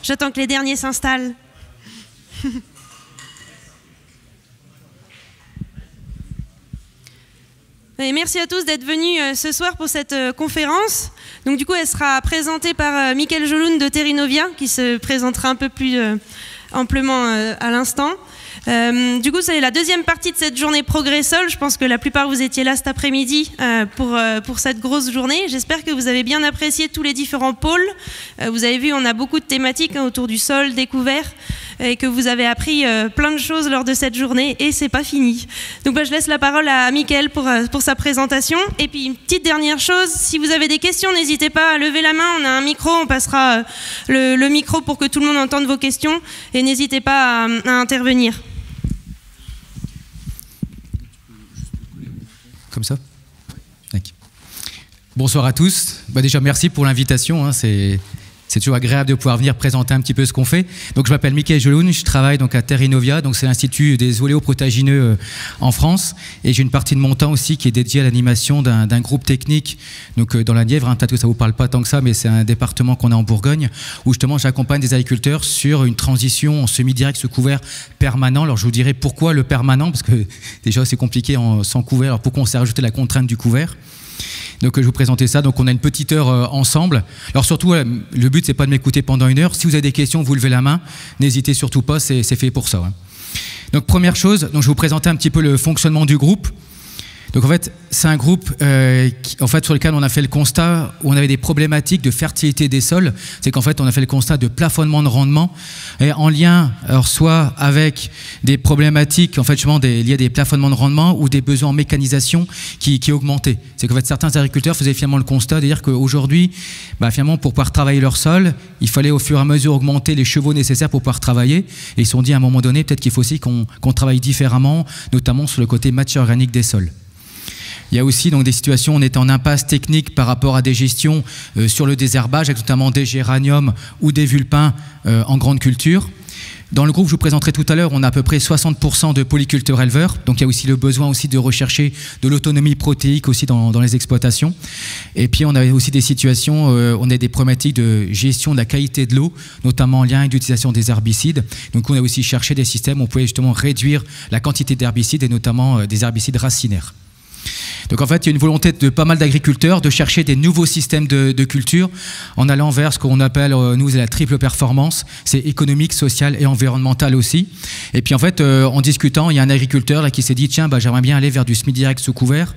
J'attends que les derniers s'installent. Et merci à tous d'être venus ce soir pour cette conférence. Donc du coup, elle sera présentée par Mickaël Joloun de Terrinovia, qui se présentera un peu plus amplement à l'instant. Du coup, c'est la deuxième partie de cette journée Progressol. Je pense que la plupart vous étiez là cet après-midi pour cette grosse journée. J'espère que vous avez bien apprécié tous les différents pôles. Vous avez vu, on a beaucoup de thématiques autour du sol découvert et que vous avez appris plein de choses lors de cette journée et c'est pas fini. Donc je laisse la parole à Mickaël pour sa présentation. Et puis une petite dernière chose, si vous avez des questions, n'hésitez pas à lever la main. On a un micro, on passera le micro pour que tout le monde entende vos questions et n'hésitez pas à intervenir. Comme ça. Bonsoir à tous. Déjà, merci pour l'invitation. C'est toujours agréable de pouvoir venir présenter un petit peu ce qu'on fait. Donc, je m'appelle Mickaël Joloun, je travaille donc à Terrinovia, donc c'est l'Institut des oléoprotagineux en France. Et j'ai une partie de mon temps aussi qui est dédiée à l'animation d'un groupe technique donc, dans la Nièvre. Peut-être que ça ne vous parle pas tant que ça, mais c'est un département qu'on a en Bourgogne, où justement j'accompagne des agriculteurs sur une transition en semi-direct sous couvert permanent. Alors, je vous dirai pourquoi le permanent, parce que déjà c'est compliqué sans couvert. Alors, pourquoi on s'est rajouté la contrainte du couvert ? Donc je vais vous présenter ça. Donc on a une petite heure ensemble. Alors surtout, le but c'est pas de m'écouter pendant une heure. Si vous avez des questions, vous levez la main. N'hésitez surtout pas, c'est fait pour ça. Donc première chose, donc, je vais vous présenter un petit peu le fonctionnement du groupe. Donc en fait, c'est un groupe sur lequel on a fait le constat où on avait des problématiques de fertilité des sols. C'est qu'en fait, on a fait le constat de plafonnement de rendement et en lien, alors soit avec des problématiques liées à des plafonnements de rendement ou des besoins en mécanisation qui augmentaient. C'est qu'en fait, certains agriculteurs faisaient finalement le constat de dire qu'aujourd'hui, finalement, pour pouvoir travailler leur sol, il fallait au fur et à mesure augmenter les chevaux nécessaires pour pouvoir travailler. Et ils se sont dit à un moment donné, peut-être qu'il faut aussi qu'on travaille différemment, notamment sur le côté matière organique des sols. Il y a aussi donc, des situations où on est en impasse technique par rapport à des gestions sur le désherbage, avec notamment des géraniums ou des vulpins en grande culture. Dans le groupe, je vous présenterai tout à l'heure, on a à peu près 60% de polyculteurs éleveurs. Donc il y a aussi le besoin aussi de rechercher de l'autonomie protéique aussi dans les exploitations. Et puis on a aussi des situations, on a des problématiques de gestion de la qualité de l'eau, notamment en lien avec l'utilisation des herbicides. Donc on a aussi cherché des systèmes où on pouvait justement réduire la quantité d'herbicides et notamment des herbicides racinaires. Donc en fait, il y a une volonté de pas mal d'agriculteurs de chercher des nouveaux systèmes de culture en allant vers ce qu'on appelle, nous, la triple performance. C'est économique, social et environnemental aussi. Et puis en fait, en discutant, il y a un agriculteur là, qui s'est dit, tiens, j'aimerais bien aller vers du semi-direct sous couvert.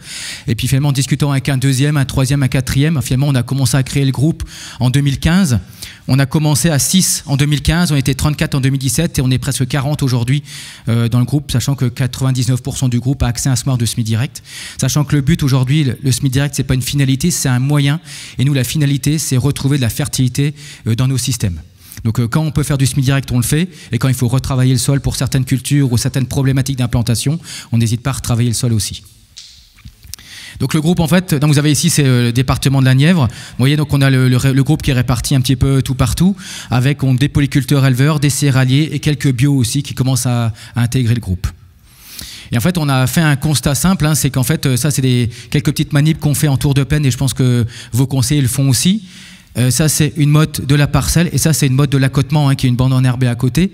Et puis finalement, en discutant avec un deuxième, un troisième, un quatrième, finalement, on a commencé à créer le groupe en 2015. On a commencé à 6 en 2015, on était 34 en 2017 et on est presque 40 aujourd'hui dans le groupe, sachant que 99% du groupe a accès à un smart de semi-direct. Sachant que le but aujourd'hui, le semi-direct, ce n'est pas une finalité, c'est un moyen. Et nous, la finalité, c'est retrouver de la fertilité dans nos systèmes. Donc quand on peut faire du semi-direct, on le fait. Et quand il faut retravailler le sol pour certaines cultures ou certaines problématiques d'implantation, on n'hésite pas à retravailler le sol aussi. Donc le groupe, en fait, donc vous avez ici, c'est le département de la Nièvre. Vous voyez, donc on a le groupe qui est réparti un petit peu tout partout, avec des polyculteurs éleveurs, des céréaliers et quelques bio aussi qui commencent à intégrer le groupe. Et en fait, on a fait un constat simple, c'est qu'en fait, ça, c'est quelques petites manips qu'on fait en tour de peine et je pense que vos conseillers le font aussi. Ça, c'est une motte de la parcelle et ça, c'est une motte de l'accotement qui est une bande enherbée à côté.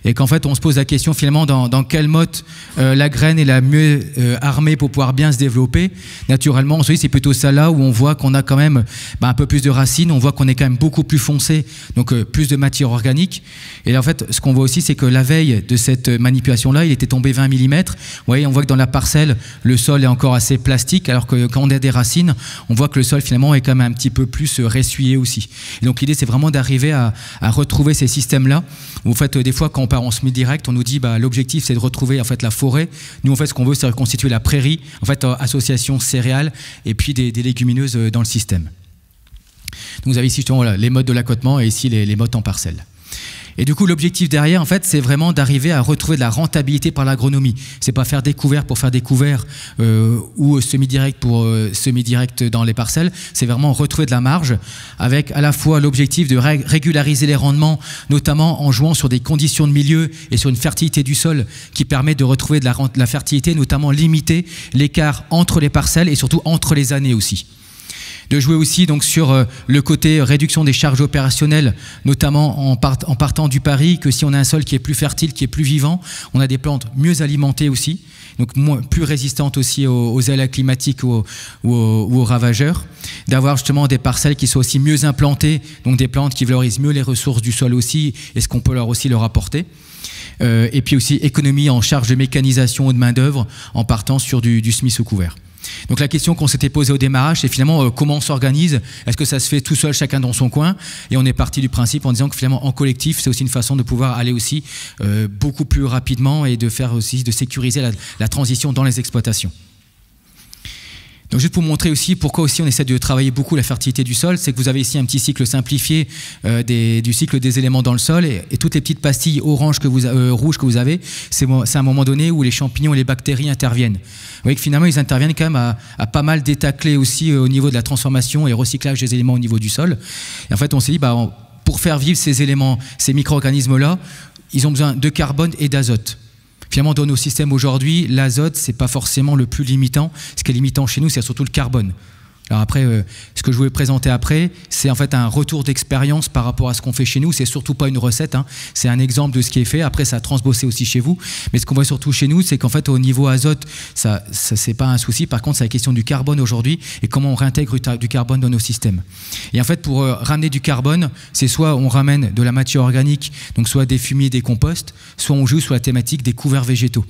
Et qu'en fait, on se pose la question finalement dans quelle motte la graine est la mieux armée pour pouvoir bien se développer. Naturellement, on se dit c'est plutôt ça là où on voit qu'on a quand même un peu plus de racines, on voit qu'on est quand même beaucoup plus foncé, donc plus de matière organique. Et là, en fait, ce qu'on voit aussi, c'est que la veille de cette manipulation-là, il était tombé 20 mm. Vous voyez, on voit que dans la parcelle, le sol est encore assez plastique, alors que quand on a des racines, on voit que le sol finalement est quand même un petit peu plus ressuyé aussi. Et donc l'idée c'est vraiment d'arriver à retrouver ces systèmes-là. En fait, des fois quand on part en semi-direct, on nous dit l'objectif c'est de retrouver en fait la forêt. Nous en fait ce qu'on veut c'est reconstituer la prairie, en fait association céréales et puis des légumineuses dans le système. Donc vous avez ici justement les modes de l'accotement et ici les modes en parcelle. Et du coup, l'objectif derrière, en fait, c'est vraiment d'arriver à retrouver de la rentabilité par l'agronomie. C'est pas faire découvert pour faire découvert ou semi-direct pour semi-direct dans les parcelles. C'est vraiment retrouver de la marge avec à la fois l'objectif de régulariser les rendements, notamment en jouant sur des conditions de milieu et sur une fertilité du sol qui permet de retrouver de la fertilité, notamment limiter l'écart entre les parcelles et surtout entre les années aussi. de jouer aussi donc sur le côté réduction des charges opérationnelles, notamment en partant du pari que si on a un sol qui est plus fertile, qui est plus vivant, on a des plantes mieux alimentées aussi, donc plus résistantes aussi aux aléas climatiques ou aux ravageurs, d'avoir justement des parcelles qui soient aussi mieux implantées, donc des plantes qui valorisent mieux les ressources du sol aussi et ce qu'on peut leur apporter. Et puis aussi économie en charge de mécanisation ou de main d'œuvre en partant sur du semis sous couvert. Donc la question qu'on s'était posée au démarrage, c'est finalement comment on s'organise. Est-ce que ça se fait tout seul, chacun dans son coin? Et on est parti du principe en disant que finalement en collectif, c'est aussi une façon de pouvoir aller aussi beaucoup plus rapidement et de sécuriser la transition dans les exploitations. Donc juste pour montrer aussi pourquoi aussi on essaie de travailler beaucoup la fertilité du sol, c'est que vous avez ici un petit cycle simplifié du cycle des éléments dans le sol et toutes les petites pastilles rouges que vous avez, c'est un moment donné où les champignons et les bactéries interviennent. Vous voyez que finalement ils interviennent quand même à pas mal d'états clés aussi au niveau de la transformation et recyclage des éléments au niveau du sol. Et en fait on s'est dit pour faire vivre ces éléments, ces micro-organismes-là, ils ont besoin de carbone et d'azote. Finalement, dans nos systèmes aujourd'hui, l'azote, ce n'est pas forcément le plus limitant. Ce qui est limitant chez nous, c'est surtout le carbone. Alors après, ce que je voulais présenter après, c'est en fait un retour d'expérience par rapport à ce qu'on fait chez nous. C'est surtout pas une recette, hein. C'est un exemple de ce qui est fait. Après, ça a transbossé aussi chez vous. Mais ce qu'on voit surtout chez nous, c'est qu'en fait, au niveau azote, ça c'est pas un souci. Par contre, c'est la question du carbone aujourd'hui et comment on réintègre du carbone dans nos systèmes. Et en fait, pour ramener du carbone, c'est soit on ramène de la matière organique, donc soit des fumiers, des composts, soit on joue sur la thématique des couverts végétaux.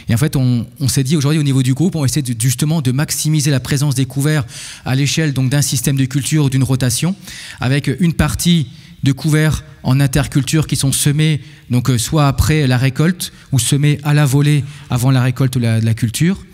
Et en fait, on s'est dit aujourd'hui au niveau du groupe, on va essayer justement de maximiser la présence des couverts à l'échelle donc d'un système de culture ou d'une rotation, avec une partie de couverts en interculture qui sont semés donc soit après la récolte ou semés à la volée avant la récolte de la culture,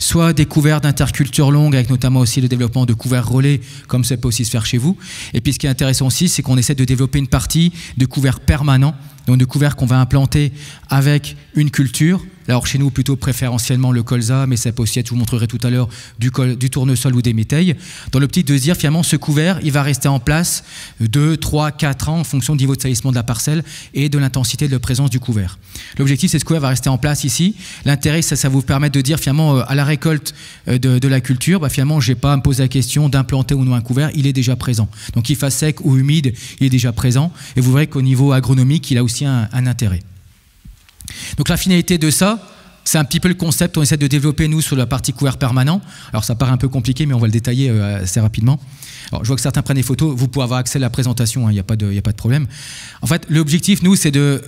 soit des couverts d'interculture longue avec notamment aussi le développement de couverts relais comme ça peut aussi se faire chez vous. Et puis ce qui est intéressant aussi, c'est qu'on essaie de développer une partie de couverts permanents, donc de couverts qu'on va implanter avec une culture. Alors chez nous, plutôt préférentiellement le colza, mais ça peut aussi être, je vous montrerai tout à l'heure, du tournesol ou des métailles, dans l'optique de se dire finalement ce couvert, il va rester en place 2, 3, 4 ans en fonction du niveau de salissement de la parcelle et de l'intensité de présence du couvert. L'objectif, c'est que ce couvert va rester en place ici. L'intérêt, ça vous permet de dire finalement à la récolte de la culture, finalement, je n'ai pas à me poser la question d'implanter ou non un couvert, il est déjà présent. Donc qu'il fasse sec ou humide, il est déjà présent. Et vous verrez qu'au niveau agronomique, il a aussi un intérêt. Donc la finalité de ça, c'est un petit peu le concept qu'on essaie de développer nous sur la partie couvert permanent. Alors ça paraît un peu compliqué, mais on va le détailler assez rapidement. Alors je vois que certains prennent des photos, vous pouvez avoir accès à la présentation, il n'y a pas de problème. En fait, l'objectif, nous, c'est de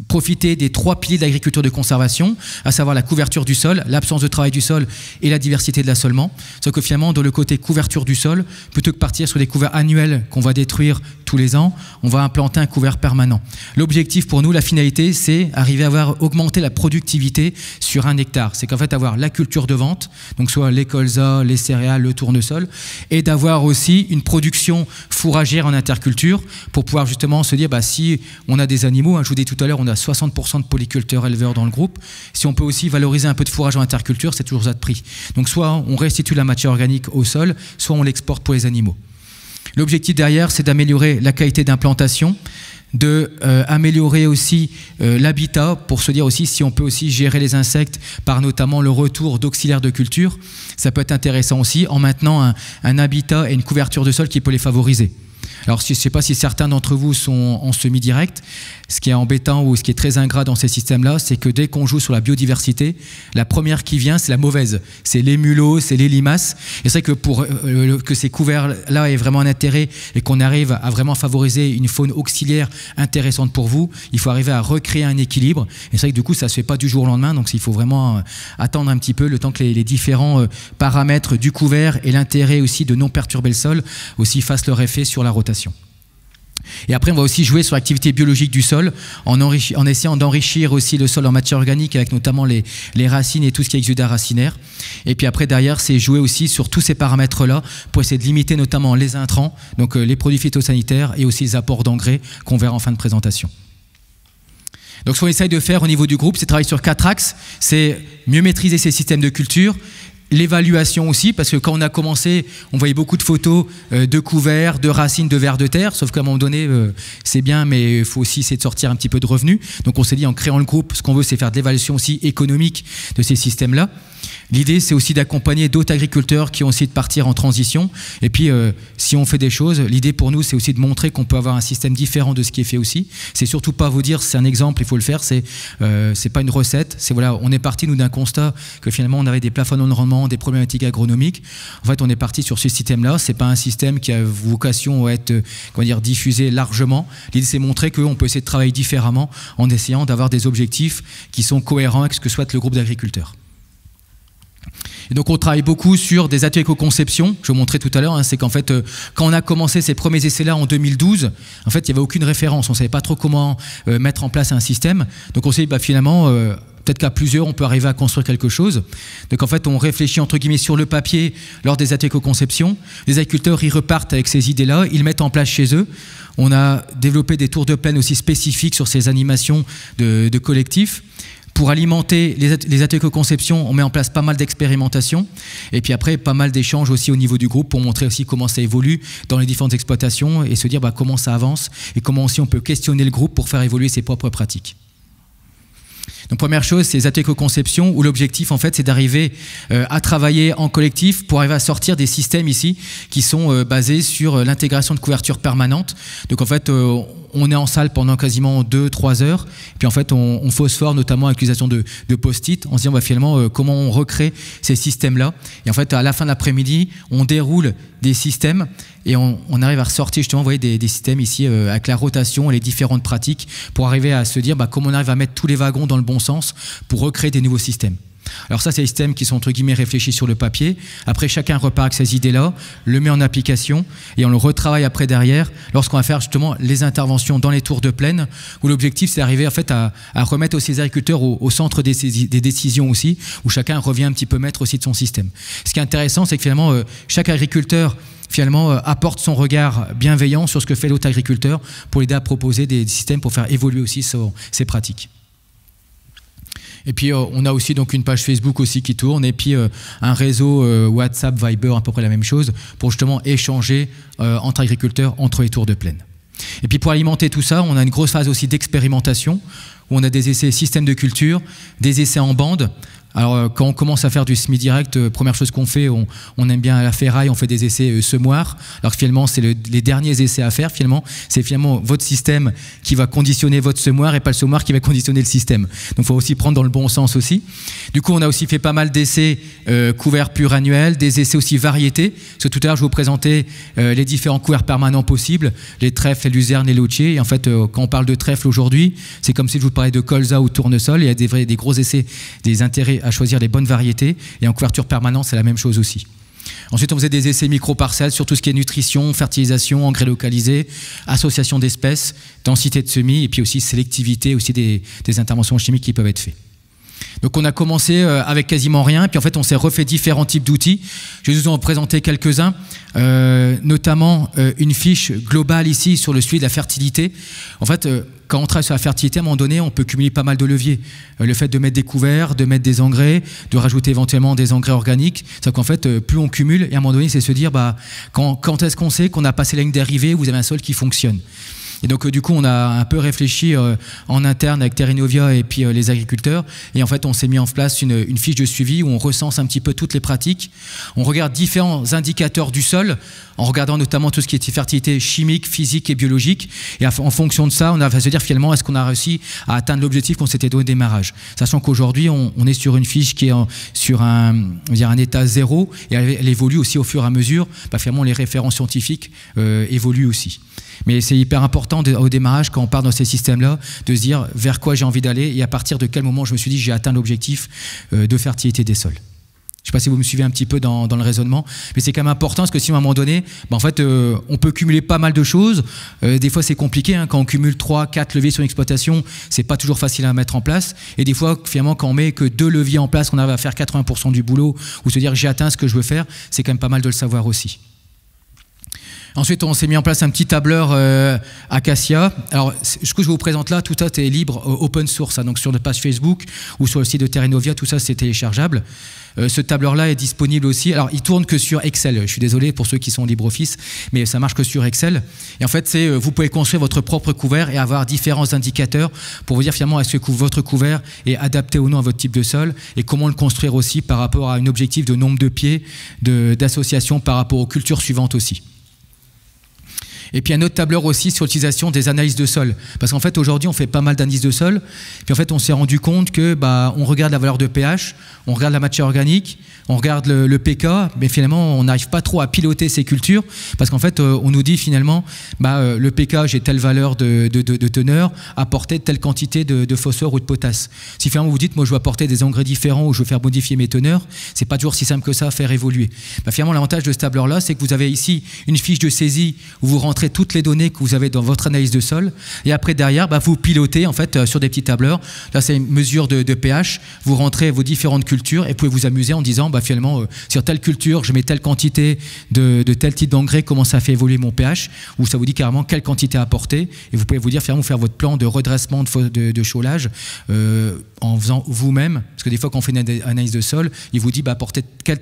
profiter des 3 piliers de l'agriculture de conservation, à savoir la couverture du sol, l'absence de travail du sol et la diversité de l'assolement. Sauf que finalement, dans le côté couverture du sol, plutôt que partir sur des couverts annuels qu'on va détruire tous les ans, on va implanter un couvert permanent. L'objectif pour nous, la finalité, c'est arriver à augmenter la productivité sur 1 hectare. C'est qu'en fait, avoir la culture de vente, donc soit les colzas, les céréales, le tournesol, et d'avoir aussi une production fourragère en interculture pour pouvoir justement se dire, si on a des animaux, je vous dis tout à l'heure, on a 60% de polyculteurs éleveurs dans le groupe. Si on peut aussi valoriser un peu de fourrage en interculture, c'est toujours ça de prix. Donc soit on restitue la matière organique au sol, soit on l'exporte pour les animaux. L'objectif derrière, c'est d'améliorer la qualité d'implantation, d'améliorer aussi l'habitat, pour se dire aussi si on peut aussi gérer les insectes par notamment le retour d'auxiliaires de culture. Ça peut être intéressant aussi en maintenant un habitat et une couverture de sol qui peut les favoriser. Alors, je ne sais pas si certains d'entre vous sont en semi-direct. Ce qui est embêtant ou ce qui est très ingrat dans ces systèmes-là, c'est que dès qu'on joue sur la biodiversité, la première qui vient, c'est la mauvaise. C'est les mulots, c'est les limaces. Et c'est vrai que pour que ces couverts-là aient vraiment un intérêt et qu'on arrive à vraiment favoriser une faune auxiliaire intéressante pour vous, il faut arriver à recréer un équilibre. Et c'est vrai que du coup, ça ne se fait pas du jour au lendemain. Donc, il faut vraiment attendre un petit peu le temps que les différents paramètres du couvert et l'intérêt aussi de non perturber le sol aussi fassent leur effet sur la rotation. Et après, on va aussi jouer sur l'activité biologique du sol en essayant d'enrichir aussi le sol en matière organique avec notamment les racines et tout ce qui est exudat racinaire. Et puis après, derrière, c'est jouer aussi sur tous ces paramètres-là pour essayer de limiter notamment les intrants, donc les produits phytosanitaires et aussi les apports d'engrais qu'on verra en fin de présentation. Donc ce qu'on essaye de faire au niveau du groupe, c'est travailler sur 4 axes. C'est mieux maîtriser ces systèmes de culture, l'évaluation aussi, parce que quand on a commencé, on voyait beaucoup de photos de couverts, de racines, de vers de terre, sauf qu'à un moment donné, c'est bien, mais il faut aussi essayer de sortir un petit peu de revenus. Donc on s'est dit, en créant le groupe, ce qu'on veut, c'est faire de l'évaluation aussi économique de ces systèmes-là. L'idée, c'est aussi d'accompagner d'autres agriculteurs qui ont aussi de partir en transition. Et puis, si on fait des choses, l'idée pour nous, c'est aussi de montrer qu'on peut avoir un système différent de ce qui est fait aussi. C'est surtout pas vous dire, c'est un exemple, il faut le faire, c'est pas une recette. C'est voilà, on est parti, nous, d'un constat que finalement, on avait des plafonds de rendement, des problématiques agronomiques. En fait, on est parti sur ce système-là. C'est pas un système qui a vocation à être, comment dire, diffusé largement. L'idée, c'est montrer qu'on peut essayer de travailler différemment en essayant d'avoir des objectifs qui sont cohérents avec ce que souhaite le groupe d'agriculteurs. Et donc on travaille beaucoup sur des ateliers éco-conception, je vous montrais tout à l'heure, hein, c'est qu'en fait quand on a commencé ces premiers essais-là en 2012, en fait il n'y avait aucune référence, on ne savait pas trop comment mettre en place un système, donc on s'est dit finalement peut-être qu'à plusieurs on peut arriver à construire quelque chose. Donc en fait on réfléchit entre guillemets sur le papier lors des ateliers éco-conception, les agriculteurs ils repartent avec ces idées-là, ils mettent en place chez eux. On a développé des tours de plaine aussi spécifiques sur ces animations de collectifs. Pour alimenter les ateliers de conception, on met en place pas mal d'expérimentations et puis après pas mal d'échanges aussi au niveau du groupe pour montrer aussi comment ça évolue dans les différentes exploitations et se dire comment ça avance et comment aussi on peut questionner le groupe pour faire évoluer ses propres pratiques. Donc première chose, c'est les ateliers de conception où l'objectif en fait c'est d'arriver à travailler en collectif pour arriver à sortir des systèmes ici qui sont basés sur l'intégration de couverture permanente. Donc en fait on est en salle pendant quasiment 2-3 heures, puis en fait on phosphore notamment avec l'utilisation de post-it en se disant finalement comment on recrée ces systèmes-là. Et en fait à la fin de l'après-midi, on déroule des systèmes et on arrive à ressortir justement, vous voyez, des systèmes ici avec la rotation et les différentes pratiques pour arriver à se dire comment on arrive à mettre tous les wagons dans le bon sens pour recréer des nouveaux systèmes. Alors ça, c'est les systèmes qui sont entre guillemets réfléchis sur le papier. Après, chacun repart avec ces idées-là, le met en application et on le retravaille après derrière lorsqu'on va faire justement les interventions dans les tours de plaine où l'objectif, c'est d'arriver en fait à remettre aussi les agriculteurs au centre des décisions aussi, où chacun revient un petit peu maître aussi de son système. Ce qui est intéressant, c'est que finalement, chaque agriculteur finalement apporte son regard bienveillant sur ce que fait l'autre agriculteur pour l'aider à proposer des systèmes pour faire évoluer aussi ses pratiques. Et puis on a aussi donc une page Facebook aussi qui tourne et puis un réseau WhatsApp, Viber, à peu près la même chose pour justement échanger entre agriculteurs entre les tours de plaine. Et puis pour alimenter tout ça, on a une grosse phase aussi d'expérimentation où on a des essais systèmes de culture, des essais en bande. Alors quand on commence à faire du semi-direct, première chose qu'on fait, on aime bien à la ferraille, on fait des essais semoirs. Alors finalement c'est les derniers essais à faire finalement, c'est finalement votre système qui va conditionner votre semoir et pas le semoir qui va conditionner le système. Donc il faut aussi prendre dans le bon sens aussi. Du coup on a aussi fait pas mal d'essais couverts purs annuels, des essais aussi variétés. Parce que tout à l'heure je vous présentais les différents couverts permanents possibles, les trèfles, les luzernes, les lotiers. Et en fait quand on parle de trèfle aujourd'hui, c'est comme si je vous parlais de colza ou tournesol. Il y a des gros essais, des intérêts à choisir les bonnes variétés et en couverture permanente c'est la même chose aussi. Ensuite on faisait des essais micro-parcelles sur tout ce qui est nutrition, fertilisation, engrais localisés, association d'espèces, densité de semis et puis aussi sélectivité, aussi des interventions chimiques qui peuvent être faites. Donc on a commencé avec quasiment rien, puis en fait on s'est refait différents types d'outils. Je vais vous en présenter quelques-uns, notamment une fiche globale ici sur le suivi de la fertilité. En fait, quand on travaille sur la fertilité, à un moment donné, on peut cumuler pas mal de leviers. Le fait de mettre des couverts, de mettre des engrais, de rajouter éventuellement des engrais organiques, c'est qu'en fait, plus on cumule, et à un moment donné, c'est se dire, quand est-ce qu'on sait qu'on a passé la ligne d'arrivée, vous avez un sol qui fonctionne. Et donc du coup on a un peu réfléchi en interne avec Terrinovia et puis les agriculteurs et en fait on s'est mis en place une fiche de suivi où on recense un petit peu toutes les pratiques, on regarde différents indicateurs du sol en regardant notamment tout ce qui est fertilité chimique, physique et biologique et en fonction de ça on va se dire finalement est-ce qu'on a réussi à atteindre l'objectif qu'on s'était donné au démarrage, sachant qu'aujourd'hui on est sur une fiche qui est sur un état 0 et elle évolue aussi au fur et à mesure, finalement les références scientifiques évoluent aussi. Mais c'est hyper important au démarrage, quand on part dans ces systèmes-là, de se dire vers quoi j'ai envie d'aller et à partir de quel moment je me suis dit j'ai atteint l'objectif de fertilité des sols. Je ne sais pas si vous me suivez un petit peu dans le raisonnement, mais c'est quand même important parce que si à un moment donné, en fait, on peut cumuler pas mal de choses. Des fois, c'est compliqué. Quand on cumule 3-4 leviers sur une exploitation, c'est pas toujours facile à mettre en place. Et des fois, finalement, quand on met que 2 leviers en place, on arrive à faire 80% du boulot ou se dire j'ai atteint ce que je veux faire, c'est quand même pas mal de le savoir aussi. Ensuite, on s'est mis en place un petit tableur Acacia. Alors, ce que je vous présente là, tout ça est libre, open source. Hein, donc, sur notre page Facebook ou sur le site de Terrinovia, tout ça, c'est téléchargeable. Ce tableur-là est disponible aussi. Alors, il tourne que sur Excel. Je suis désolé pour ceux qui sont LibreOffice, mais ça marche que sur Excel. Et en fait, vous pouvez construire votre propre couvert et avoir différents indicateurs pour vous dire finalement est-ce que votre couvert est adapté ou non à votre type de sol et comment le construire aussi par rapport à un objectif de nombre de pieds, d'association par rapport aux cultures suivantes aussi. Et puis un autre tableur aussi sur l'utilisation des analyses de sol. Parce qu'en fait, aujourd'hui, on fait pas mal d'analyses de sol. Puis en fait, on s'est rendu compte que on regarde la valeur de pH, on regarde la matière organique, on regarde le pK, mais finalement, on n'arrive pas trop à piloter ces cultures. Parce qu'en fait, on nous dit finalement, le pK, j'ai telle valeur de teneur, apporter telle quantité de phosphore ou de potasse. Si finalement vous dites, moi, je veux apporter des engrais différents ou je veux faire modifier mes teneurs, c'est pas toujours si simple que ça à faire évoluer. Finalement, l'avantage de ce tableur-là, c'est que vous avez ici une fiche de saisie où vous rentrez toutes les données que vous avez dans votre analyse de sol et après derrière vous pilotez en fait sur des petits tableurs. Là c'est une mesure de pH, vous rentrez vos différentes cultures et vous pouvez vous amuser en disant finalement sur telle culture je mets telle quantité de tel type d'engrais, comment ça fait évoluer mon pH, ou ça vous dit carrément quelle quantité apporter et vous pouvez vous dire finalement faire votre plan de redressement de chaulage en faisant vous-même, parce que des fois quand on fait une analyse de sol il vous dit apporter quelle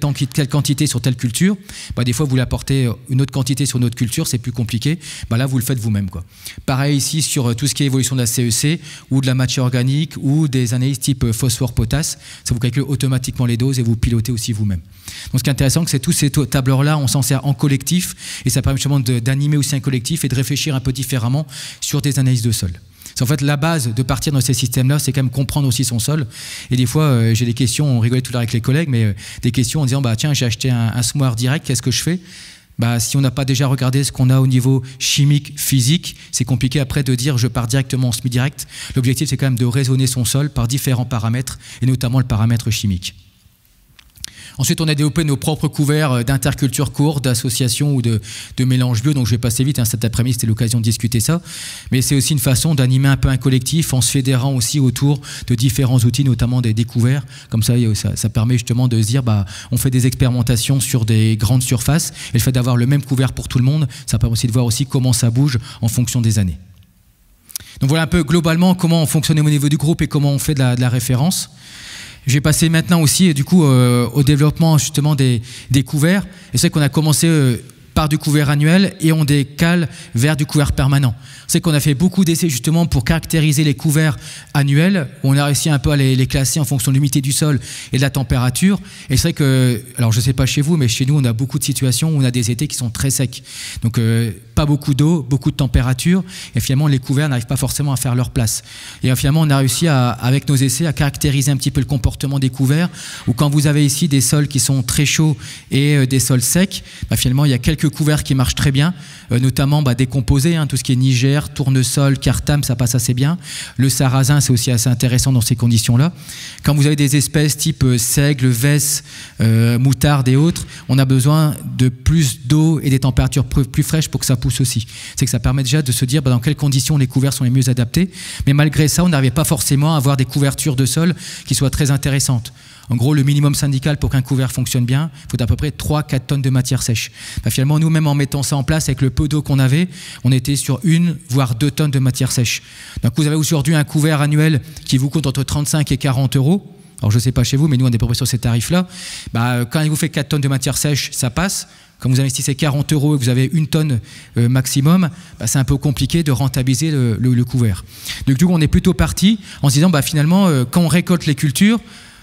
quantité sur telle culture, des fois vous voulez apporter une autre quantité sur une autre culture, c'est plus compliqué. Là vous le faites vous-même quoi. Pareil ici sur tout ce qui est évolution de la CEC ou de la matière organique ou des analyses type phosphore-potasse, ça vous calcule automatiquement les doses et vous pilotez aussi vous-même. Donc ce qui est intéressant, c'est que tous ces tableurs-là, on s'en sert en collectif et ça permet justement d'animer aussi un collectif et de réfléchir un peu différemment sur des analyses de sol. En fait, la base de partir dans ces systèmes-là, c'est quand même comprendre aussi son sol. Et des fois, j'ai des questions, on rigolait tout à l'heure avec les collègues, mais des questions en disant, tiens, j'ai acheté un semoir direct, qu'est-ce que je fais ? Si on n'a pas déjà regardé ce qu'on a au niveau chimique, physique, c'est compliqué après de dire je pars directement en semi-direct. L'objectif, c'est quand même de raisonner son sol par différents paramètres, et notamment le paramètre chimique. Ensuite, on a développé nos propres couverts d'interculture courte, d'association ou de mélange bio. Donc, je vais passer vite. Cet après-midi, c'était l'occasion de discuter ça. Mais c'est aussi une façon d'animer un peu un collectif en se fédérant aussi autour de différents outils, notamment des couverts. Comme ça, ça permet justement de se dire, on fait des expérimentations sur des grandes surfaces. Et le fait d'avoir le même couvert pour tout le monde, ça permet aussi de voir aussi comment ça bouge en fonction des années. Donc, voilà un peu globalement comment on fonctionne au niveau du groupe et comment on fait de la référence. Je vais passer maintenant aussi du coup au développement justement des couverts. Et c'est qu'on a commencé par du couvert annuel et on décale vers du couvert permanent. C'est qu'on a fait beaucoup d'essais justement pour caractériser les couverts annuels. On a réussi un peu à les classer en fonction de l'humidité du sol et de la température. Et c'est vrai que, alors je ne sais pas chez vous, mais chez nous on a beaucoup de situations où on a des étés qui sont très secs. Donc pas beaucoup d'eau, beaucoup de température. Et finalement les couverts n'arrivent pas forcément à faire leur place. Et finalement on a réussi avec nos essais à caractériser un petit peu le comportement des couverts. Où quand vous avez ici des sols qui sont très chauds et des sols secs, finalement il y a quelques couverts qui marchent très bien, notamment des composés, tout ce qui est Niger, tournesol, cartam, ça passe assez bien. Le sarrasin, c'est aussi assez intéressant dans ces conditions-là. Quand vous avez des espèces type seigle, vesse, moutarde et autres, on a besoin de plus d'eau et des températures plus fraîches pour que ça pousse aussi. C'est que ça permet déjà de se dire dans quelles conditions les couverts sont les mieux adaptés. Mais malgré ça, on n'arrivait pas forcément à avoir des couvertures de sol qui soient très intéressantes. En gros, le minimum syndical pour qu'un couvert fonctionne bien, il faut à peu près 3-4 tonnes de matière sèche. Finalement, nous-mêmes, en mettant ça en place, avec le peu d'eau qu'on avait, on était sur 1 voire 2 tonnes de matière sèche. Donc vous avez aujourd'hui un couvert annuel qui vous coûte entre 35 et 40 €. Alors je ne sais pas chez vous, mais nous, on est à peu près sur ces tarifs-là. Quand il vous fait 4 tonnes de matière sèche, ça passe. Quand vous investissez 40 € et que vous avez 1 tonne maximum, c'est un peu compliqué de rentabiliser le couvert. Donc du coup, on est plutôt parti en se disant, finalement, quand on récolte les cultures,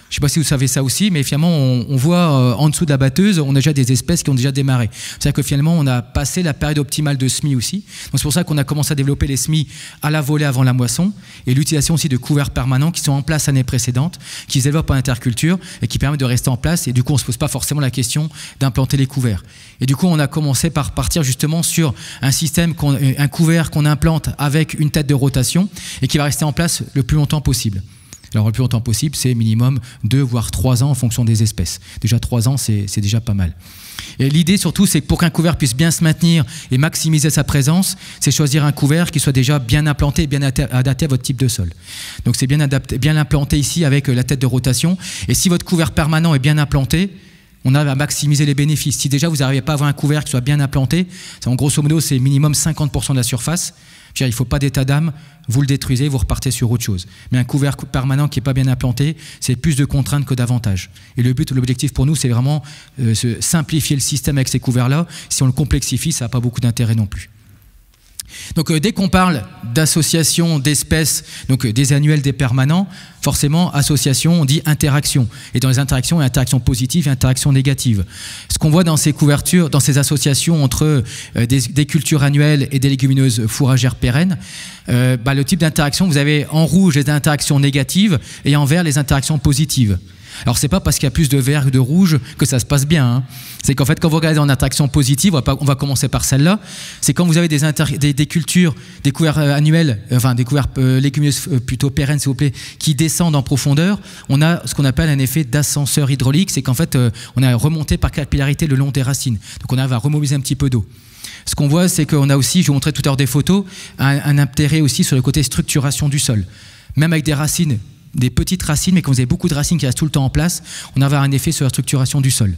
je ne sais pas si vous savez ça aussi, mais finalement, on voit en dessous de la batteuse, on a déjà des espèces qui ont déjà démarré. C'est-à-dire que finalement, on a passé la période optimale de semis aussi. Donc c'est pour ça qu'on a commencé à développer les semis à la volée avant la moisson et l'utilisation aussi de couverts permanents qui sont en place l'année précédente, qui se développent en interculture et qui permettent de rester en place. Et du coup, on ne se pose pas forcément la question d'implanter les couverts. Et du coup, on a commencé par partir justement sur un système, un couvert qu'on implante avec une tête de rotation et qui va rester en place le plus longtemps possible. Alors le plus longtemps possible, c'est minimum 2 voire 3 ans en fonction des espèces. Déjà 3 ans, c'est déjà pas mal. Et l'idée surtout, c'est que pour qu'un couvert puisse bien se maintenir et maximiser sa présence, c'est choisir un couvert qui soit déjà bien implanté et bien adapté à votre type de sol. Donc c'est bien implanté ici avec la tête de rotation. Et si votre couvert permanent est bien implanté, on arrive à maximiser les bénéfices. Si déjà vous n'arrivez pas à avoir un couvert qui soit bien implanté, en grosso modo c'est minimum 50% de la surface. Il ne faut pas d'état d'âme, vous le détruisez, vous repartez sur autre chose. Mais un couvert permanent qui n'est pas bien implanté, c'est plus de contraintes que d'avantages. Et l'objectif pour nous, c'est vraiment simplifier le système avec ces couverts-là. Si on le complexifie, ça n'a pas beaucoup d'intérêt non plus. Donc dès qu'on parle d'association d'espèces, donc des annuels, des permanents, forcément association, on dit interaction. Et dans les interactions, il y a interaction positive et interaction négative. Ce qu'on voit dans ces couvertures, dans ces associations entre des cultures annuelles et des légumineuses fourragères pérennes, le type d'interaction, vous avez en rouge les interactions négatives et en vert les interactions positives. Alors c'est pas parce qu'il y a plus de vert que de rouge que ça se passe bien, hein. C'est qu'en fait quand vous regardez en interaction positive, on va commencer par celle-là, c'est quand vous avez des cultures, des couverts annuels, enfin des couverts légumineuses plutôt pérennes s'il vous plaît, qui descendent en profondeur, on a ce qu'on appelle un effet d'ascenseur hydraulique, c'est qu'en fait on a remonté par capillarité le long des racines, donc on arrive à remobiliser un petit peu d'eau. Ce qu'on voit, c'est qu'on a aussi, je vous montrais tout à l'heure des photos, un intérêt aussi sur le côté structuration du sol, même avec des racines, des petites racines, mais quand vous avez beaucoup de racines qui restent tout le temps en place, on va avoir un effet sur la structuration du sol.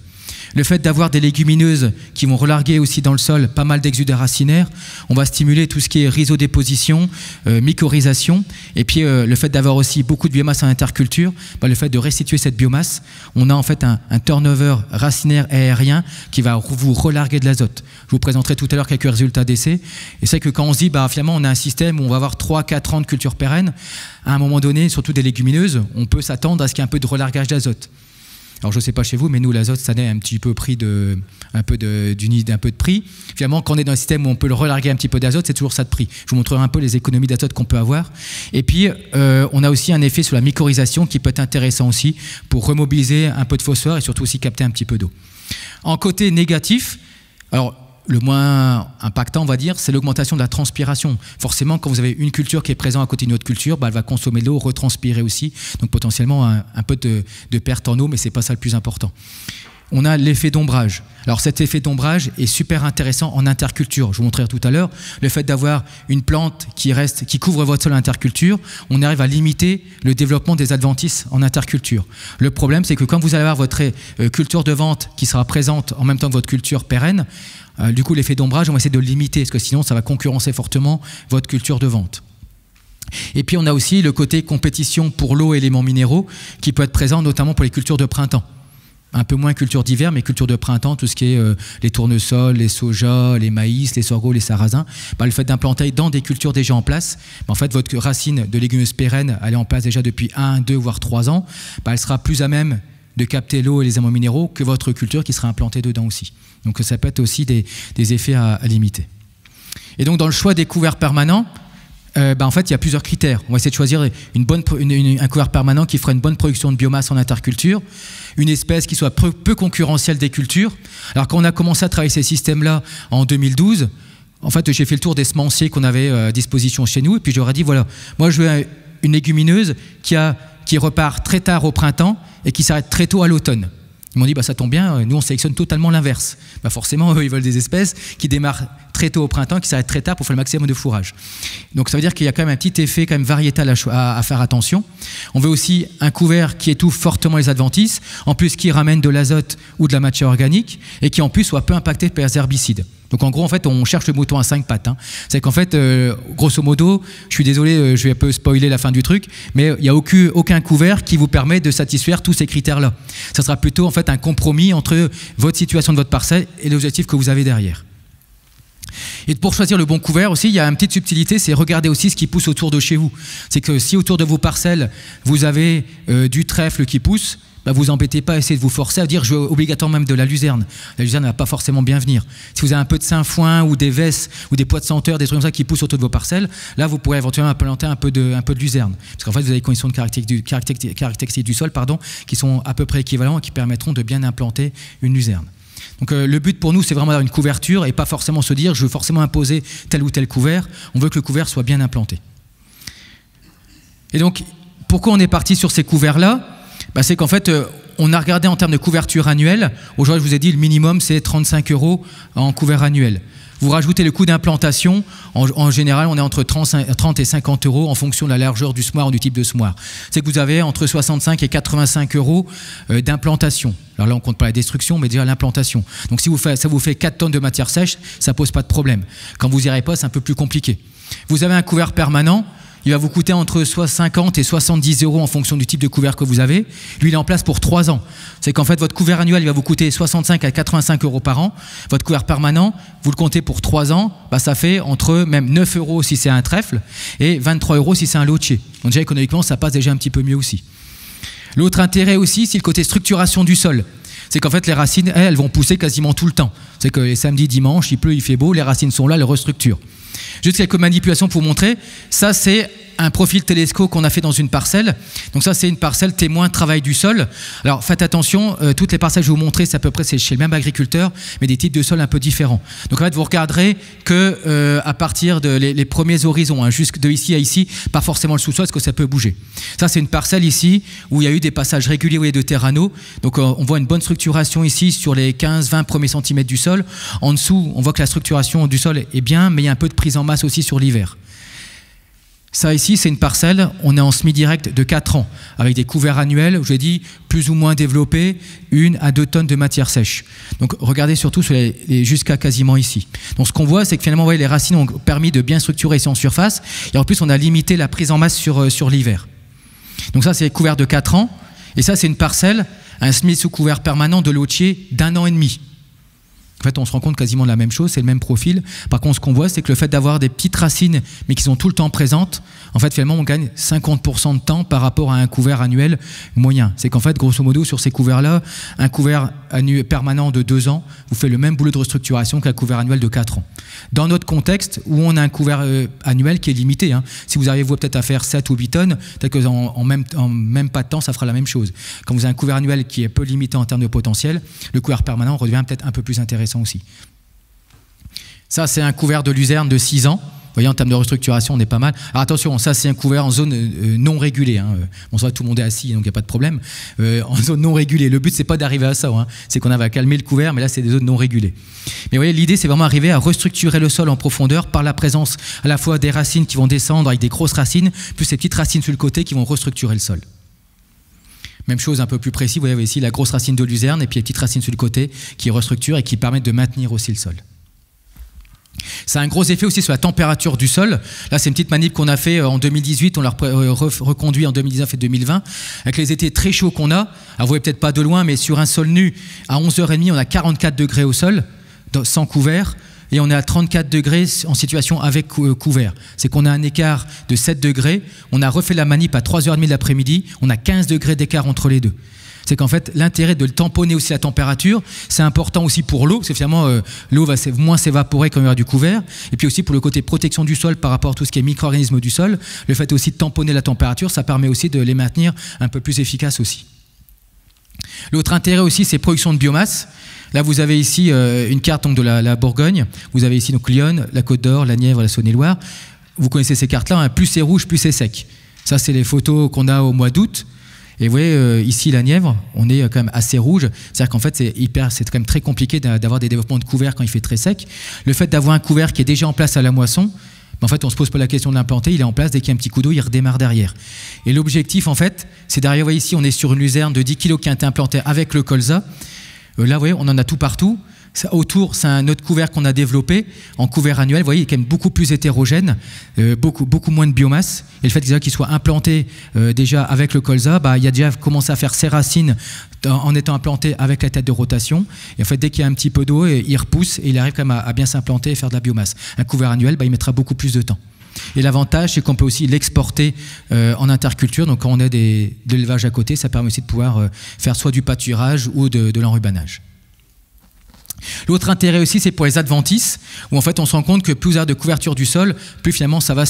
Le fait d'avoir des légumineuses qui vont relarguer aussi dans le sol pas mal d'exudats racinaires, on va stimuler tout ce qui est rhizodéposition, mycorhization, et puis le fait d'avoir aussi beaucoup de biomasse en interculture, le fait de restituer cette biomasse, on a en fait un turnover racinaire et aérien qui va vous relarguer de l'azote. Je vous présenterai tout à l'heure quelques résultats d'essais, et c'est que quand on se dit finalement on a un système où on va avoir 3-4 ans de culture pérenne, à un moment donné, surtout des légumineuses, on peut s'attendre à ce qu'il y ait un peu de relargage d'azote. Alors je ne sais pas chez vous, mais nous l'azote ça n'est un petit peu pris un peu de prix. Finalement, quand on est dans un système où on peut le relarguer un petit peu d'azote, c'est toujours ça de prix. Je vous montrerai un peu les économies d'azote qu'on peut avoir. Et puis on a aussi un effet sur la mycorhization qui peut être intéressant aussi pour remobiliser un peu de phosphore et surtout aussi capter un petit peu d'eau. En côté négatif, alors le moins impactant, on va dire, c'est l'augmentation de la transpiration. Forcément, quand vous avez une culture qui est présente à côté d'une autre culture, elle va consommer de l'eau, retranspirer aussi. Donc potentiellement un peu de perte en eau, mais ce n'est pas ça le plus important. On a l'effet d'ombrage. Alors cet effet d'ombrage est super intéressant en interculture. Je vous montrerai tout à l'heure, le fait d'avoir une plante qui couvre votre sol en interculture, on arrive à limiter le développement des adventices en interculture. Le problème, c'est que quand vous allez avoir votre culture de vente qui sera présente en même temps que votre culture pérenne, du coup l'effet d'ombrage, on va essayer de le limiter, parce que sinon ça va concurrencer fortement votre culture de vente. Et puis on a aussi le côté compétition pour l'eau et éléments minéraux qui peut être présent notamment pour les cultures de printemps. Un peu moins culture d'hiver, mais culture de printemps, tout ce qui est les tournesols, les sojas, les maïs, les sorgho, les sarrasins. Le fait d'implanter dans des cultures déjà en place, en fait votre racine de légumineuse pérenne, elle est en place déjà depuis 1, 2, voire 3 ans, elle sera plus à même de capter l'eau et les éléments minéraux que votre culture qui sera implantée dedans aussi. Donc ça peut être aussi des effets à limiter. Et donc dans le choix des couverts permanents, en fait il y a plusieurs critères. On va essayer de choisir un couvert permanent qui fera une bonne production de biomasse en interculture, une espèce qui soit peu concurrentielle des cultures. Alors quand on a commencé à travailler ces systèmes-là en 2012, en fait j'ai fait le tour des semenciers qu'on avait à disposition chez nous, et puis j'aurais dit voilà, moi je veux une légumineuse qui repart très tard au printemps et qui s'arrête très tôt à l'automne. Ils m'ont dit ça tombe bien, nous on sélectionne totalement l'inverse. Forcément eux ils veulent des espèces qui démarrent très tôt au printemps, qui s'arrêtent très tard pour faire le maximum de fourrage. Donc ça veut dire qu'il y a quand même un petit effet quand même variétal à faire attention. On veut aussi un couvert qui étouffe fortement les adventices, en plus qui ramène de l'azote ou de la matière organique et qui en plus soit peu impacté par les herbicides. Donc en gros en fait on cherche le mouton à 5 pattes. C'est qu'en fait grosso modo, je suis désolé, je vais un peu spoiler la fin du truc, mais il n'y a aucun couvert qui vous permet de satisfaire tous ces critères-là. Ça sera plutôt en fait un compromis entre votre situation de votre parcelle et l'objectif que vous avez derrière. Et pour choisir le bon couvert aussi, il y a une petite subtilité, c'est regarder aussi ce qui pousse autour de chez vous. C'est que si autour de vos parcelles, vous avez du trèfle qui pousse, vous embêtez pas à essayer de vous forcer à dire je veux obligatoirement même de la luzerne. La luzerne ne va pas forcément bien venir. Si vous avez un peu de sainfoin ou des vesses ou des pois de senteur, des trucs comme ça qui poussent autour de vos parcelles, là vous pourrez éventuellement implanter un peu de luzerne. Parce qu'en fait vous avez des conditions de caractéristiques du sol qui sont à peu près équivalentes et qui permettront de bien implanter une luzerne. Donc le but pour nous c'est vraiment d'avoir une couverture et pas forcément se dire je veux forcément imposer tel ou tel couvert. On veut que le couvert soit bien implanté. Et donc pourquoi on est parti sur ces couverts-là ? C'est qu'en fait, on a regardé en termes de couverture annuelle. Aujourd'hui, je vous ai dit, le minimum, c'est 35 € en couvert annuel. Vous rajoutez le coût d'implantation. En général, on est entre 30 et 50 euros en fonction de la largeur du semoir ou du type de semoir. C'est que vous avez entre 65 et 85 euros d'implantation. Alors là, on ne compte pas la destruction, mais déjà l'implantation. Donc si ça vous fait 4 tonnes de matière sèche, ça ne pose pas de problème. Quand vous n'irez pas, c'est un peu plus compliqué. Vous avez un couvert permanent. Il va vous coûter entre 50 et 70 euros en fonction du type de couvert que vous avez. Lui, il est en place pour 3 ans. C'est qu'en fait, votre couvert annuel, il va vous coûter 65 à 85 euros par an. Votre couvert permanent, vous le comptez pour 3 ans, bah, ça fait entre même 9 euros si c'est un trèfle et 23 euros si c'est un lotier. Donc déjà, économiquement, ça passe déjà un petit peu mieux aussi. L'autre intérêt aussi, c'est le côté structuration du sol. C'est qu'en fait, les racines, elles vont pousser quasiment tout le temps. C'est que les samedis, dimanches, il pleut, il fait beau, les racines sont là, elles restructurent. Juste quelques manipulations pour vous montrer. Ça, c'est un profil télescope qu'on a fait dans une parcelle. Donc ça, c'est une parcelle témoin de travail du sol. Alors, faites attention, toutes les parcelles que je vais vous montrer, c'est à peu près chez le même agriculteur, mais des types de sols un peu différents. Donc en fait, vous regarderez que à partir de les premiers horizons, hein, jusque de ici à ici, pas forcément le sous-sol, parce que ça peut bouger. Ça, c'est une parcelle ici où il y a eu des passages réguliers de terrano. Donc on voit une bonne structuration ici sur les 15-20 premiers centimètres du sol. En dessous, on voit que la structuration du sol est bien, mais il y a un peu de prise en masse aussi sur l'hiver. Ça ici, c'est une parcelle, on est en semi-direct de 4 ans, avec des couverts annuels, je l'ai dit, plus ou moins développés, 1 à 2 tonnes de matière sèche. Donc regardez surtout sur jusqu'à quasiment ici. Donc ce qu'on voit, c'est que finalement, vous voyez, les racines ont permis de bien structurer ici en surface, et en plus, on a limité la prise en masse sur l'hiver. Donc ça, c'est les couverts de 4 ans, et ça, c'est une parcelle, un semi-sous-couvert permanent de lotier d'1 an et demi. En fait, on se rend compte quasiment de la même chose, c'est le même profil. Par contre, ce qu'on voit, c'est que le fait d'avoir des petites racines, mais qui sont tout le temps présentes, en fait, finalement, on gagne 50% de temps par rapport à un couvert annuel moyen. C'est qu'en fait, grosso modo, sur ces couverts-là, un couvert permanent de 2 ans vous fait le même boulot de restructuration qu'un couvert annuel de 4 ans. Dans notre contexte, où on a un couvert annuel qui est limité, hein, si vous arrivez peut-être à faire 7 ou 8 tonnes, peut-être qu'en même pas de temps, ça fera la même chose. Quand vous avez un couvert annuel qui est peu limité en termes de potentiel, le couvert permanent redevient peut-être un peu plus intéressant aussi. Ça, c'est un couvert de luzerne de 6 ans. Vous voyez, en termes de restructuration, on est pas mal. Alors attention, ça, c'est un couvert en zone non régulée. Hein. Bon, ça, tout le monde est assis, donc il n'y a pas de problème. En zone non régulée. Le but, c'est pas d'arriver à ça. Hein. C'est qu'on va calmer le couvert, mais là, c'est des zones non régulées. Mais vous voyez, l'idée, c'est vraiment arriver à restructurer le sol en profondeur par la présence à la fois des racines qui vont descendre avec des grosses racines, plus ces petites racines sur le côté qui vont restructurer le sol. Même chose un peu plus précis, vous voyez ici la grosse racine de luzerne et puis les petites racines sur le côté qui restructurent et qui permettent de maintenir aussi le sol. Ça a un gros effet aussi sur la température du sol. Là, c'est une petite manip qu'on a fait en 2018, on l'a reconduit en 2019 et 2020. Avec les étés très chauds qu'on a, alors vous voyez peut-être pas de loin, mais sur un sol nu, à 11h30, on a 44 degrés au sol, sans couvert, et on est à 34 degrés en situation avec couvert. C'est qu'on a un écart de 7 degrés, on a refait la manip à 3h30 de l'après-midi, on a 15 degrés d'écart entre les deux. C'est qu'en fait, l'intérêt de tamponner aussi la température, c'est important aussi pour l'eau, parce que finalement, l'eau va moins s'évaporer quand il y aura du couvert. Et puis aussi pour le côté protection du sol par rapport à tout ce qui est micro-organismes du sol, le fait aussi de tamponner la température, ça permet aussi de les maintenir un peu plus efficaces aussi. L'autre intérêt aussi, c'est production de biomasse. Là, vous avez ici une carte donc, de la Bourgogne. Vous avez ici donc Lyon, la Côte d'Or, la Nièvre, la Saône-et-Loire. Vous connaissez ces cartes-là, hein, plus c'est rouge, plus c'est sec. Ça, c'est les photos qu'on a au mois d'août. Et vous voyez, ici, la Nièvre, on est quand même assez rouge. C'est-à-dire qu'en fait, c'est quand même très compliqué d'avoir des développements de couverts quand il fait très sec. Le fait d'avoir un couvert qui est déjà en place à la moisson, en fait, on ne se pose pas la question de l'implanter, il est en place, dès qu'il y a un petit coup d'eau, il redémarre derrière. Et l'objectif, en fait, c'est d'arriver, vous voyez ici, on est sur une luzerne de 10 kg qui a été implantée avec le colza. Là, vous voyez, on en a tout partout. Ça, autour, c'est un autre couvert qu'on a développé en couvert annuel. Vous voyez, il est quand même beaucoup plus hétérogène, beaucoup moins de biomasse. Et le fait qu'il soit implanté déjà avec le colza, il a déjà commencé à faire ses racines en étant implanté avec la tête de rotation. Et en fait, dès qu'il y a un petit peu d'eau, il repousse et il arrive quand même à bien s'implanter et faire de la biomasse. Un couvert annuel, il mettra beaucoup plus de temps. Et l'avantage, c'est qu'on peut aussi l'exporter en interculture. Donc, quand on a de l'élevage à côté, ça permet aussi de pouvoir faire soit du pâturage ou de l'enrubanage. L'autre intérêt aussi, c'est pour les adventices, où en fait on se rend compte que plus il y a de couverture du sol, plus finalement ça va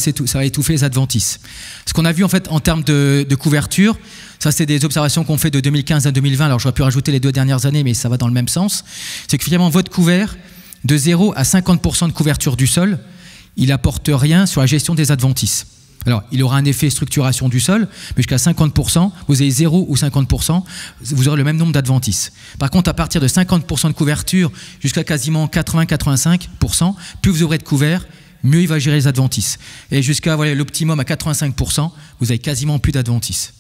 étouffer les adventices. Ce qu'on a vu en fait en termes de couverture, ça c'est des observations qu'on fait de 2015 à 2020, alors j'aurais pu rajouter les 2 dernières années, mais ça va dans le même sens, c'est que finalement votre couvert, de 0 à 50% de couverture du sol, il n'apporte rien sur la gestion des adventices. Alors, il aura un effet structuration du sol, mais jusqu'à 50%, vous avez 0 ou 50%, vous aurez le même nombre d'adventices. Par contre, à partir de 50% de couverture, jusqu'à quasiment 80-85%, plus vous aurez de couverts, mieux il va gérer les adventices. Et jusqu'à l'optimum à 85%, vous avez quasiment plus d'adventices.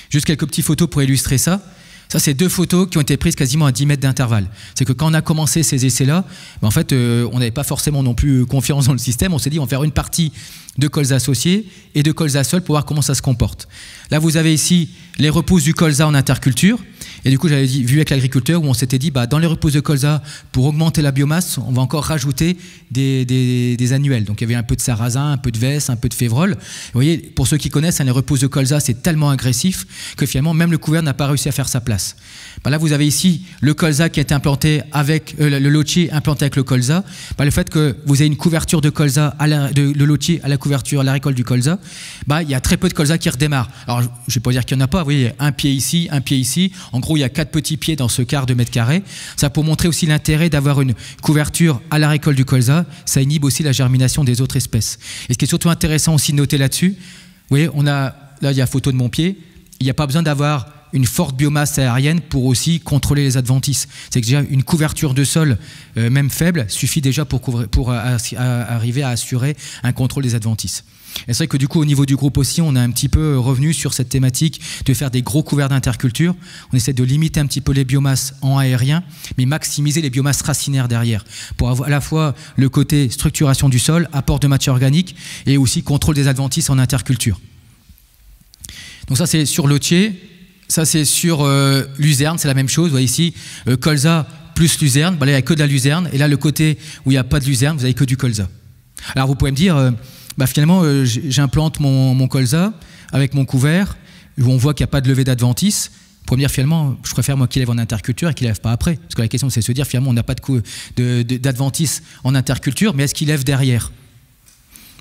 Juste quelques petites photos pour illustrer ça. Ça, c'est 2 photos qui ont été prises quasiment à 10 mètres d'intervalle. C'est que quand on a commencé ces essais-là, en fait, on n'avait pas forcément non plus confiance dans le système. On s'est dit, on va faire une partie de colza associés et de colza seul pour voir comment ça se comporte. Là, vous avez ici les repousses du colza en interculture. Et du coup, j'avais vu avec l'agriculteur où on s'était dit, dans les repousses de colza, pour augmenter la biomasse, on va encore rajouter des annuels. Donc, il y avait un peu de sarrasin, un peu de vesse, un peu de févrole. Vous voyez, pour ceux qui connaissent, les repousses de colza, c'est tellement agressif que finalement, même le couvert n'a pas réussi à faire sa place. Là, vous avez ici le colza qui a été implanté avec le lotier implanté avec le colza. Le fait que vous avez une couverture de colza, le lotier à la couverture, à la récolte du colza, il y a très peu de colza qui redémarre. Alors, je ne vais pas dire qu'il n'y en a pas. Vous voyez, un pied ici, un pied ici. En gros, il y a 4 petits pieds dans ce quart de mètre carré. Ça pour montrer aussi l'intérêt d'avoir une couverture à la récolte du colza. Ça inhibe aussi la germination des autres espèces. Et ce qui est surtout intéressant aussi de noter là-dessus, vous voyez, là, il y a photo de mon pied. Il n'y a pas besoin d'avoir une forte biomasse aérienne pour aussi contrôler les adventices. C'est que déjà une couverture de sol, même faible, suffit déjà pour arriver à assurer un contrôle des adventices. Et c'est vrai que du coup, au niveau du groupe aussi, on a un petit peu revenu sur cette thématique de faire des gros couverts d'interculture. On essaie de limiter un petit peu les biomasses en aérien, mais maximiser les biomasses racinaires derrière, pour avoir à la fois le côté structuration du sol, apport de matière organique, et aussi contrôle des adventices en interculture. Donc ça, c'est sur lotier. Ça, c'est sur luzerne, c'est la même chose. Vous voyez ici, colza plus luzerne. Là, il n'y a que de la luzerne. Et là, le côté où il n'y a pas de luzerne, vous n'avez que du colza. Alors, vous pouvez me dire, finalement, j'implante mon colza avec mon couvert, où on voit qu'il n'y a pas de levée d'adventice. Pour me dire, finalement, je préfère moi qu'il lève en interculture et qu'il ne lève pas après. Parce que la question, c'est de se dire, finalement, on n'a pas d'adventice en interculture, mais est-ce qu'il lève derrière ?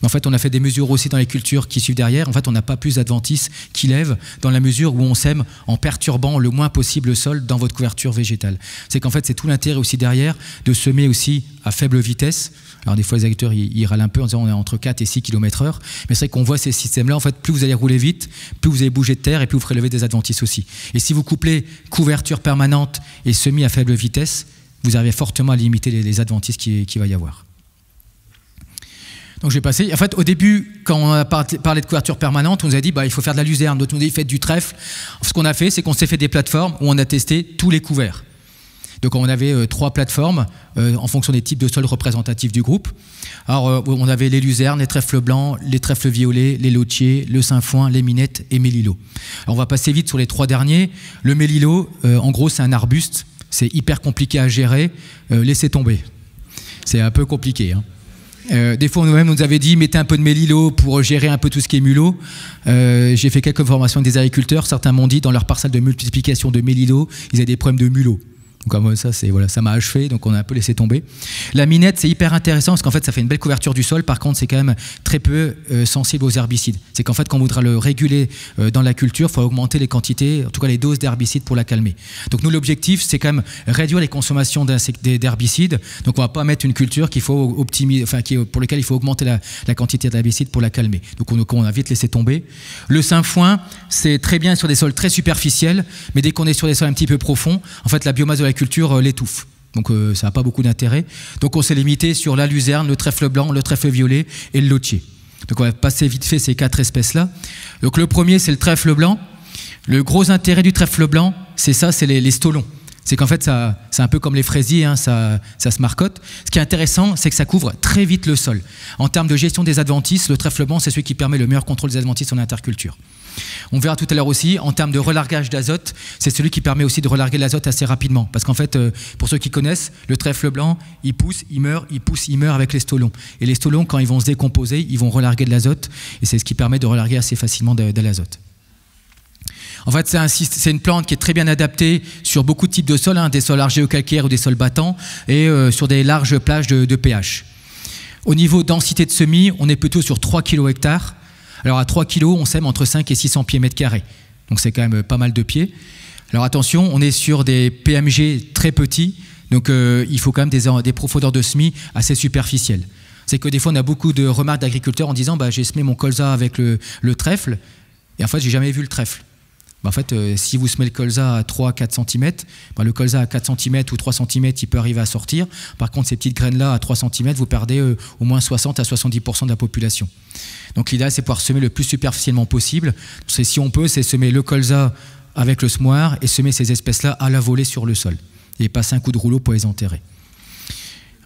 En fait, on a fait des mesures aussi dans les cultures qui suivent derrière. En fait, on n'a pas plus d'adventices qui lèvent dans la mesure où on sème en perturbant le moins possible le sol dans votre couverture végétale. C'est qu'en fait, c'est tout l'intérêt aussi derrière de semer aussi à faible vitesse. Alors des fois, les agriculteurs, ils râlent un peu en disant on est entre 4 et 6 km/h. Mais c'est vrai qu'on voit ces systèmes-là. En fait, plus vous allez rouler vite, plus vous allez bouger de terre et plus vous ferez lever des adventices aussi. Et si vous couplez couverture permanente et semis à faible vitesse, vous arrivez fortement à limiter les adventices qu'il va y avoir. Donc je vais passer. En fait, au début, quand on a parlé de couverture permanente, on nous a dit il faut faire de la luzerne, d'autres nous ont dit faites du trèfle. Ce qu'on a fait, c'est qu'on s'est fait des plateformes où on a testé tous les couverts. Donc on avait 3 plateformes en fonction des types de sols représentatifs du groupe. Alors on avait les luzernes, les trèfles blancs, les trèfles violets, les lotiers, le sainfoin, les minettes et mélilo. Alors on va passer vite sur les 3 derniers. Le mélilo, en gros, c'est un arbuste. C'est hyper compliqué à gérer. Laissez tomber. C'est un peu compliqué, hein. Des fois, nous-mêmes, on nous avait dit mettez un peu de mélilo pour gérer un peu tout ce qui est mulot. J'ai fait quelques formations avec des agriculteurs. Certains m'ont dit dans leur parcelle de multiplication de mélilo, ils avaient des problèmes de mulot. Donc ça, ça m'a achevé, donc on a un peu laissé tomber. La minette, c'est hyper intéressant parce qu'en fait, ça fait une belle couverture du sol. Par contre, c'est quand même très peu sensible aux herbicides. C'est qu'en fait, quand on voudra le réguler dans la culture, il faut augmenter les quantités, en tout cas les doses d'herbicides pour la calmer. Donc nous, l'objectif, c'est quand même réduire les consommations d'herbicides. Donc on ne va pas mettre une culture qu'il faut optimiser, pour laquelle il faut augmenter la quantité d'herbicides pour la calmer. Donc on a vite laissé tomber. Le sainfoin, c'est très bien sur des sols très superficiels, mais dès qu'on est sur des sols un petit peu profonds, en fait, la biomasse de la culture l'étouffe. Donc ça n'a pas beaucoup d'intérêt. Donc on s'est limité sur la luzerne, le trèfle blanc, le trèfle violet et le lotier. Donc on va passer vite fait ces 4 espèces-là. Donc le premier, c'est le trèfle blanc. Le gros intérêt du trèfle blanc, c'est ça, c'est les stolons. C'est qu'en fait, c'est un peu comme les fraisiers, hein, ça se marcotte. Ce qui est intéressant, c'est que ça couvre très vite le sol. En termes de gestion des adventices, le trèfle blanc, c'est celui qui permet le meilleur contrôle des adventices en interculture. On verra tout à l'heure aussi, en termes de relargage d'azote, c'est celui qui permet aussi de relarguer l'azote assez rapidement. Parce qu'en fait, pour ceux qui connaissent, le trèfle blanc, il pousse, il meurt, il pousse, il meurt avec les stolons. Et les stolons, quand ils vont se décomposer, ils vont relarguer de l'azote. Et c'est ce qui permet de relarguer assez facilement de l'azote. En fait, c'est une plante qui est très bien adaptée sur beaucoup de types de sols, hein, des sols argilo-calcaires ou des sols battants, et sur des larges plages de pH. Au niveau densité de semis, on est plutôt sur 3 kg/ha. Alors à 3 kg, on sème entre 5 et 600 pieds mètres carrés. Donc c'est quand même pas mal de pieds. Alors attention, on est sur des PMG très petits, donc il faut quand même des profondeurs de semis assez superficielles. C'est que des fois, on a beaucoup de remarques d'agriculteurs en disant j'ai semé mon colza avec le trèfle, et en fait, j'ai jamais vu le trèfle. En fait, si vous semez le colza à 3-4 cm, le colza à 4 cm ou 3 cm, il peut arriver à sortir. Par contre, ces petites graines-là, à 3 cm, vous perdez au moins 60 à 70% de la population. Donc l'idéal, c'est pouvoir semer le plus superficiellement possible. Si on peut, c'est semer le colza avec le semoir et semer ces espèces-là à la volée sur le sol. Et passer un coup de rouleau pour les enterrer.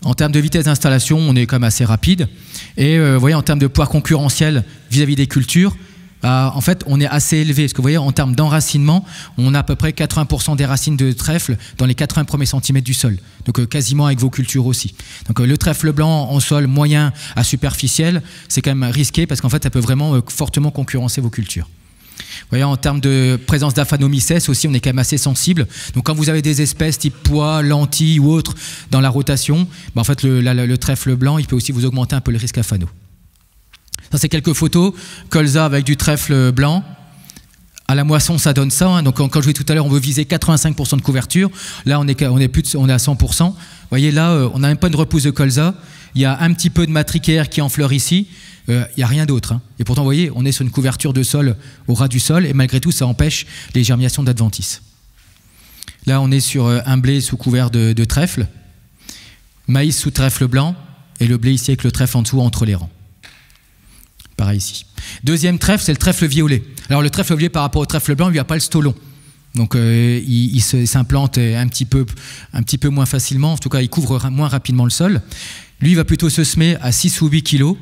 En termes de vitesse d'installation, on est quand même assez rapide. Et vous voyez, en termes de poids concurrentiel vis-à-vis des cultures, en fait, on est assez élevé. Parce que vous voyez, en termes d'enracinement, on a à peu près 80% des racines de trèfle dans les 80 premiers centimètres du sol. Donc quasiment avec vos cultures aussi. Donc le trèfle blanc en sol moyen à superficiel, c'est quand même risqué parce qu'en fait, ça peut vraiment fortement concurrencer vos cultures. Vous voyez, en termes de présence d'Aphanomyces aussi, on est quand même assez sensible. Donc quand vous avez des espèces type pois, lentilles ou autres dans la rotation, en fait, le trèfle blanc, il peut aussi vous augmenter un peu le risque aphano. Ça, c'est quelques photos. Colza avec du trèfle blanc. À la moisson, ça donne ça. Donc, quand je disais tout à l'heure, on veut viser 85% de couverture. Là, on est à 100%. Vous voyez, là, on n'a même pas de repousse de colza. Il y a un petit peu de matricaire qui est en fleur ici. Il n'y a rien d'autre. Et pourtant, vous voyez, on est sur une couverture de sol au ras du sol. Et malgré tout, ça empêche les germinations d'adventice. Là, on est sur un blé sous couvert de trèfle. Maïs sous trèfle blanc. Et le blé ici avec le trèfle en dessous entre les rangs. Pareil ici. Deuxième trèfle, c'est le trèfle violet. Alors le trèfle violet par rapport au trèfle blanc, il n'y a pas le stolon. Donc il s'implante un petit peu moins facilement. En tout cas, il couvre moins rapidement le sol. Lui, il va plutôt se semer à 6 ou 8 kg.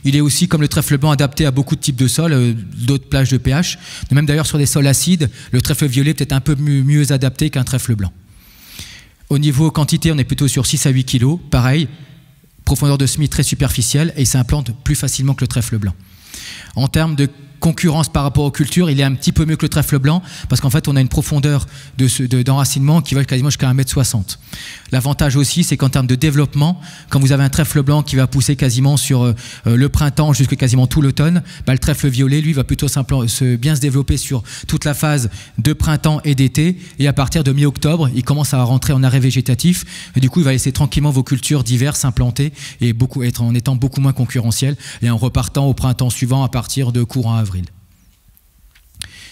Il est aussi, comme le trèfle blanc, adapté à beaucoup de types de sols, d'autres plages de pH. Même d'ailleurs sur des sols acides, le trèfle violet est peut-être un peu mieux adapté qu'un trèfle blanc. Au niveau quantité, on est plutôt sur 6 à 8 kg. Pareil. Profondeur de semis très superficielle et il s'implante plus facilement que le trèfle blanc. En termes de concurrence par rapport aux cultures, il est un petit peu mieux que le trèfle blanc parce qu'en fait on a une profondeur d'enracinement qui va quasiment jusqu'à 1,60 m. L'avantage aussi, c'est qu'en termes de développement, quand vous avez un trèfle blanc qui va pousser quasiment sur le printemps jusqu'à quasiment tout l'automne, le trèfle violet, lui, va plutôt bien se développer sur toute la phase de printemps et d'été, et à partir de mi-octobre, il commence à rentrer en arrêt végétatif, et du coup il va laisser tranquillement vos cultures d'hiver s'implanter et en étant beaucoup moins concurrentiel, et en repartant au printemps suivant à partir de courant avril.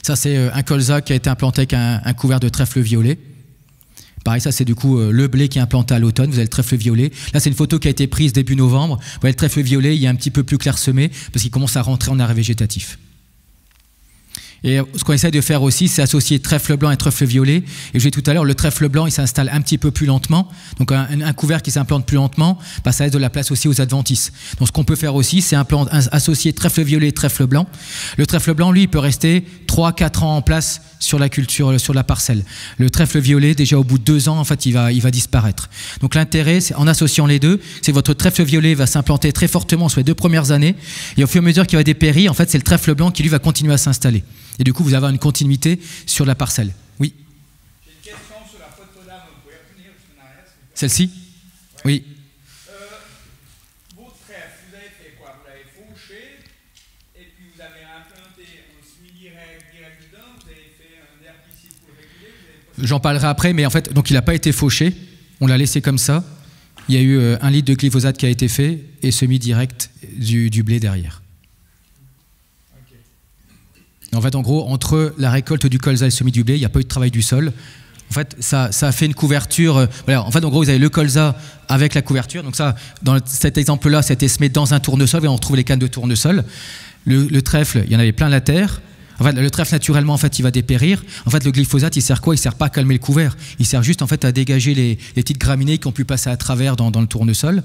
Ça, c'est un colza qui a été implanté avec un couvert de trèfle violet. Pareil, ça, c'est du coup le blé qui est implanté à l'automne. Vous avez le trèfle violet. Là, c'est une photo qui a été prise début novembre. Vous voyez, le trèfle violet, il est un petit peu plus clairsemé parce qu'il commence à rentrer en arrêt végétatif. Et ce qu'on essaie de faire aussi, c'est associer trèfle blanc et trèfle violet. Et je disais tout à l'heure, le trèfle blanc, il s'installe un petit peu plus lentement. Donc un couvert qui s'implante plus lentement, ça laisse de la place aussi aux adventices. Donc ce qu'on peut faire aussi, c'est associer trèfle violet et trèfle blanc. Le trèfle blanc, lui, il peut rester 3-4 ans en place sur la culture, sur la parcelle. Le trèfle violet, déjà au bout de 2 ans, en fait, il va disparaître. Donc l'intérêt, c'est en associant les deux, c'est que votre trèfle violet va s'implanter très fortement sur les 2 premières années. Et au fur et à mesure qu'il va dépérir, en fait, c'est le trèfle blanc qui, lui, va continuer à s'installer. Et du coup, vous avez une continuité sur la parcelle. Oui. J'ai une question sur la photo là, vous pouvez revenir juste en arrière. Celle-ci ? Ouais. Oui. Vos trèfles, vous avez fait quoi? Vous l'avez fauché, et puis vous avez implanté un semis direct dedans, vous avez fait un herbicide pour le réguler. J'en parlerai après, mais en fait, donc il n'a pas été fauché, on l'a laissé comme ça. Il y a eu 1 litre de glyphosate qui a été fait, et semis direct du blé derrière. En fait, en gros, entre la récolte du colza et le semis du blé, il n'y a pas eu de travail du sol. En fait, ça a fait une couverture. Voilà. En fait, en gros, vous avez le colza avec la couverture. Donc ça, dans cet exemple-là, c'était semé dans un tournesol. Et on retrouve les cannes de tournesol. Le trèfle, il y en avait plein la terre. En fait, le trèfle, naturellement, en fait, il va dépérir. En fait, le glyphosate, il sert quoi? Il sert pas à calmer le couvert. Il sert juste, en fait, à dégager les petites graminées qui ont pu passer à travers dans le tournesol.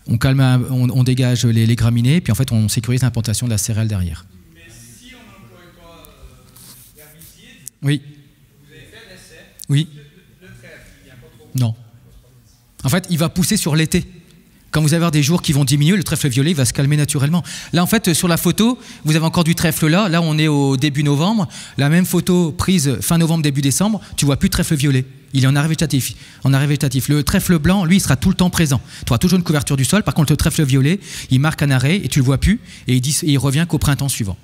On dégage les graminées, puis en fait, on sécurise l'implantation de la céréale derrière. Oui. Vous avez fait l'essai. Oui. Le trèfle, il n'y a pas trop. Non. En fait, il va pousser sur l'été. Quand vous avez des jours qui vont diminuer, le trèfle violet va se calmer naturellement. Là, en fait, sur la photo, vous avez encore du trèfle là. Là, on est au début novembre. La même photo prise fin novembre, début décembre, tu vois plus de trèfle violet. Il est en arrêt végétatif. Le trèfle blanc, lui, il sera tout le temps présent. Tu auras toujours une couverture du sol. Par contre, le trèfle violet, il marque un arrêt et tu le vois plus. Et il revient qu'au printemps suivant.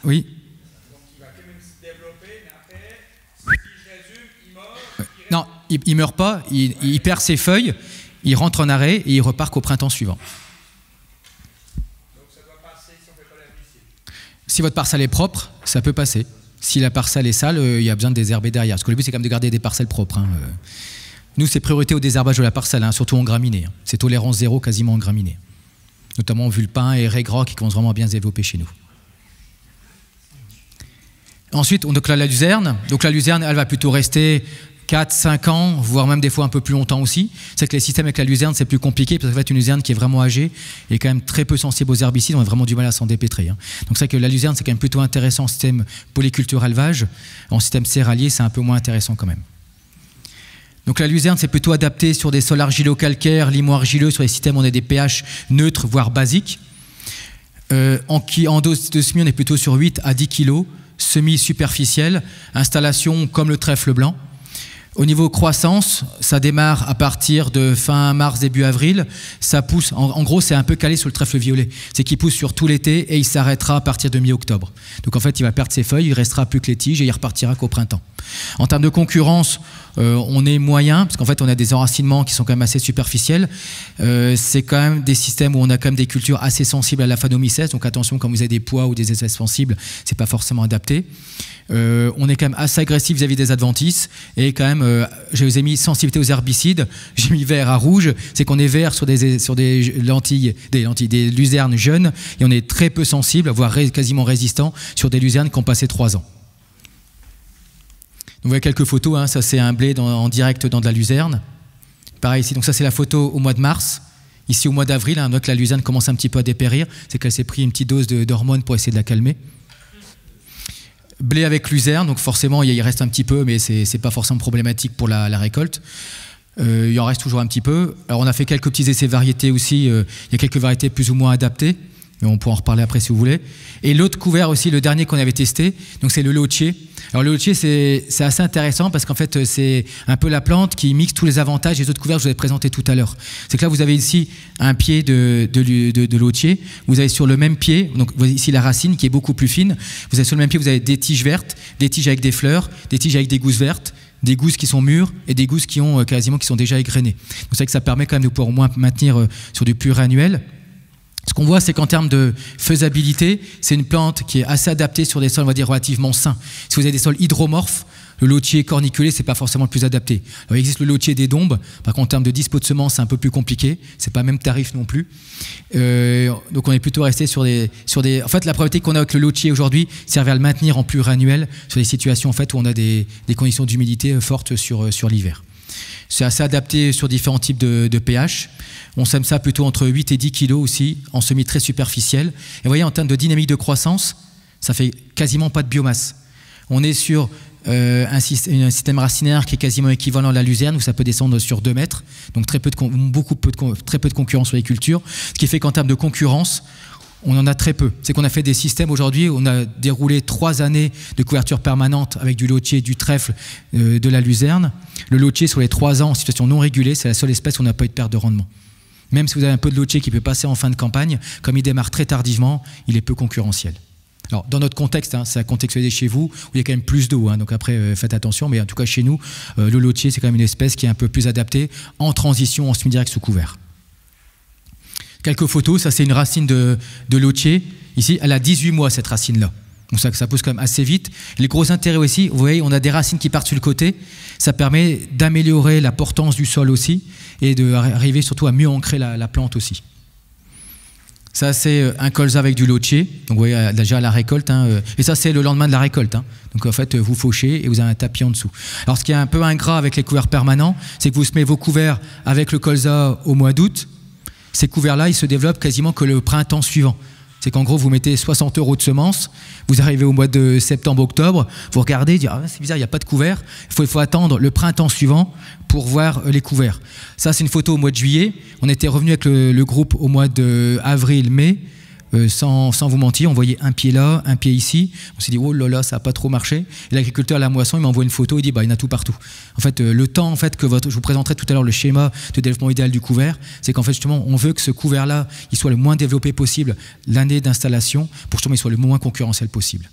Oui. Donc il va quand même se développer, mais après, si je résume, il meurt. Non, il meurt pas, il perd ses feuilles, il rentre en arrêt et il repart qu'au printemps suivant. Donc ça doit passer si on ne fait pas l'herbicide. Si votre parcelle est propre, ça peut passer. Si la parcelle est sale, il y a besoin de désherber derrière. Parce que le but, c'est quand même de garder des parcelles propres. Hein. Nous, c'est priorité au désherbage de la parcelle, hein, surtout en graminées. Hein. C'est tolérance zéro quasiment en graminées. Notamment vulpin et raies gras qui commencent vraiment à bien se développer chez nous. Ensuite, on a la luzerne. Donc la luzerne, elle va plutôt rester 4, 5 ans, voire même des fois un peu plus longtemps aussi. C'est que les systèmes avec la luzerne, c'est plus compliqué parce qu'en fait, une luzerne qui est vraiment âgée et quand même très peu sensible aux herbicides, on a vraiment du mal à s'en dépêtrer. Hein. Donc c'est vrai que la luzerne, c'est quand même plutôt intéressant en système polyculture élevage. En système céréalier, c'est un peu moins intéressant quand même. Donc la luzerne, c'est plutôt adapté sur des sols argilo-calcaires, limo-argileux, sur les systèmes où on a des pH neutres, voire basiques. En dose de semis, on est plutôt sur 8 à 10 kg, semi-superficiel, installation comme le trèfle blanc. Au niveau croissance, ça démarre à partir de fin mars, début avril. Ça pousse, en gros, c'est un peu calé sur le trèfle violet. C'est qu'il pousse sur tout l'été et il s'arrêtera à partir de mi-octobre. Donc en fait, il va perdre ses feuilles, il restera plus que les tiges et il repartira qu'au printemps. En termes de concurrence, on est moyen, parce qu'en fait, on a des enracinements qui sont quand même assez superficiels. C'est quand même des systèmes où on a quand même des cultures assez sensibles à la phanomycèse. Donc attention, quand vous avez des pois ou des espèces sensibles, c'est pas forcément adapté. On est quand même assez agressif vis-à-vis des adventices et quand même je vous ai mis sensibilité aux herbicides, j'ai mis vert à rouge, c'est qu'on est vert sur des luzernes jeunes et on est très peu sensible, voire quasiment résistant sur des luzernes qui ont passé 3 ans. Vous voyez quelques photos, hein, ça c'est un blé en direct dans de la luzerne. Pareil ici, donc ça c'est la photo au mois de mars. Ici au mois d'avril, hein, on voit que la luzerne commence un petit peu à dépérir, c'est qu'elle s'est pris une petite dose d'hormones pour essayer de la calmer. Blé avec luzerne, donc forcément il reste un petit peu, mais c'est pas forcément problématique pour la récolte. Il en reste toujours un petit peu. Alors on a fait quelques petits essais variétés aussi, il y a quelques variétés plus ou moins adaptées, mais on pourra en reparler après si vous voulez. Et l'autre couvert aussi, le dernier qu'on avait testé, donc c'est le lotier. Alors le lotier c'est assez intéressant parce qu'en fait c'est un peu la plante qui mixe tous les avantages des autres couverts que je vous ai présentés tout à l'heure. C'est que là vous avez ici un pied de lotier, vous avez sur le même pied, donc vous avez ici la racine qui est beaucoup plus fine, vous avez sur le même pied vous avez des tiges vertes, des tiges avec des fleurs, des tiges avec des gousses vertes, des gousses qui sont mûres et des gousses qui sont déjà égrenées. Donc c'est vrai que ça permet quand même de pouvoir au moins maintenir sur du pluriannuel. Ce qu'on voit, c'est qu'en termes de faisabilité, c'est une plante qui est assez adaptée sur des sols, on va dire, relativement sains. Si vous avez des sols hydromorphes, le lotier corniculé, c'est pas forcément le plus adapté. Alors, il existe le lotier des dombes. Par contre, en termes de dispo de semences, c'est un peu plus compliqué. C'est pas le même tarif non plus. Donc, on est plutôt resté sur des. En fait, la probabilité qu'on a avec le lotier aujourd'hui, c'est à le maintenir en pluriannuel sur des situations en fait où on a des conditions d'humidité fortes sur l'hiver. C'est assez adapté sur différents types de pH. On sème ça plutôt entre 8 et 10 kg aussi, en semis très superficiel. Et vous voyez, en termes de dynamique de croissance, ça fait quasiment pas de biomasse. On est sur un système racinaire qui est quasiment équivalent à la luzerne, où ça peut descendre sur 2 mètres. Donc très peu de concurrence sur les cultures. Ce qui fait qu'en termes de concurrence, on en a très peu. C'est qu'on a fait des systèmes aujourd'hui, on a déroulé 3 années de couverture permanente avec du lotier, du trèfle, de la luzerne. Le lotier, sur les 3 ans en situation non régulée, c'est la seule espèce où on n'a pas eu de perte de rendement. Même si vous avez un peu de lotier qui peut passer en fin de campagne, comme il démarre très tardivement, il est peu concurrentiel. Alors, dans notre contexte, hein, c'est à contextualiser chez vous, où il y a quand même plus d'eau, hein, donc après, faites attention, mais en tout cas chez nous, le lotier, c'est quand même une espèce qui est un peu plus adaptée en transition, en semi-direct sous couvert. Quelques photos, ça c'est une racine de lotier. Ici, elle a 18 mois cette racine-là. Donc ça pousse quand même assez vite. Les gros intérêts aussi, vous voyez, on a des racines qui partent sur le côté. Ça permet d'améliorer la portance du sol aussi et d'arriver surtout à mieux ancrer la plante aussi. Ça c'est un colza avec du lotier. Donc vous voyez déjà la récolte. Hein, et ça c'est le lendemain de la récolte. Hein. Donc en fait vous fauchez et vous avez un tapis en dessous. Alors ce qui est un peu ingrat avec les couverts permanents, c'est que vous semez vos couverts avec le colza au mois d'août. Ces couverts-là, ils se développent quasiment que le printemps suivant. C'est qu'en gros, vous mettez 60 € de semences, vous arrivez au mois de septembre-octobre, vous regardez, vous dites ah, c'est bizarre, il n'y a pas de couvert. Il faut attendre le printemps suivant pour voir les couverts. Ça, c'est une photo au mois de juillet. On était revenu avec le groupe au mois d'avril-mai. Sans vous mentir, on voyait un pied là, un pied ici. On s'est dit, oh là là, ça n'a pas trop marché. Et l'agriculteur à la moisson, il m'envoie une photo, il dit, bah, il y en a tout partout. En fait, le temps en fait, que je vous présenterai tout à l'heure le schéma de développement idéal du couvert, c'est qu'en fait, justement, on veut que ce couvert-là, il soit le moins développé possible l'année d'installation pour justement il soit le moins concurrentiel possible.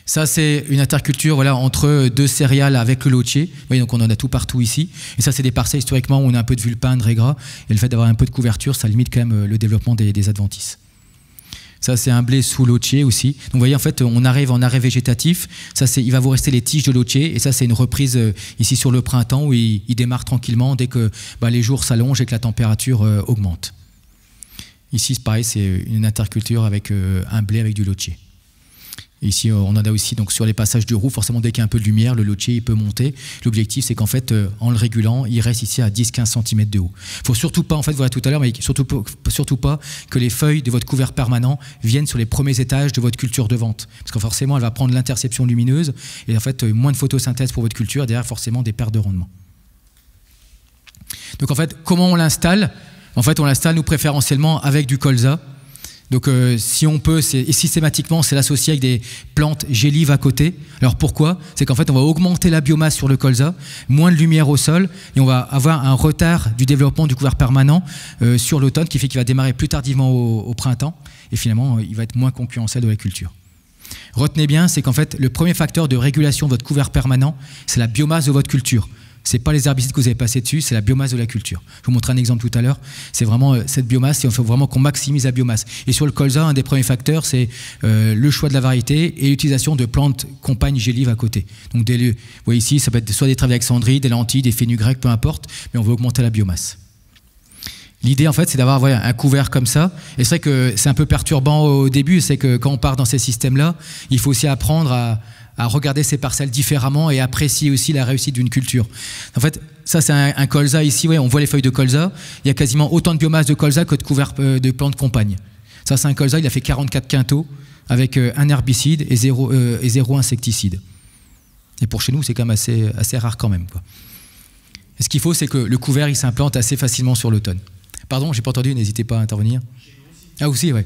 Ça, c'est une interculture voilà, entre deux céréales avec le lotier. Vous voyez, donc on en a tout partout ici. Et ça, c'est des parcelles historiquement où on a un peu de vulpin, de régras. Et le fait d'avoir un peu de couverture, ça limite quand même le développement des adventices. Ça, c'est un blé sous lotier aussi. Donc, vous voyez, en fait, on arrive en arrêt végétatif. Ça, il va vous rester les tiges de lotier. Et ça, c'est une reprise ici sur le printemps où il démarre tranquillement dès que les jours s'allongent et que la température augmente. Ici, pareil, c'est une interculture avec un blé avec du lotier. Ici, on en a aussi donc, sur les passages de roue. Forcément, dès qu'il y a un peu de lumière, le lotier il peut monter. L'objectif, c'est qu'en fait, en le régulant, il reste ici à 10-15 cm de haut. Il ne faut surtout pas, en fait, voilà tout à l'heure, mais surtout pas que les feuilles de votre couvert permanent viennent sur les premiers étages de votre culture de vente. Parce que forcément, elle va prendre l'interception lumineuse et en fait, moins de photosynthèse pour votre culture et derrière, forcément, des pertes de rendement. Donc, en fait, comment on l'installe? En fait, on l'installe, nous, préférentiellement avec du colza. Donc si on peut, et systématiquement, c'est l'associer avec des plantes gélives à côté. Alors pourquoi? C'est qu'en fait, on va augmenter la biomasse sur le colza, moins de lumière au sol, et on va avoir un retard du développement du couvert permanent sur l'automne, qui fait qu'il va démarrer plus tardivement au printemps, et finalement, il va être moins concurrentiel de la culture. Retenez bien, c'est qu'en fait, le premier facteur de régulation de votre couvert permanent, c'est la biomasse de votre culture. Ce n'est pas les herbicides que vous avez passés dessus, c'est la biomasse de la culture. Je vous montre un exemple tout à l'heure. C'est vraiment cette biomasse, il faut vraiment qu'on maximise la biomasse. Et sur le colza, un des premiers facteurs, c'est le choix de la variété et l'utilisation de plantes compagnes gélives à côté. Donc, vous voyez ici, ça peut être soit des travexandries, des lentilles, des fenugrec, peu importe, mais on veut augmenter la biomasse. L'idée, en fait, c'est d'avoir un couvert comme ça. Et c'est vrai que c'est un peu perturbant au début, c'est que quand on part dans ces systèmes-là, il faut aussi apprendre à regarder ces parcelles différemment et apprécier aussi la réussite d'une culture. En fait, ça c'est un colza ici, on voit les feuilles de colza, il y a quasiment autant de biomasse de colza que de couverts de plantes compagnes. Ça c'est un colza, il a fait 44 quintaux avec un herbicide et zéro insecticide. Et pour chez nous, c'est quand même assez rare quand même, quoi. Et ce qu'il faut, c'est que le couvert, il s'implante assez facilement sur l'automne. Pardon, j'ai pas entendu, n'hésitez pas à intervenir. Ah aussi, ouais.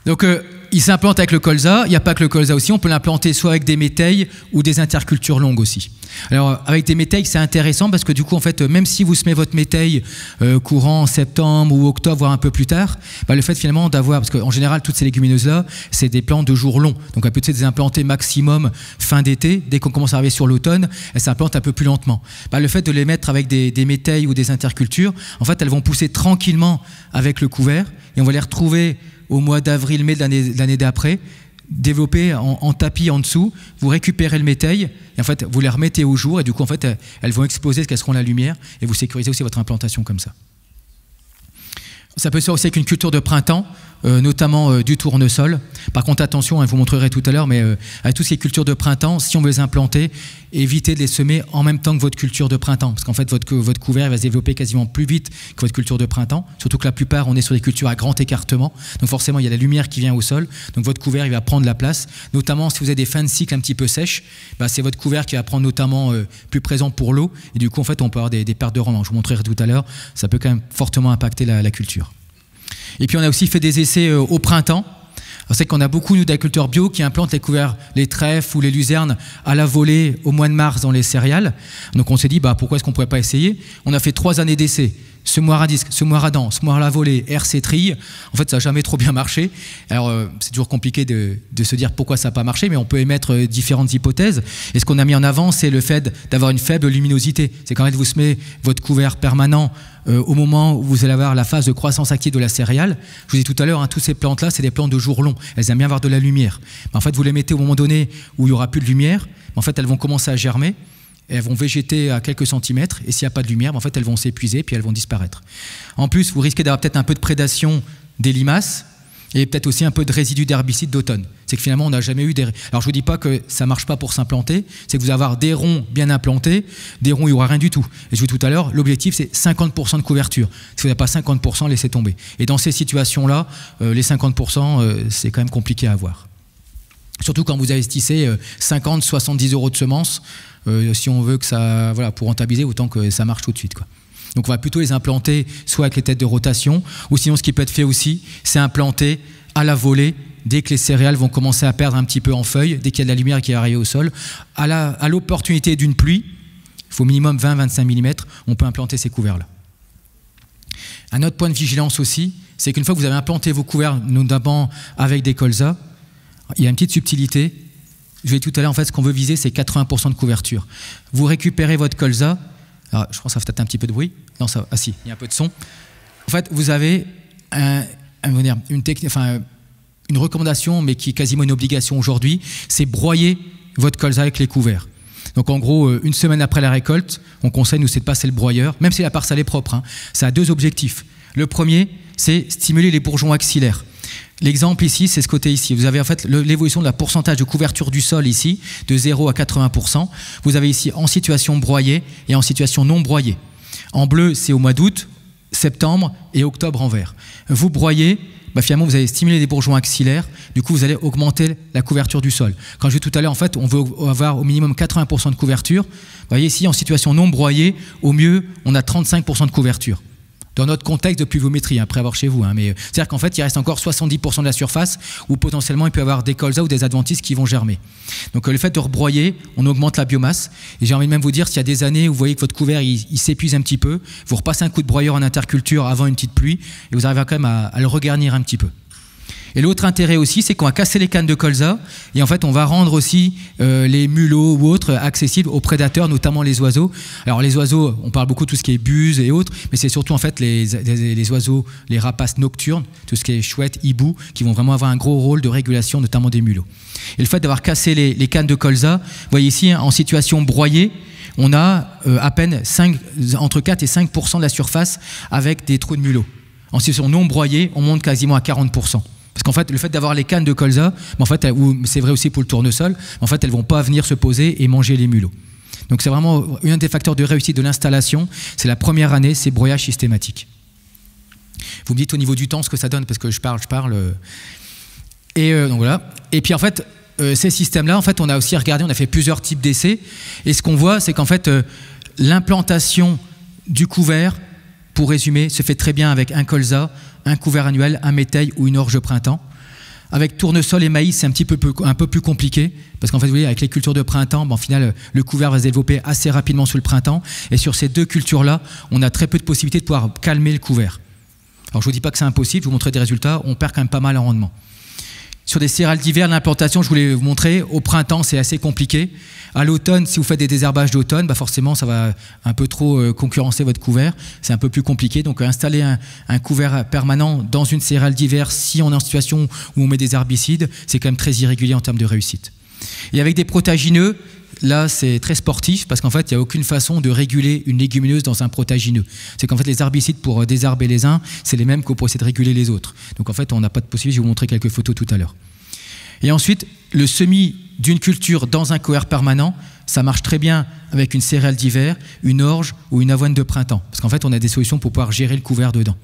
Donc, il s'implante avec le colza. Il n'y a pas que le colza aussi. On peut l'implanter soit avec des métailles ou des intercultures longues aussi. Alors, avec des métailles, c'est intéressant parce que du coup, en fait, même si vous semez votre métaille courant septembre ou octobre, voire un peu plus tard, le fait finalement d'avoir, parce qu'en général, toutes ces légumineuses-là, c'est des plantes de jour long. Donc, elle peut être implantée maximum fin d'été. Dès qu'on commence à arriver sur l'automne, elles s'implantent un peu plus lentement. Le fait de les mettre avec des métailles ou des intercultures, en fait, elles vont pousser tranquillement avec le couvert et on va les retrouver au mois d'avril, mai de l'année d'après, développées en tapis en dessous, vous récupérez le métail, et en fait, vous les remettez au jour, et du coup, en fait, elles vont exploser parce qu'elles seront la lumière, et vous sécurisez aussi votre implantation comme ça. Ça peut se faire aussi avec une culture de printemps, notamment du tournesol. Par contre, attention, je vous montrerai tout à l'heure, mais avec toutes ces cultures de printemps, si on veut les implanter, évitez de les semer en même temps que votre culture de printemps, parce qu'en fait, votre couvert va se développer quasiment plus vite que votre culture de printemps, surtout que la plupart, on est sur des cultures à grand écartement, donc forcément, il y a la lumière qui vient au sol, donc votre couvert, il va prendre la place, notamment si vous avez des fins de cycle un petit peu sèches, c'est votre couvert qui va prendre notamment plus présent pour l'eau, et du coup, en fait, on peut avoir des pertes de rendement. Je vous montrerai tout à l'heure, ça peut quand même fortement impacter la culture. Et puis on a aussi fait des essais au printemps. C'est qu'on a beaucoup d'agriculteurs bio qui implantent les couverts, les trèfles ou les luzernes à la volée au mois de mars dans les céréales. Donc on s'est dit pourquoi est-ce qu'on ne pourrait pas essayer? On a fait 3 années d'essais. Semoir à disque, semoir à dents, semoir à la volée, RC trille. En fait, ça n'a jamais trop bien marché. Alors, c'est toujours compliqué de se dire pourquoi ça n'a pas marché, mais on peut émettre différentes hypothèses. Et ce qu'on a mis en avant, c'est le fait d'avoir une faible luminosité. C'est quand même vous semez votre couvert permanent au moment où vous allez avoir la phase de croissance active de la céréale. Je vous ai dit tout à l'heure, toutes ces plantes-là, c'est des plantes de jour long. Elles aiment bien avoir de la lumière. Mais en fait, vous les mettez au moment donné où il n'y aura plus de lumière. En fait, elles vont commencer à germer. Elles vont végéter à quelques centimètres, et s'il n'y a pas de lumière, en fait, elles vont s'épuiser, puis elles vont disparaître. En plus, vous risquez d'avoir peut-être un peu de prédation des limaces, et peut-être aussi un peu de résidus d'herbicides d'automne. C'est que finalement, on n'a jamais eu des... Alors, je ne vous dis pas que ça ne marche pas pour s'implanter, c'est que vous allez avoir des ronds bien implantés, des ronds, il n'y aura rien du tout. Et je vous dis tout à l'heure, l'objectif, c'est 50% de couverture. Si vous n'avez pas 50%, laissez tomber. Et dans ces situations-là, les 50%, c'est quand même compliqué à avoir. Surtout quand vous investissez 50, 70 euros de semences, si on veut que ça, pour rentabiliser, autant que ça marche tout de suite, quoi. Donc on va plutôt les implanter soit avec les têtes de rotation, ou sinon ce qui peut être fait aussi, c'est implanter à la volée, dès que les céréales vont commencer à perdre un petit peu en feuilles, dès qu'il y a de la lumière qui arrive au sol, à l'opportunité d'une pluie, il faut minimum 20-25 mm, on peut implanter ces couverts-là. Un autre point de vigilance aussi, c'est qu'une fois que vous avez implanté vos couverts, notamment avec des colzas, il y a une petite subtilité. Je vais tout à l'heure, en fait, ce qu'on veut viser, c'est 80% de couverture. Vous récupérez votre colza. Alors, je pense que ça fait peut-être un petit peu de bruit. Non, ça, ah si, il y a un peu de son. En fait, vous avez une recommandation, mais qui est quasiment une obligation aujourd'hui, c'est broyer votre colza avec les couverts. Donc en gros, une semaine après la récolte, on conseille, nous, c'est de passer le broyeur, même si la parcelle est propre. Hein. Ça a deux objectifs. Le premier, c'est stimuler les bourgeons axillaires. L'exemple ici, c'est ce côté ici. Vous avez en fait l'évolution de la pourcentage de couverture du sol ici, de 0 à 80%. Vous avez ici en situation broyée et en situation non broyée. En bleu, c'est au mois d'août, septembre et octobre en vert. Vous broyez, finalement, vous allez stimuler les bourgeons axillaires. Du coup, vous allez augmenter la couverture du sol. Quand je dis tout à l'heure, en fait, on veut avoir au minimum 80% de couverture. Vous voyez ici, en situation non broyée, au mieux, on a 35% de couverture. Dans notre contexte de pluviométrie, après avoir chez vous. Mais c'est-à-dire qu'en fait, il reste encore 70% de la surface où potentiellement il peut y avoir des colzas ou des adventices qui vont germer. Donc le fait de rebroyer, on augmente la biomasse. Et j'ai envie de même vous dire, s'il y a des années où vous voyez que votre couvert il s'épuise un petit peu, vous repassez un coup de broyeur en interculture avant une petite pluie et vous arrivez quand même à le regarnir un petit peu. Et l'autre intérêt aussi, c'est qu'on va casser les cannes de colza et en fait, on va rendre aussi les mulots ou autres accessibles aux prédateurs, notamment les oiseaux. Alors les oiseaux, on parle beaucoup de tout ce qui est buse et autres, mais c'est surtout en fait les oiseaux, les rapaces nocturnes, tout ce qui est chouette, hibou, qui vont vraiment avoir un gros rôle de régulation, notamment des mulots. Et le fait d'avoir cassé les cannes de colza, vous voyez ici, en situation broyée, on a à peine entre 4 et 5% de la surface avec des trous de mulots. En situation non broyée, on monte quasiment à 40%. Parce qu'en fait, le fait d'avoir les cannes de colza, en fait, c'est vrai aussi pour le tournesol, en fait, elles ne vont pas venir se poser et manger les mulots. Donc c'est vraiment un des facteurs de réussite de l'installation. C'est la première année, c'est broyage systématique. Vous me dites au niveau du temps ce que ça donne, parce que je parle. Et donc voilà. Et puis en fait, ces systèmes-là, en fait, on a aussi regardé, on a fait plusieurs types d'essais. Et ce qu'on voit, c'est qu'en fait, l'implantation du couvert, pour résumer, se fait très bien avec un colza, un couvert annuel, un métail ou une orge de printemps. Avec tournesol et maïs, c'est un peu plus compliqué, parce qu'en fait, vous voyez, avec les cultures de printemps, en final, le couvert va se développer assez rapidement sous le printemps. Et sur ces deux cultures-là, on a très peu de possibilités de pouvoir calmer le couvert. Alors, je ne vous dis pas que c'est impossible, je vous montrer des résultats, on perd quand même pas mal en rendement. Sur des céréales d'hiver, l'implantation, je voulais vous montrer, au printemps, c'est assez compliqué. À l'automne, si vous faites des désherbages d'automne, forcément, ça va un peu trop concurrencer votre couvert. C'est un peu plus compliqué. Donc, installer un couvert permanent dans une céréale d'hiver, si on est en situation où on met des herbicides, c'est quand même très irrégulier en termes de réussite. Et avec des protagineux, là, c'est très sportif parce qu'en fait, il n'y a aucune façon de réguler une légumineuse dans un protagineux. C'est qu'en fait, les herbicides pour désherber les uns, c'est les mêmes qu'on pour essayer de réguler les autres. Donc, en fait, on n'a pas de possibilité. Je vais vous montrer quelques photos tout à l'heure. Et ensuite, le semis d'une culture dans un couvert permanent, ça marche très bien avec une céréale d'hiver, une orge ou une avoine de printemps. Parce qu'en fait, on a des solutions pour pouvoir gérer le couvert dedans.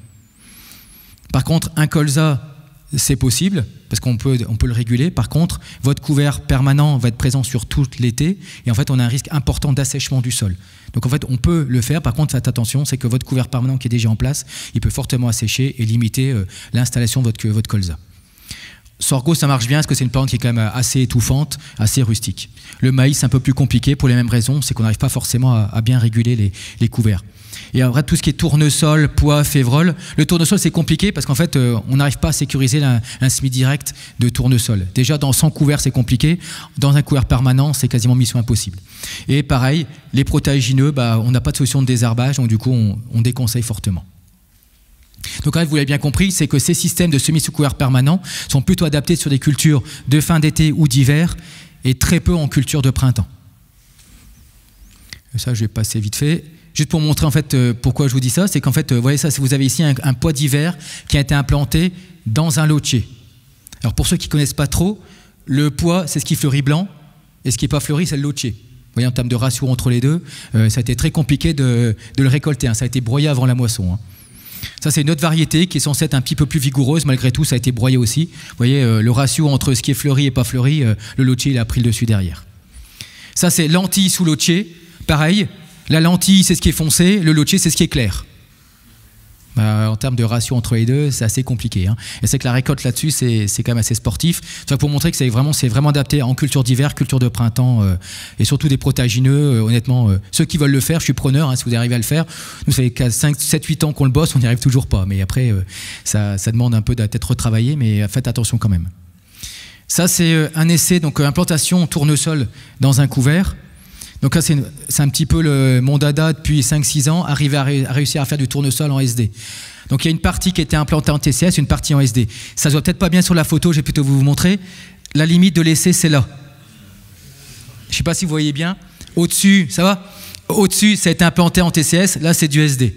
Par contre, un colza, c'est possible, parce qu'on peut le réguler. Par contre, votre couvert permanent va être présent sur tout l'été, et en fait, on a un risque important d'assèchement du sol. Donc en fait, on peut le faire. Par contre, faites attention, c'est que votre couvert permanent qui est déjà en place, il peut fortement assécher et limiter l'installation de votre colza. Sorgho, ça marche bien parce que c'est une plante qui est quand même assez étouffante, assez rustique. Le maïs, c'est un peu plus compliqué pour les mêmes raisons, c'est qu'on n'arrive pas forcément à bien réguler les couverts. Et en vrai, tout ce qui est tournesol, pois, févrole, le tournesol, c'est compliqué parce qu'en fait, on n'arrive pas à sécuriser un semis direct de tournesol. Déjà, sans couvert, c'est compliqué. Dans un couvert permanent, c'est quasiment mission impossible. Et pareil, les protéagineux, on n'a pas de solution de désherbage, donc du coup, on déconseille fortement. Donc là, vous l'avez bien compris, c'est que ces systèmes de semis sous couvert permanent sont plutôt adaptés sur des cultures de fin d'été ou d'hiver et très peu en culture de printemps. Ça, je vais passer vite fait. Juste pour montrer en fait pourquoi je vous dis ça, c'est qu'en fait, vous voyez ça, vous avez ici un pois d'hiver qui a été implanté dans un lotier. Alors pour ceux qui ne connaissent pas trop, le pois, c'est ce qui fleurit blanc et ce qui n'est pas fleuri, c'est le lotier. Vous voyez, en termes de ratio entre les deux, ça a été très compliqué de le récolter. Ça a été broyé avant la moisson. Ça, c'est une autre variété qui est censée être un petit peu plus vigoureuse. Malgré tout, ça a été broyé aussi. Vous voyez, le ratio entre ce qui est fleuri et pas fleuri, le lotier, il a pris le dessus derrière. Ça, c'est lentille sous lotier. Pareil, la lentille, c'est ce qui est foncé. Le lotier, c'est ce qui est clair. En termes de ratio entre les deux, c'est assez compliqué. Et c'est que la récolte là-dessus, c'est quand même assez sportif. C'est pour montrer que c'est vraiment adapté en culture d'hiver, culture de printemps et surtout des protéagineux. Honnêtement, ceux qui veulent le faire, je suis preneur si vous arrivez à le faire. Nous, ça fait 5, 7, 8 ans qu'on le bosse, on n'y arrive toujours pas. Mais après, ça demande un peu d'être retravaillé, mais faites attention quand même. Ça, c'est un essai, donc implantation tournesol dans un couvert. Donc là, c'est un petit peu mon dada depuis 5-6 ans, arriver à réussir à faire du tournesol en SD. Donc il y a une partie qui était implantée en TCS, une partie en SD. Ça se voit peut-être pas bien sur la photo, je vais plutôt vous montrer. La limite de l'essai, c'est là. Je ne sais pas si vous voyez bien. Au-dessus, ça va? Au-dessus, ça a été implanté en TCS, là c'est du SD.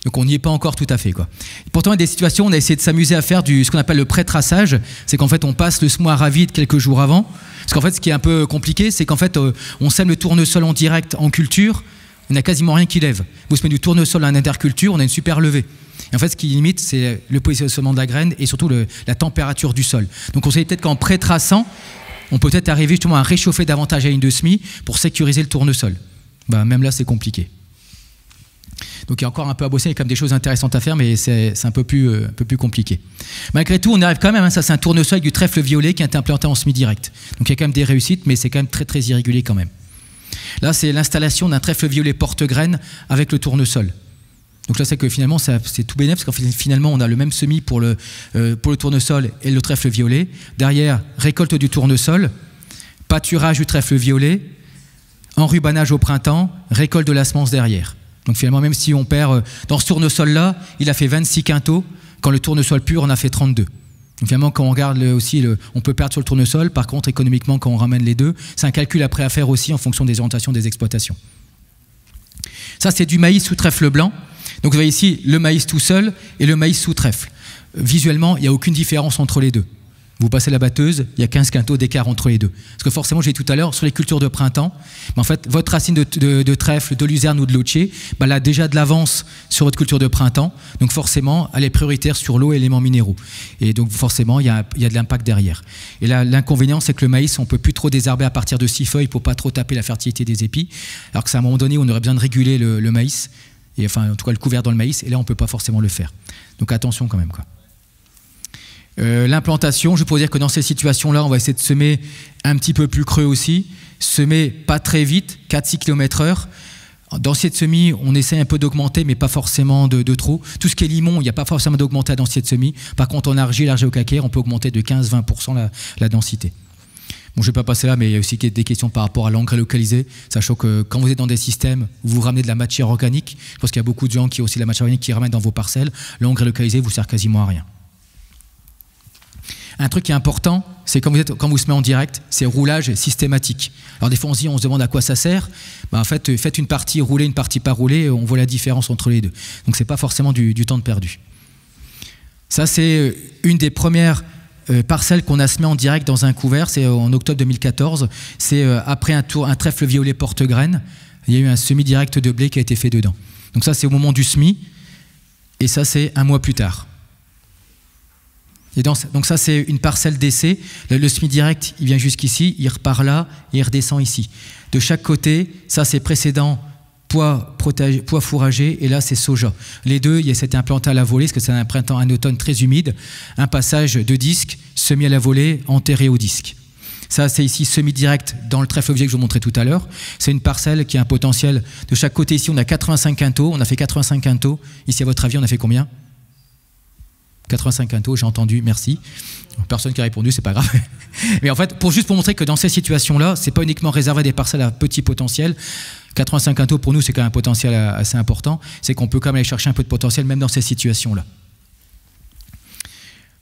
Donc on n'y est pas encore tout à fait, quoi. Pourtant, il y a des situations où on a essayé de s'amuser à faire ce qu'on appelle le pré-traçage. C'est qu'en fait, on passe le semoir à vide quelques jours avant. Parce qu'en fait, ce qui est un peu compliqué, c'est qu'en fait, on sème le tournesol en direct en culture, on n'a quasiment rien qui lève. Vous semez du tournesol en interculture, on a une super levée. Et en fait, ce qui limite, c'est le positionnement de la graine et surtout la température du sol. Donc on sait peut-être qu'en pré-traçant, on peut peut-être arriver justement à réchauffer davantage la ligne de semis pour sécuriser le tournesol. Bah, même là, c'est compliqué. Donc il y a encore un peu à bosser, il y a quand même des choses intéressantes à faire, mais c'est un peu plus compliqué. Malgré tout, on arrive quand même, hein, ça c'est un tournesol avec du trèfle violet qui a été implanté en semi-direct. Donc il y a quand même des réussites, mais c'est quand même très très irrégulier quand même. Là, c'est l'installation d'un trèfle violet porte-graine avec le tournesol. Donc là, c'est que finalement, c'est tout bénéf, parce que finalement, on a le même semis pour le tournesol et le trèfle violet. Derrière, récolte du tournesol, pâturage du trèfle violet, enrubanage au printemps, récolte de la semence derrière. Donc finalement, même si on perd, dans ce tournesol-là, il a fait 26 quintaux, quand le tournesol pur, on a fait 32. Donc finalement, quand on regarde on peut perdre sur le tournesol, par contre, économiquement, quand on ramène les deux, c'est un calcul après à faire aussi en fonction des orientations des exploitations. Ça, c'est du maïs sous trèfle blanc. Donc vous voyez ici le maïs tout seul et le maïs sous trèfle. Visuellement, il n'y a aucune différence entre les deux. Vous passez la batteuse, il y a 15 quintaux d'écart entre les deux. Parce que forcément, j'ai dit tout à l'heure, sur les cultures de printemps, mais en fait, votre racine de trèfle, de luzerne ou de lotier, elle a déjà de l'avance sur votre culture de printemps. Donc forcément, elle est prioritaire sur l'eau et éléments minéraux. Et donc forcément, il y a de l'impact derrière. Et là, l'inconvénient, c'est que le maïs, on ne peut plus trop désherber à partir de 6 feuilles pour ne pas trop taper la fertilité des épis. Alors que c'est à un moment donné où on aurait besoin de réguler le maïs, et enfin, en tout cas, le couvert dans le maïs. Et là, on ne peut pas forcément le faire. Donc attention quand même, quoi. L'implantation, je pourrais dire que dans ces situations-là, on va essayer de semer un petit peu plus creux aussi, semer pas très vite, 4-6 km/h. Densité de semis, on essaie un peu d'augmenter, mais pas forcément de trop. Tout ce qui est limon, il n'y a pas forcément d'augmenter la densité de semis. Par contre, en argile au calcaire, on peut augmenter de 15-20% la densité. Bon, je ne vais pas passer là, mais il y a aussi des questions par rapport à l'engrais localisé, sachant que quand vous êtes dans des systèmes où vous ramenez de la matière organique, parce qu'il y a beaucoup de gens qui ont aussi de la matière organique qui ramènent dans vos parcelles, l'engrais localisé vous sert quasiment à rien. Un truc qui est important, c'est quand vous semez en direct, c'est roulage systématique. Alors des fois on se demande à quoi ça sert. Ben, en fait, faites une partie roulée, une partie pas roulée, on voit la différence entre les deux. Donc c'est pas forcément du temps de perdu. Ça c'est une des premières parcelles qu'on a semé en direct dans un couvert, c'est en octobre 2014. C'est après un trèfle violet porte-graine, il y a eu un semi-direct de blé qui a été fait dedans. Donc ça c'est au moment du semis, et ça c'est un mois plus tard. Et donc ça c'est une parcelle d'essai. Le semi-direct, il vient jusqu'ici, il repart là et il redescend ici. De chaque côté, ça c'est précédent pois fourragé et là c'est soja. Les deux, c'était implanté à la volée parce que c'est un printemps, un automne très humide. Un passage de disque, semis à la volée, enterré au disque. Ça c'est ici semi-direct dans le trèfle violet que je vous montrais tout à l'heure. C'est une parcelle qui a un potentiel de chaque côté. Ici on a 85 quintaux, on a fait 85 quintaux. Ici à votre avis on a fait combien ? 85 quintaux, j'ai entendu, merci. Personne qui a répondu, c'est pas grave. Mais en fait, juste pour montrer que dans ces situations-là, c'est pas uniquement réservé à des parcelles à petit potentiel. 85 quintaux, pour nous, c'est quand même un potentiel assez important. C'est qu'on peut quand même aller chercher un peu de potentiel, même dans ces situations-là.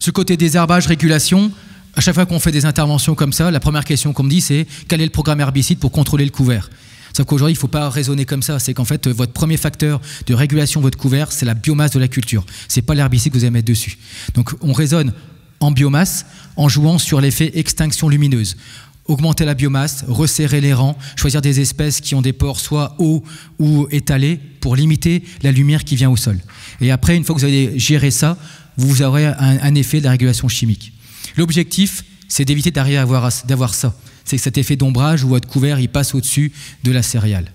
Ce côté désherbage, régulation, à chaque fois qu'on fait des interventions comme ça, la première question qu'on me dit, c'est quel est le programme herbicide pour contrôler le couvert ? Sauf qu'aujourd'hui, il ne faut pas raisonner comme ça. C'est qu'en fait, votre premier facteur de régulation de votre couvert, c'est la biomasse de la culture. Ce n'est pas l'herbicide que vous allez mettre dessus. Donc, on raisonne en biomasse en jouant sur l'effet extinction lumineuse. Augmenter la biomasse, resserrer les rangs, choisir des espèces qui ont des pores soit hauts ou étalés pour limiter la lumière qui vient au sol. Et après, une fois que vous avez géré ça, vous aurez un effet de la régulation chimique. L'objectif, c'est d'éviter d'avoir ça. C'est cet effet d'ombrage où votre couvert il passe au-dessus de la céréale.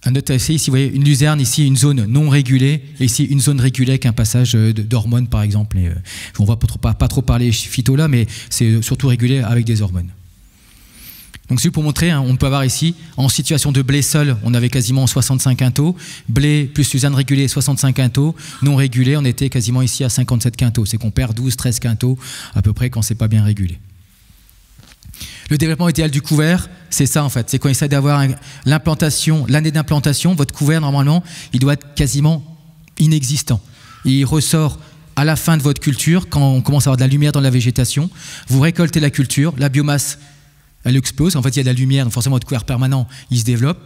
Un autre essai, ici vous voyez une luzerne, ici une zone non régulée, et ici une zone régulée avec un passage d'hormones par exemple. Et, on ne va pas trop parler phyto là, mais c'est surtout régulé avec des hormones. Donc c'est pour montrer, hein, on peut avoir ici, en situation de blé seul, on avait quasiment 65 quintaux, blé plus suzanne régulée, 65 quintaux, non régulé, on était quasiment ici à 57 quintaux. C'est qu'on perd 12, 13 quintaux à peu près quand c'est pas bien régulé. Le développement idéal du couvert, c'est ça en fait, c'est quand il essaie d'avoir l'implantation, l'année d'implantation, votre couvert normalement, il doit être quasiment inexistant. Il ressort à la fin de votre culture, quand on commence à avoir de la lumière dans la végétation, vous récoltez la culture, la biomasse, elle explose, en fait il y a de la lumière, donc forcément votre couvert permanent, il se développe.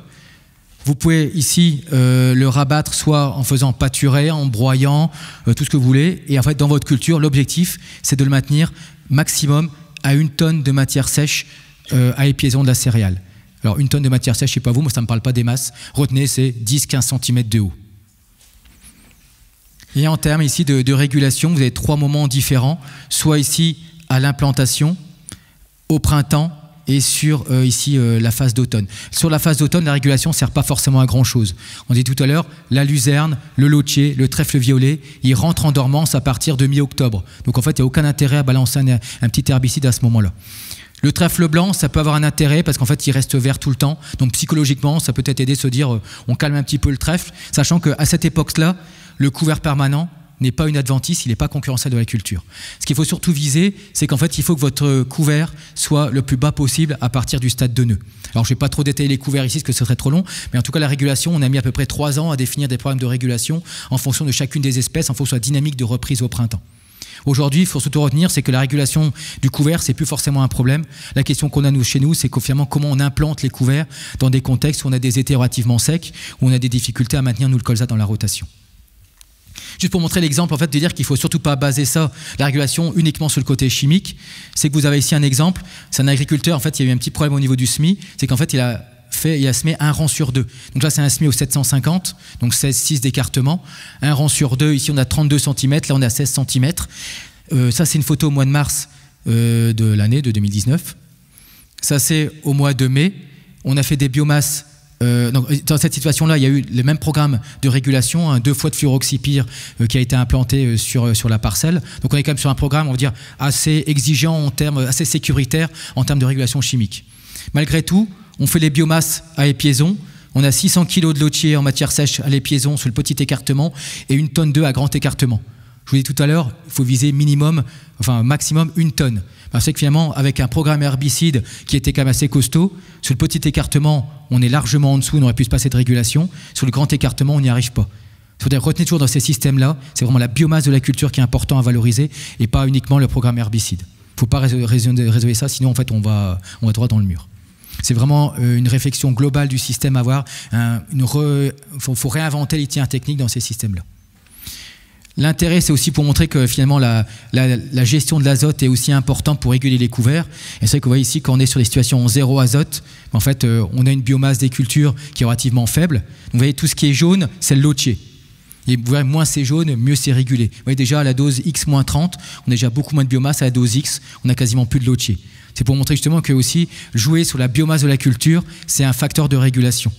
Vous pouvez ici le rabattre soit en faisant pâturer, en broyant, tout ce que vous voulez, et en fait dans votre culture, l'objectif c'est de le maintenir maximum à 1 tonne de matière sèche à épiaison de la céréale. Alors 1 tonne de matière sèche, je ne sais pas vous, moi ça ne me parle pas des masses, retenez c'est 10-15 cm de haut. Et en termes ici de régulation, vous avez 3 moments différents, soit ici à l'implantation, au printemps, et sur ici la phase d'automne. Sur la phase d'automne, la régulation ne sert pas forcément à grand chose. On dit tout à l'heure, la luzerne, le lotier, le trèfle violet, ils rentrent en dormance à partir de mi-octobre. Donc en fait, il n'y a aucun intérêt à balancer un petit herbicide à ce moment-là. Le trèfle blanc, ça peut avoir un intérêt parce qu'en fait, il reste vert tout le temps. Donc psychologiquement, ça peut être aider à se dire, on calme un petit peu le trèfle, sachant qu'à cette époque-là, le couvert permanent n'est pas une adventice, il n'est pas concurrentiel de la culture. Ce qu'il faut surtout viser, c'est qu'en fait, il faut que votre couvert soit le plus bas possible à partir du stade de nœud. Alors, je ne vais pas trop détailler les couverts ici, parce que ce serait trop long, mais en tout cas, la régulation, on a mis à peu près 3 ans à définir des programmes de régulation en fonction de chacune des espèces, en fonction de la dynamique de reprise au printemps. Aujourd'hui, il faut surtout retenir, c'est que la régulation du couvert, c'est plus forcément un problème. La question qu'on a chez nous, c'est finalement comment on implante les couverts dans des contextes où on a des étés relativement secs, où on a des difficultés à maintenir nous le colza dans la rotation. Juste pour montrer l'exemple, en fait, de dire qu'il ne faut surtout pas baser ça, la régulation, uniquement sur le côté chimique. C'est que vous avez ici un exemple, c'est un agriculteur, en fait, il y a eu un petit problème au niveau du semis, c'est qu'en fait, il a semé 1 rang sur 2. Donc là, c'est un semis au 750, donc 16,6 d'écartement. 1 rang sur 2, ici on a 32 cm, là on a 16 cm. Ça, c'est une photo au mois de mars de l'année, de 2019. Ça, c'est au mois de mai. On a fait des biomasses. Donc, dans cette situation-là, il y a eu le même programme de régulation, 2 fois de fluoroxypyr qui a été implanté sur la parcelle. Donc on est quand même sur un programme, on va dire, assez exigeant en termes, assez sécuritaire en termes de régulation chimique. Malgré tout, on fait les biomasses à épiaison. On a 600 kg de lotier en matière sèche à l'épiaison sur le petit écartement et 1 tonne d'œufs à grand écartement. Je vous l'ai dit tout à l'heure, il faut viser minimum, enfin maximum 1 tonne. Parce que finalement, avec un programme herbicide qui était quand même assez costaud, sur le petit écartement, on est largement en dessous, on aurait pu se passer de régulation. Sur le grand écartement, on n'y arrive pas. Il faudrait retenir toujours dans ces systèmes-là, c'est vraiment la biomasse de la culture qui est important à valoriser et pas uniquement le programme herbicide. Il ne faut pas résoudre ça, sinon en fait on va droit dans le mur. C'est vraiment une réflexion globale du système à avoir. Faut réinventer les tiers techniques dans ces systèmes-là. L'intérêt, c'est aussi pour montrer que finalement la gestion de l'azote est aussi importante pour réguler les couverts. Et c'est vrai que vous voyez ici, quand on est sur des situations en 0 azote, en fait, on a une biomasse des cultures qui est relativement faible. Donc, vous voyez, tout ce qui est jaune, c'est le lotier. Et vous voyez, moins c'est jaune, mieux c'est régulé. Vous voyez déjà à la dose X-30, on a déjà beaucoup moins de biomasse. À la dose X, on a quasiment plus de lotier. C'est pour montrer justement que aussi jouer sur la biomasse de la culture, c'est un facteur de régulation.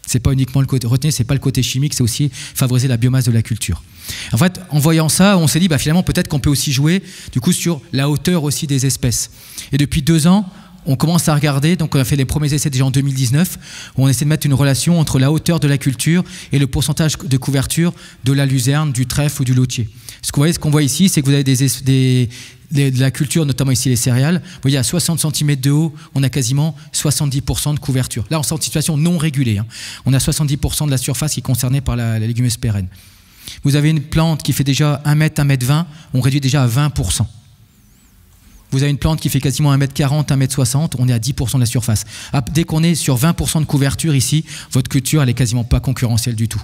C'est pas uniquement le côté, retenez, c'est pas le côté chimique, c'est aussi favoriser la biomasse de la culture. En fait, en voyant ça, on s'est dit, finalement, peut-être qu'on peut aussi jouer, du coup, sur la hauteur aussi des espèces. Et depuis 2 ans, on commence à regarder, donc on a fait les premiers essais déjà en 2019, où on essaie de mettre une relation entre la hauteur de la culture et le pourcentage de couverture de la luzerne, du trèfle ou du lotier. Ce qu'on voit ici, c'est que vous avez de la culture, notamment ici les céréales. Vous voyez, à 60 cm de haut, on a quasiment 70% de couverture. Là, on est en situation non régulée. On a 70% de la surface qui est concernée par la légumeuse pérenne. Vous avez une plante qui fait déjà 1 mètre, 1 mètre 20, on réduit déjà à 20%. Vous avez une plante qui fait quasiment 1 mètre 40, 1 mètre 60, on est à 10% de la surface. Dès qu'on est sur 20% de couverture ici, votre culture, elle n'est quasiment pas concurrentielle du tout.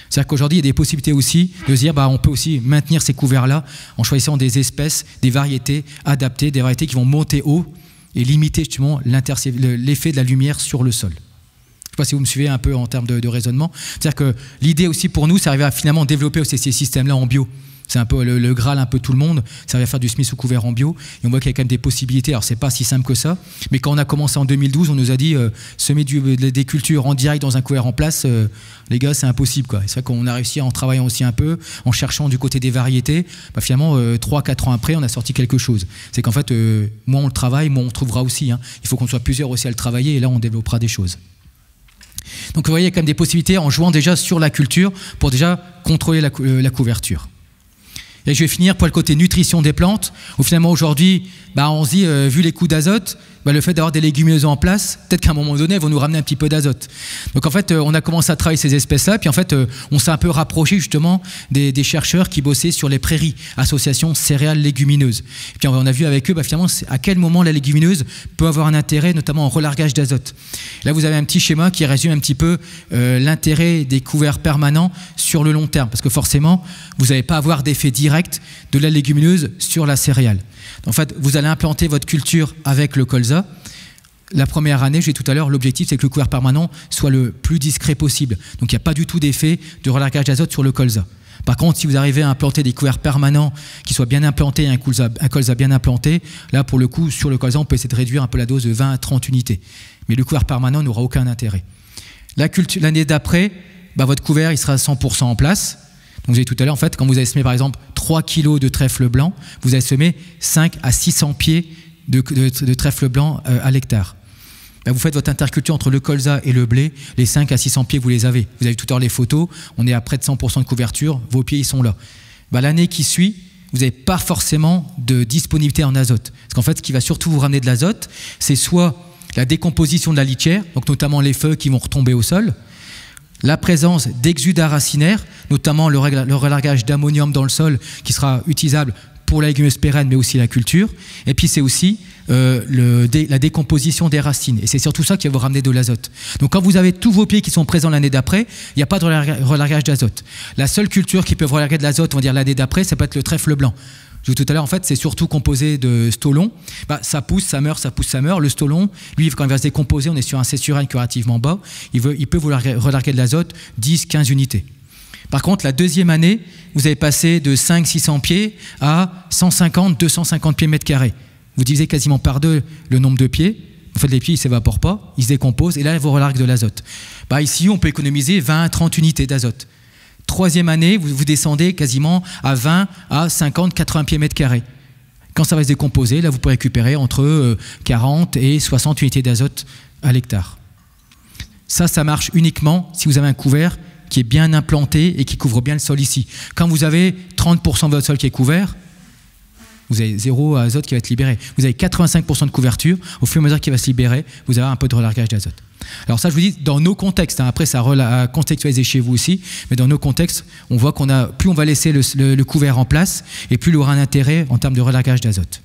C'est-à-dire qu'aujourd'hui, il y a des possibilités aussi de se dire on peut aussi maintenir ces couverts-là en choisissant des espèces, des variétés adaptées, des variétés qui vont monter haut et limiter justement l'effet de la lumière sur le sol. Je ne sais pas si vous me suivez un peu en termes de raisonnement. C'est-à-dire que l'idée aussi pour nous, c'est d'arriver à finalement développer aussi ces systèmes-là en bio. C'est un peu le Graal, un peu tout le monde. Ça va faire du semis sous couvert en bio. Et on voit qu'il y a quand même des possibilités. Alors, c'est pas si simple que ça. Mais quand on a commencé en 2012, on nous a dit semer des cultures en direct dans un couvert en place, les gars, c'est impossible, quoi. C'est vrai qu'on a réussi en travaillant aussi un peu, en cherchant du côté des variétés. Finalement, 3-4 ans après, on a sorti quelque chose. C'est qu'en fait, moins on le travaille, moins on trouvera aussi. Hein. Il faut qu'on soit plusieurs aussi à le travailler. Et là, on développera des choses. Donc, vous voyez, il y a quand même des possibilités en jouant déjà sur la culture pour déjà contrôler la couverture. Et je vais finir pour le côté nutrition des plantes, où finalement aujourd'hui, on se dit, vu les coûts d'azote, le fait d'avoir des légumineuses en place, peut-être qu'à un moment donné, elles vont nous ramener un petit peu d'azote. Donc en fait, on a commencé à travailler ces espèces-là, puis en fait, on s'est un peu rapproché justement des chercheurs qui bossaient sur les prairies, association céréales légumineuses. Et puis on a vu avec eux, finalement, à quel moment la légumineuse peut avoir un intérêt, notamment en relargage d'azote. Là, vous avez un petit schéma qui résume un petit peu l'intérêt des couverts permanents sur le long terme, parce que forcément, vous n'allez pas avoir d'effet direct de la légumineuse sur la céréale. En fait, vous allez implanter votre culture avec le colza. La première année, je l'ai dit tout à l'heure, l'objectif c'est que le couvert permanent soit le plus discret possible. Donc il n'y a pas du tout d'effet de relargage d'azote sur le colza. Par contre, si vous arrivez à implanter des couverts permanents qui soient bien implantés, un colza bien implanté, là pour le coup, sur le colza, on peut essayer de réduire un peu la dose de 20 à 30 unités. Mais le couvert permanent n'aura aucun intérêt. L'année d'après, votre couvert il sera à 100% en place. Donc vous avez tout à l'heure, en fait, quand vous avez semé par exemple 3 kg de trèfle blanc, vous avez semé 5 à 600 pieds de trèfle blanc à l'hectare. Vous faites votre interculture entre le colza et le blé, les 5 à 600 pieds, vous les avez. Vous avez tout à l'heure les photos, on est à près de 100% de couverture, vos pieds ils sont là. L'année qui suit, vous n'avez pas forcément de disponibilité en azote. Parce qu'en fait, ce qui va surtout vous ramener de l'azote, c'est soit la décomposition de la litière, donc notamment les feuilles qui vont retomber au sol, la présence d'exudats racinaires, notamment le relargage d'ammonium dans le sol qui sera utilisable pour la légumineuse pérenne mais aussi la culture. Et puis c'est aussi la décomposition des racines. Et c'est surtout ça qui va vous ramener de l'azote. Donc quand vous avez tous vos pieds qui sont présents l'année d'après, il n'y a pas de relargage d'azote. La seule culture qui peut relarguer de l'azote, on va dire l'année d'après, ça peut être le trèfle blanc. Je vous disais tout à l'heure, en fait, c'est surtout composé de stolon. Ça pousse, ça meurt, ça pousse, ça meurt. Le stolon, lui, quand il va se décomposer, on est sur un C/N qui est relativement bas. Il peut vous relarguer de l'azote 10-15 unités. Par contre, la deuxième année, vous avez passé de 500-600 pieds à 150-250 pieds mètres carrés. Vous divisez quasiment par deux le nombre de pieds. En fait, les pieds, ils ne s'évaporent pas, ils se décomposent, et là, ils vous relarguent de l'azote. Ici, on peut économiser 20-30 unités d'azote. Troisième année, vous descendez quasiment à 20 à 50, 80 pieds mètres carrés. Quand ça va se décomposer, là, vous pourrez récupérer entre 40 et 60 unités d'azote à l'hectare. Ça marche uniquement si vous avez un couvert qui est bien implanté et qui couvre bien le sol ici. Quand vous avez 30% de votre sol qui est couvert, vous avez 0 azote qui va être libéré. Vous avez 85% de couverture, au fur et à mesure qu'il va se libérer, vous avez un peu de relargage d'azote. Alors ça, je vous dis, dans nos contextes, après ça à contextualiser chez vous aussi, mais dans nos contextes, on voit plus on va laisser le couvert en place, et plus il aura un intérêt en termes de relargage d'azote.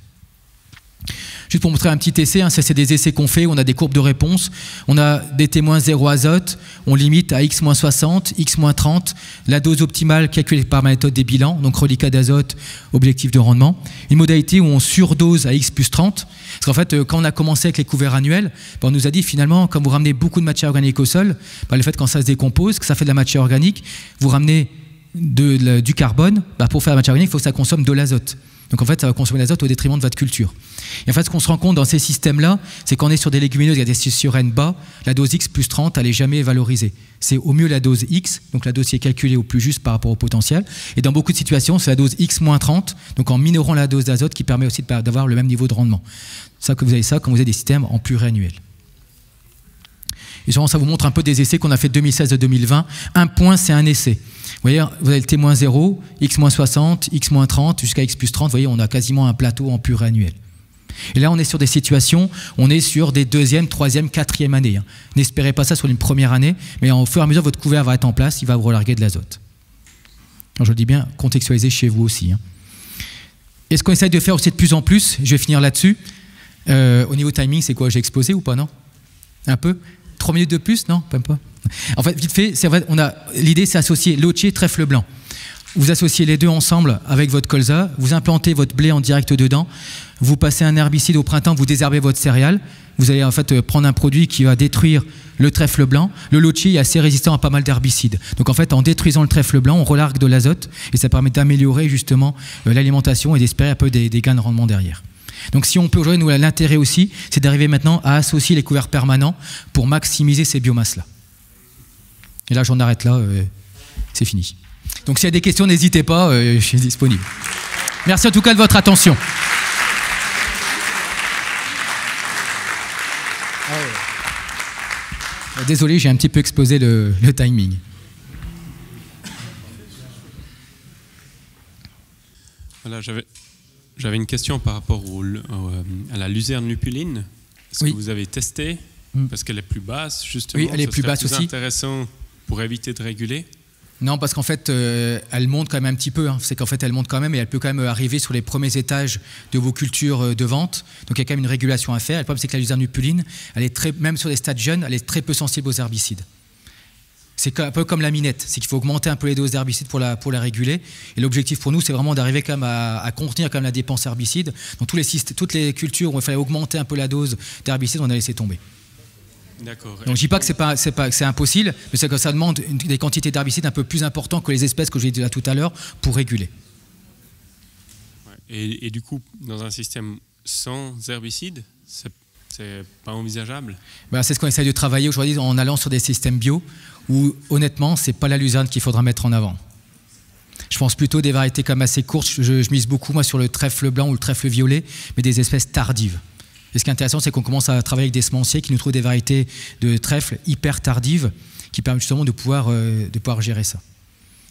Juste pour montrer un petit essai, ça c'est des essais qu'on fait, on a des courbes de réponse, on a des témoins 0 azote, on limite à X-60, X-30, la dose optimale calculée par la méthode des bilans, donc reliquat d'azote, objectif de rendement. Une modalité où on surdose à X plus 30, parce qu'en fait, quand on a commencé avec les couverts annuels, on nous a dit finalement, quand vous ramenez beaucoup de matière organique au sol, le fait quand ça se décompose, que ça fait de la matière organique, vous ramenez du carbone, pour faire de la matière organique, il faut que ça consomme de l'azote. Donc en fait, ça va consommer l'azote au détriment de votre culture. Et en fait, ce qu'on se rend compte dans ces systèmes-là, c'est qu'on est sur des légumineuses, il y a des C/N bas, la dose X plus 30, elle n'est jamais valorisée. C'est au mieux la dose X, donc la dose qui est calculée au plus juste par rapport au potentiel. Et dans beaucoup de situations, c'est la dose X moins 30, donc en minorant la dose d'azote qui permet aussi d'avoir le même niveau de rendement. Ça, que vous avez ça quand vous avez des systèmes en pluriannuel. Et souvent, ça vous montre un peu des essais qu'on a fait de 2016 à 2020. Un point, c'est un essai. Vous voyez, vous avez le témoin 0, X-60, X-30, jusqu'à X plus 30. Vous voyez, on a quasiment un plateau en pluriannuel. Et là, on est sur des situations, on est sur des deuxième, troisième, quatrième années. N'espérez pas ça sur une première année, mais au fur et à mesure, votre couvert va être en place, il va vous relarguer de l'azote. Je le dis bien, contextualisez chez vous aussi. Et ce qu'on essaye de faire aussi de plus en plus, je vais finir là-dessus. Au niveau timing, c'est quoi? J'ai explosé ou pas, non? Un peu? 3 minutes de plus? Non, même pas. En fait, vite fait, c'est vrai, l'idée, c'est associer lotier, trèfle blanc. Vous associez les deux ensemble avec votre colza, vous implantez votre blé en direct dedans, vous passez un herbicide au printemps, vous désherbez votre céréale, vous allez en fait prendre un produit qui va détruire le trèfle blanc. Le lotier est assez résistant à pas mal d'herbicides. Donc en fait, en détruisant le trèfle blanc, on relargue de l'azote et ça permet d'améliorer justement l'alimentation et d'espérer un peu des gains de rendement derrière. Donc si on peut aujourd'hui, nous, l'intérêt aussi, c'est d'arriver maintenant à associer les couverts permanents pour maximiser ces biomasses-là. Et là, j'en arrête là, c'est fini. Donc s'il y a des questions, n'hésitez pas, je suis disponible. Merci en tout cas de votre attention. Désolé, j'ai un petit peu explosé le timing. Voilà, j'avais une question par rapport à la luzerne lupuline. Est-ce que vous avez testé? Parce qu'elle est plus basse, justement. Oui, elle est plus basse aussi. C'est intéressant pour éviter de réguler. Non, parce qu'en fait, elle monte quand même un petit peu. C'est qu'en fait, elle monte quand même et elle peut quand même arriver sur les premiers étages de vos cultures de vente. Donc, il y a quand même une régulation à faire. Le problème, c'est que la luzerne lupuline, elle est même sur des stades jeunes, elle est très peu sensible aux herbicides. C'est un peu comme la minette. C'est qu'il faut augmenter un peu les doses d'herbicides pour la réguler. Et l'objectif pour nous, c'est vraiment d'arriver quand même à contenir quand même la dépense herbicide. Dans toutes les cultures où il fallait augmenter un peu la dose d'herbicide, on a laissé tomber. D'accord. Donc je ne dis pas que c'est impossible, mais c'est que ça demande des quantités d'herbicides un peu plus importantes que les espèces que j'ai dit là tout à l'heure pour réguler. Ouais. Et du coup, dans un système sans herbicides, c'est pas envisageable? C'est ce qu'on essaie de travailler aujourd'hui en allant sur des systèmes bio où honnêtement, c'est pas la luzerne qu'il faudra mettre en avant. Je pense plutôt des variétés comme assez courtes. Je mise beaucoup moi sur le trèfle blanc ou le trèfle violet, mais des espèces tardives. Et ce qui est intéressant, c'est qu'on commence à travailler avec des semenciers qui nous trouvent des variétés de trèfle hyper tardives qui permettent justement de pouvoir gérer ça.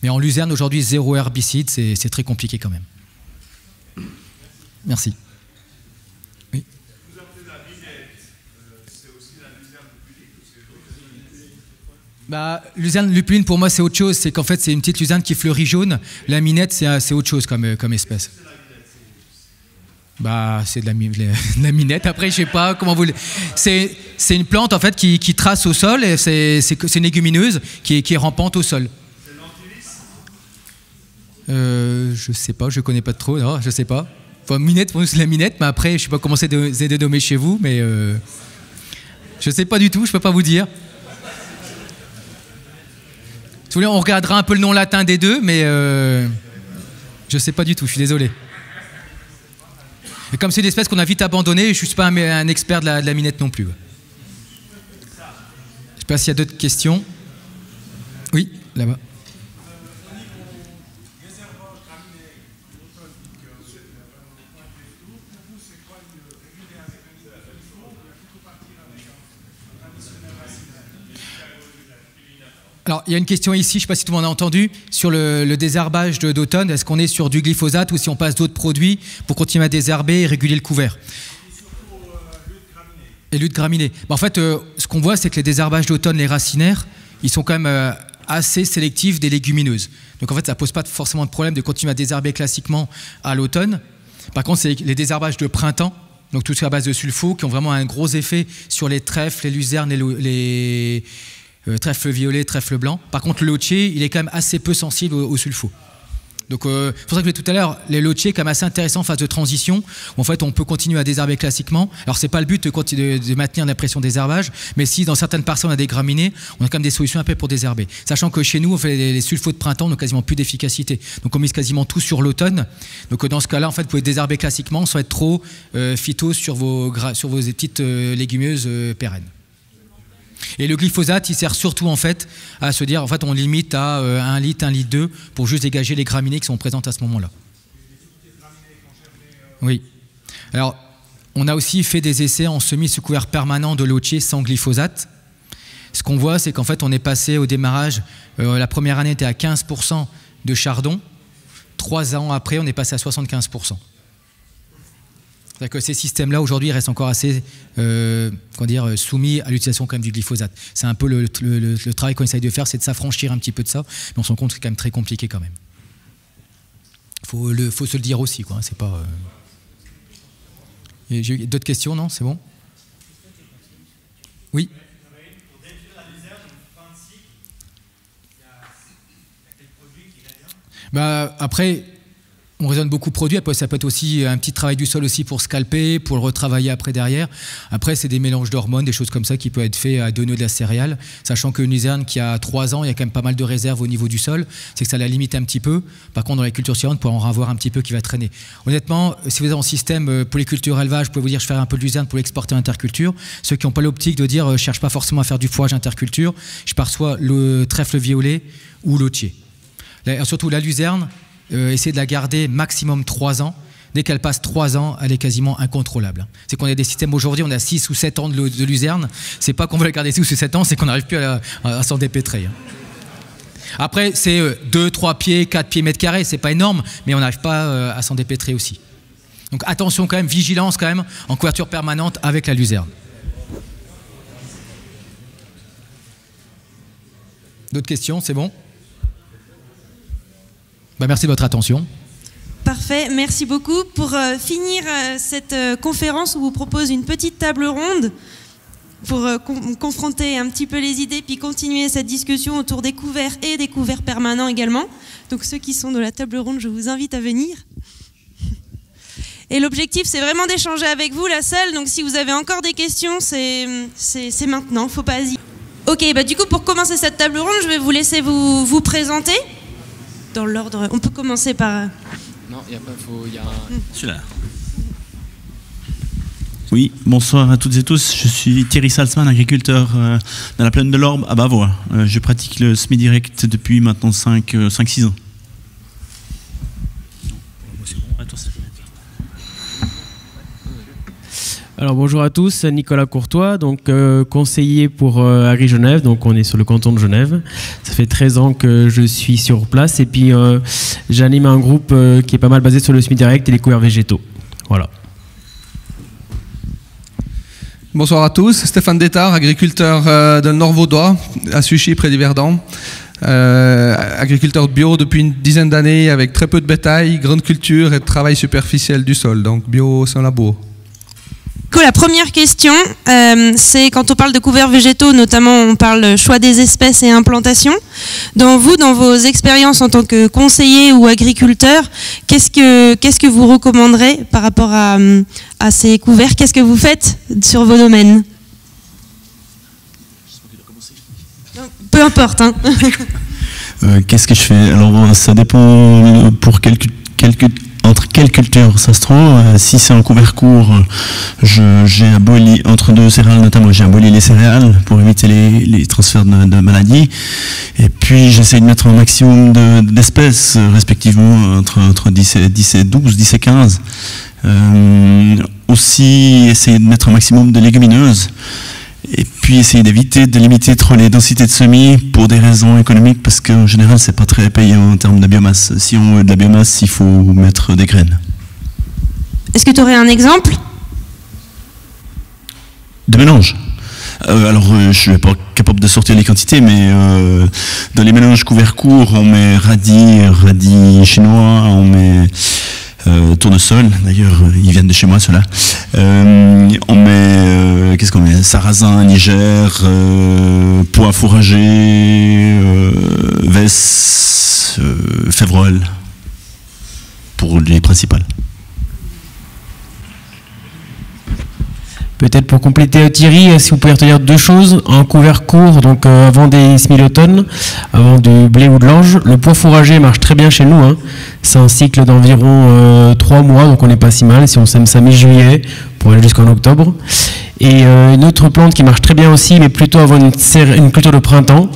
Mais en luzerne, aujourd'hui, 0 herbicide, c'est très compliqué quand même. Merci. Oui. Vous appelez la minette, c'est aussi la luzerne lupuline ou c'est autre chose? Luzerne lupuline, pour moi, c'est autre chose. C'est qu'en fait, c'est une petite luzerne qui fleurit jaune. La minette, c'est autre chose comme espèce. C'est de la minette. Après, je sais pas comment vous. C'est une plante en fait qui trace au sol. Et c'est une légumineuse qui est rampante au sol. C'est l'antilis? Je sais pas, je connais pas trop. Non, je sais pas. Enfin, minette, pour nous c'est la minette, mais après, je sais pas comment c'est dénommé chez vous, mais je sais pas du tout. Je peux pas vous dire. Si vous voulez, on regardera un peu le nom latin des deux, mais je sais pas du tout. Je suis désolé. Et comme c'est une espèce qu'on a vite abandonnée, je ne suis pas un expert de la minette non plus. Je ne sais pas s'il y a d'autres questions. Oui, là-bas. Alors, il y a une question ici, je ne sais pas si tout le monde a entendu, sur le désherbage d'automne. Est-ce qu'on est sur du glyphosate ou si on passe d'autres produits pour continuer à désherber et réguler le couvert? Et lutte graminée. En fait, ce qu'on voit, c'est que les désherbages d'automne, les racinaires, ils sont quand même assez sélectifs des légumineuses. Donc en fait, ça ne pose pas forcément de problème de continuer à désherber classiquement à l'automne. Par contre, c'est les désherbages de printemps, donc tout ce qui est à base de sulfo, qui ont vraiment un gros effet sur les trèfles, les luzernes et les trèfle violet, trèfle blanc. Par contre, le lotier, il est quand même assez peu sensible au sulfo. Donc, c'est pour ça que tout à l'heure, les lotiers, quand même assez intéressants en phase de transition, où en fait, on peut continuer à désherber classiquement. Alors, c'est pas le but de maintenir la pression des herbages, mais si dans certaines parcelles on a des graminées, on a quand même des solutions un peu pour désherber. Sachant que chez nous, on fait les sulfos de printemps, on n'a quasiment plus d'efficacité. Donc, on mise quasiment tout sur l'automne. Donc, dans ce cas-là, en fait, vous pouvez désherber classiquement sans être trop phyto sur vos petites légumineuses pérennes. Et le glyphosate, il sert surtout en fait à se dire, en fait, on limite à 1 litre, 1,2 litre pour juste dégager les graminées qui sont présentes à ce moment-là. Oui. Alors, on a aussi fait des essais en semis sous couvert permanent de lotier sans glyphosate. Ce qu'on voit, c'est qu'en fait, on est passé au démarrage, la première année était à 15% de chardon. 3 ans après, on est passé à 75%. C'est-à-dire que ces systèmes-là, aujourd'hui, restent encore assez soumis à l'utilisation quand même du glyphosate. C'est un peu le travail qu'on essaye de faire, c'est de s'affranchir un petit peu de ça, mais on se rend compte que c'est quand même très compliqué quand même. Faut se le dire aussi, quoi. C'est pas. J'ai eu d'autres questions, non? C'est bon? Oui. Pour détruire la luzerne, en fin de cycle, il y a quel produit qui va bien? Après, on raisonne beaucoup produit. Après, ça peut être aussi un petit travail du sol aussi pour scalper, pour le retravailler après derrière. Après, c'est des mélanges d'hormones, des choses comme ça qui peuvent être faits à 2 nœuds de la céréale. Sachant qu'une luzerne qui a 3 ans, il y a quand même pas mal de réserves au niveau du sol. C'est que ça la limite un petit peu. Par contre, dans les cultures suivantes, on peut en avoir un petit peu qui va traîner. Honnêtement, si vous êtes en système polyculture élevage, je peux vous dire je fais un peu de luzerne pour l'exporter en interculture. Ceux qui n'ont pas l'optique de dire je cherche pas forcément à faire du fourrage interculture, je pars soit le trèfle violet ou l'otier. Surtout la luzerne, essayer de la garder maximum 3 ans. Dès qu'elle passe 3 ans, elle est quasiment incontrôlable. C'est qu'on a des systèmes aujourd'hui, on a 6 ou 7 ans de luzerne. C'est pas qu'on veut la garder 6 ou 7 ans, c'est qu'on n'arrive plus à s'en dépêtrer. Après, c'est 2, 3 pieds, 4 pieds mètres carrés, c'est pas énorme, mais on n'arrive pas à s'en dépêtrer aussi. Donc attention quand même, vigilance quand même, en couverture permanente avec la luzerne. D'autres questions, c'est bon ? Merci de votre attention. Parfait, merci beaucoup. Pour finir cette conférence, on vous propose une petite table ronde pour confronter un petit peu les idées puis continuer cette discussion autour des couverts et des couverts permanents également. Donc ceux qui sont de la table ronde, je vous invite à venir. Et l'objectif, c'est vraiment d'échanger avec vous, la salle. Donc si vous avez encore des questions, c'est maintenant, faut pas hésiter. Ok, du coup, pour commencer cette table ronde, je vais vous laisser vous présenter. Dans l'ordre, on peut commencer par... Non, il n'y a pas... Celui-là. Oui, bonsoir à toutes et tous. Je suis Thierry Salzman, agriculteur dans la plaine de l'Orbe à Bavois. Je pratique le semi-direct depuis maintenant 5-6 ans. Alors bonjour à tous, Nicolas Courtois, donc conseiller pour Agri Genève, donc on est sur le canton de Genève. Ça fait 13 ans que je suis sur place et puis j'anime un groupe qui est pas mal basé sur le semi-direct et les couverts végétaux. Voilà. Bonsoir à tous, Stéphane Détard, agriculteur dans le Nord Vaudois, à Suchy près d'Yverdon. Agriculteur bio depuis une dizaine d'années avec très peu de bétail, grande culture et travail superficiel du sol, donc bio sans labour. La première question, c'est quand on parle de couverts végétaux, notamment on parle choix des espèces et implantation. Dans vos expériences en tant que conseiller ou agriculteur, qu'est-ce que vous recommanderez par rapport à ces couverts? Qu'est-ce que vous faites sur vos domaines? Peu importe. Hein. Qu'est-ce que je fais? Alors ça dépend pour entre quelles cultures ça se trouve. Si c'est un couvert court, j'ai aboli, entre 2 céréales notamment, j'ai aboli les céréales pour éviter les transferts de maladies. Et puis j'essaie de mettre un maximum d'espèces, respectivement entre 10 et 12, 10 et 15. Aussi essayer de mettre un maximum de légumineuses. Et puis essayer de limiter trop les densités de semis pour des raisons économiques, parce qu'en général c'est pas très payant en termes de biomasse. Si on veut de la biomasse, il faut mettre des graines. Est-ce que tu aurais un exemple de mélange? Alors je suis pas capable de sortir les quantités, mais dans les mélanges couverts courts, on met radis chinois, on met tournesol, d'ailleurs ils viennent de chez moi ceux-là. On met qu'est-ce qu'on met? Sarrasin, Niger, pois fourragés, Vesse, Févrole pour les principales. Peut-être pour compléter Thierry, si vous pouvez retenir 2 choses. En couvert court, donc avant des semis-d'automne, avant du blé ou de l'orge, le pois fourragé marche très bien chez nous. Hein. C'est un cycle d'environ 3 mois, donc on n'est pas si mal. Si on sème ça mi-juillet, pour aller jusqu'en octobre. Et une autre plante qui marche très bien aussi, mais plutôt avant une culture de printemps,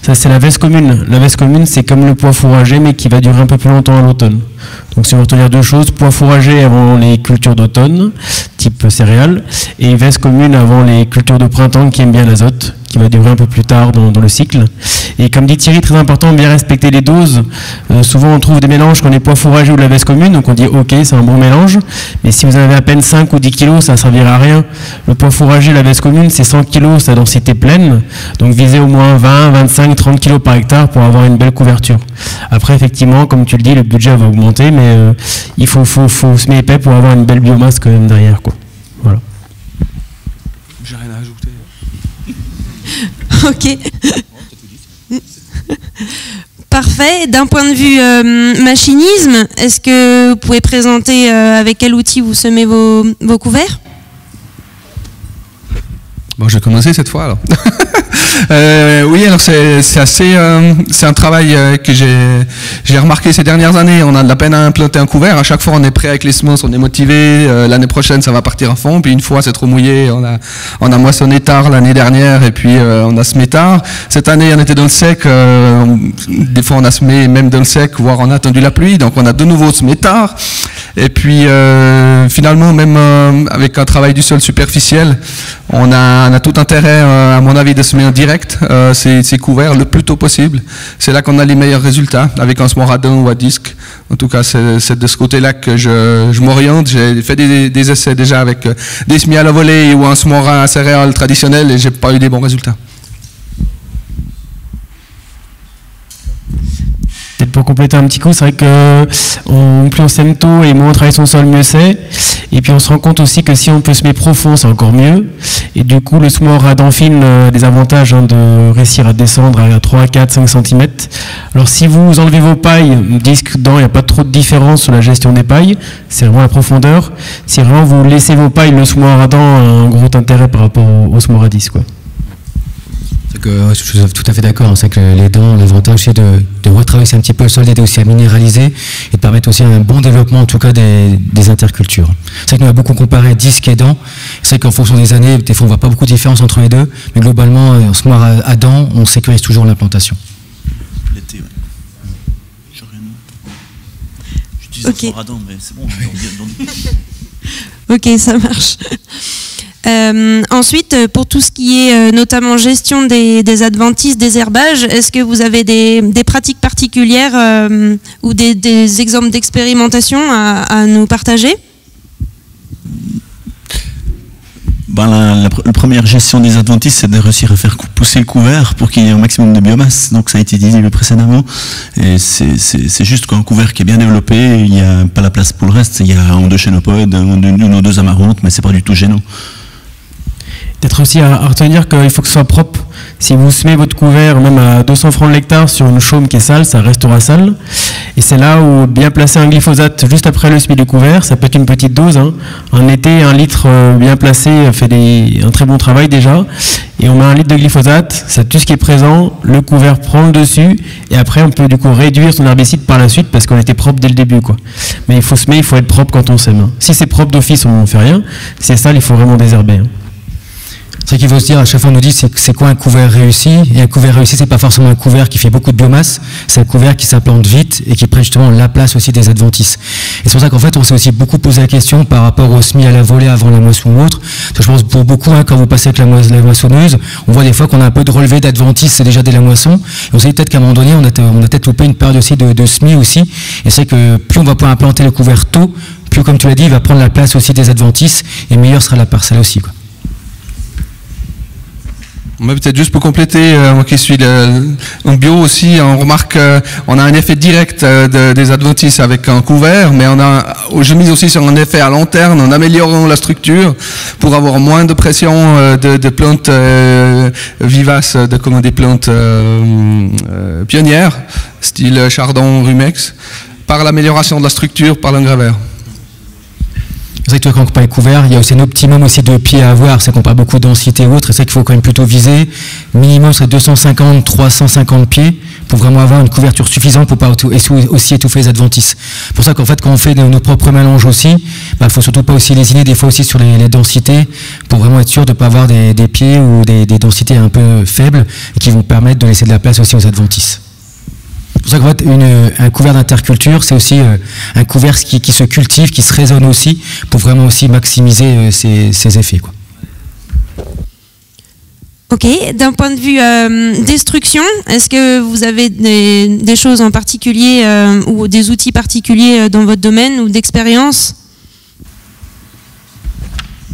ça c'est la veste commune. La veste commune, c'est comme le pois fourragé, mais qui va durer un peu plus longtemps à l'automne. Donc si on veut retenir 2 choses, pois fourragé avant les cultures d'automne, type céréales, et veste commune avant les cultures de printemps qui aiment bien l'azote, qui va durer un peu plus tard dans le cycle. Et comme dit Thierry, très important, bien respecter les doses. Souvent on trouve des mélanges qu'on est pois fourragé ou de la veste commune, donc on dit ok, c'est un bon mélange, mais si vous avez à peine 5 ou 10 kilos, ça ne servira à rien. Le pois fourragé, la veste commune, c'est 100 kilos, sa densité pleine, donc visez au moins 20, 25, 30 kilos par hectare pour avoir une belle couverture. Après, effectivement, comme tu le dis, le budget va augmenter, mais il faut semer épais pour avoir une belle biomasse quand même derrière, quoi. Voilà. J'ai rien à ajouter. Ok. parfait. D'un point de vue machinisme, est-ce que vous pouvez présenter avec quel outil vous semez vos couverts? Bon, je vais commencer cette fois alors. Oui, alors c'est un travail que j'ai remarqué ces dernières années. On a de la peine à implanter un couvert. À chaque fois, on est prêt avec les semences, on est motivé. L'année prochaine, ça va partir à fond. Puis une fois, c'est trop mouillé. On a moissonné tard l'année dernière et puis on a semé tard. Cette année, on était dans le sec. Des fois, on a semé même dans le sec, voire on a attendu la pluie. Donc, on a de nouveau semé tard. Et puis, finalement, même avec un travail du sol superficiel, on a tout intérêt, à mon avis, de semer en direct ces couverts le plus tôt possible. C'est là qu'on a les meilleurs résultats, avec un semoir à dents ou à disque. En tout cas, c'est de ce côté-là que je m'oriente. J'ai fait des essais déjà avec des semis à la volée ou un semoir à céréales traditionnel et j'ai pas eu des bons résultats. Peut-être pour compléter un petit coup, c'est vrai que plus on sème tôt et moins on travaille son sol, mieux c'est. Et puis on se rend compte aussi que si on peut semer profond, c'est encore mieux. Et du coup, le semoir à dents fines a des avantages de réussir à descendre à 3, 4, 5 cm. Alors si vous enlevez vos pailles, disque dents, il n'y a pas trop de différence sur la gestion des pailles. C'est vraiment la profondeur. Si vraiment vous laissez vos pailles, le semoir à dents a un gros intérêt par rapport au semoir à disque, quoi. Je suis tout à fait d'accord. C'est que les dents, l'avantage c'est de retravailler un petit peu le sol, d'aider aussi à minéraliser et de permettre aussi un bon développement en tout cas des intercultures. C'est que nous on a beaucoup comparé disque et dents. C'est qu'en fonction des années, des fois on voit pas beaucoup de différence entre les deux, mais globalement, en semoir à dents, on sécurise toujours l'implantation. L'été, ouais. J'utilise un semoir à dents, mais c'est bon. Ok, ça marche. Ensuite, pour tout ce qui est notamment gestion des adventices, des herbages, est-ce que vous avez des pratiques particulières ou des exemples d'expérimentation à nous partager? La première gestion des adventices, c'est de réussir à faire pousser le couvert pour qu'il y ait un maximum de biomasse. Donc ça a été dit précédemment. Et c'est juste qu'un couvert qui est bien développé, il n'y a pas la place pour le reste. Il y a un ou deux chénopodes, une ou deux amarantes, mais c'est pas du tout gênant. Peut-être aussi à retenir qu'il faut que ce soit propre. Si vous semez votre couvert même à 200 francs de l'hectare sur une chaume qui est sale, ça restera sale. Et c'est là où bien placer un glyphosate juste après le semis du couvert, ça peut être une petite dose. En été, 1 litre bien placé fait un très bon travail déjà. Et on met 1 litre de glyphosate, c'est tout ce qui est présent, le couvert prend le dessus, et après on peut du coup réduire son herbicide par la suite parce qu'on était propre dès le début, quoi. Mais il faut semer, il faut être propre quand on sème. Si c'est propre d'office, on ne fait rien. Si c'est sale, il faut vraiment désherber. C'est qu'il faut se dire, à chaque fois on nous dit c'est quoi un couvert réussi, et un couvert réussi c'est pas forcément un couvert qui fait beaucoup de biomasse, c'est un couvert qui s'implante vite et qui prend justement la place aussi des adventices. Et c'est pour ça qu'en fait on s'est aussi beaucoup posé la question par rapport au semis à la volée avant la moisson ou autre. Je pense pour beaucoup, quand vous passez avec la moissonneuse, on voit des fois qu'on a un peu de relevé d'adventices, c'est déjà dès la moisson, et on s'est dit peut-être qu'à un moment donné on a peut-être loupé une période aussi de semis aussi, et c'est que plus on va pouvoir implanter le couvert tôt, plus comme tu l'as dit, il va prendre la place aussi des adventices, et meilleure sera la parcelle aussi, quoi. Peut-être juste pour compléter, moi qui suis en bio aussi, on remarque qu'on a un effet direct des adventices avec un couvert, mais je mise aussi sur un effet à long terme en améliorant la structure pour avoir moins de pression de plantes vivaces, des plantes pionnières, style chardon, rumex, par l'amélioration de la structure par l'engraveur. C'est vrai que quand on parle couvert, il y a aussi un optimum aussi de pieds à avoir, c'est qu'on parle beaucoup de densité ou autre, et c'est vrai qu'il faut quand même plutôt viser, minimum c'est 250, 350 pieds, pour vraiment avoir une couverture suffisante pour pas aussi étouffer les adventices. C'est pour ça qu'en fait quand on fait nos propres mélanges aussi, faut surtout pas aussi lésiner des fois aussi sur les densités, pour vraiment être sûr de ne pas avoir des pieds ou des densités un peu faibles, et qui vont permettre de laisser de la place aussi aux adventices. C'est pour ça qu'en fait, un couvert d'interculture, c'est aussi un couvert qui se cultive, qui se raisonne aussi, pour vraiment aussi maximiser ses effets, quoi. Ok, d'un point de vue destruction, est-ce que vous avez des choses en particulier ou des outils particuliers dans votre domaine ou d'expérience ?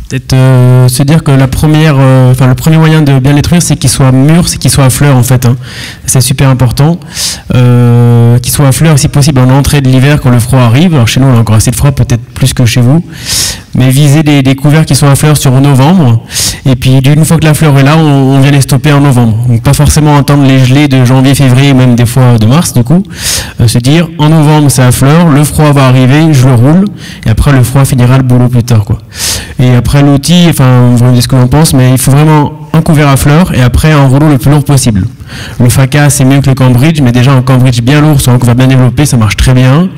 Peut-être se dire que le premier moyen de bien détruire, c'est qu'il soit mûr, c'est qu'il soit à fleur en fait. C'est super important. Qu'il soit à fleur si possible en entrée de l'hiver quand le froid arrive. Alors chez nous on a encore assez de froid, peut-être plus que chez vous. mais viser des couverts qui sont à fleurs sur novembre. Et puis une fois que la fleur est là, on vient les stopper en novembre. Donc pas forcément attendre les gelées de janvier, février, même des fois de mars du coup. Se dire en novembre c'est à fleur, le froid va arriver, je le roule, et après le froid finira le boulot plus tard quoi. Et après l'outil, enfin vous me dites ce que l'on pense, mais il faut vraiment un couvert à fleurs et après un rouleau le plus lourd possible. Le Faca c'est mieux que le Cambridge, mais déjà un Cambridge bien lourd sur un couvert bien développé, ça marche très bien.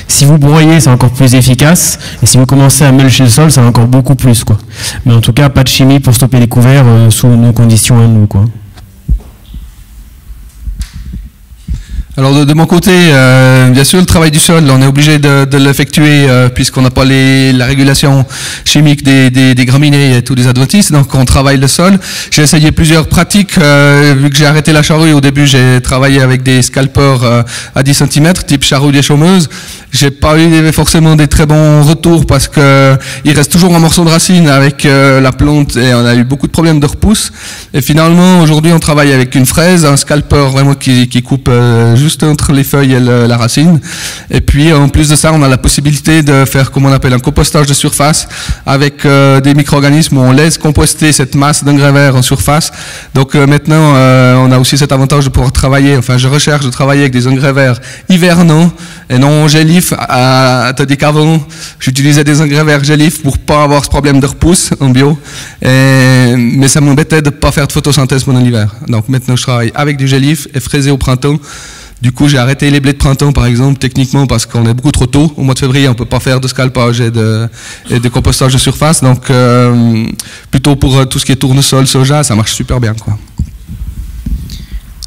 Si vous broyez, c'est encore plus efficace, et si vous commencez à mulcher le sol, ça va encore beaucoup plus quoi. Mais en tout cas, pas de chimie pour stopper les couverts sous nos conditions à nous quoi. Alors de mon côté, bien sûr, le travail du sol, on est obligé de l'effectuer puisqu'on n'a pas la régulation chimique des graminées et tous les adventices, donc on travaille le sol. J'ai essayé plusieurs pratiques, vu que j'ai arrêté la charrue, au début j'ai travaillé avec des scalpers à 10 cm, type charrue des chômeuses. J'ai pas eu forcément des très bons retours parce que il reste toujours un morceau de racine avec la plante et on a eu beaucoup de problèmes de repousse. Et finalement, aujourd'hui, on travaille avec une fraise, un scalper vraiment qui coupe juste entre les feuilles et la racine. Et puis, en plus de ça, on a la possibilité de faire, comme on appelle, un compostage de surface avec des micro-organismes où on laisse composter cette masse d'engrais verts en surface. Donc maintenant, on a aussi cet avantage de pouvoir travailler, enfin, je recherche de travailler avec des engrais verts hivernaux et non gélifs. Tandis qu'avant, j'utilisais des engrais verts gélifs pour pas avoir ce problème de repousse en bio. Mais ça m'embêtait de pas faire de photosynthèse pendant l'hiver. Donc maintenant, je travaille avec du gélif et fraisé au printemps. Du coup, j'ai arrêté les blés de printemps, par exemple, techniquement, parce qu'on est beaucoup trop tôt. Au mois de février, on peut pas faire de scalpage et de compostage de surface. Donc, plutôt pour tout ce qui est tournesol, soja, ça marche super bien, quoi.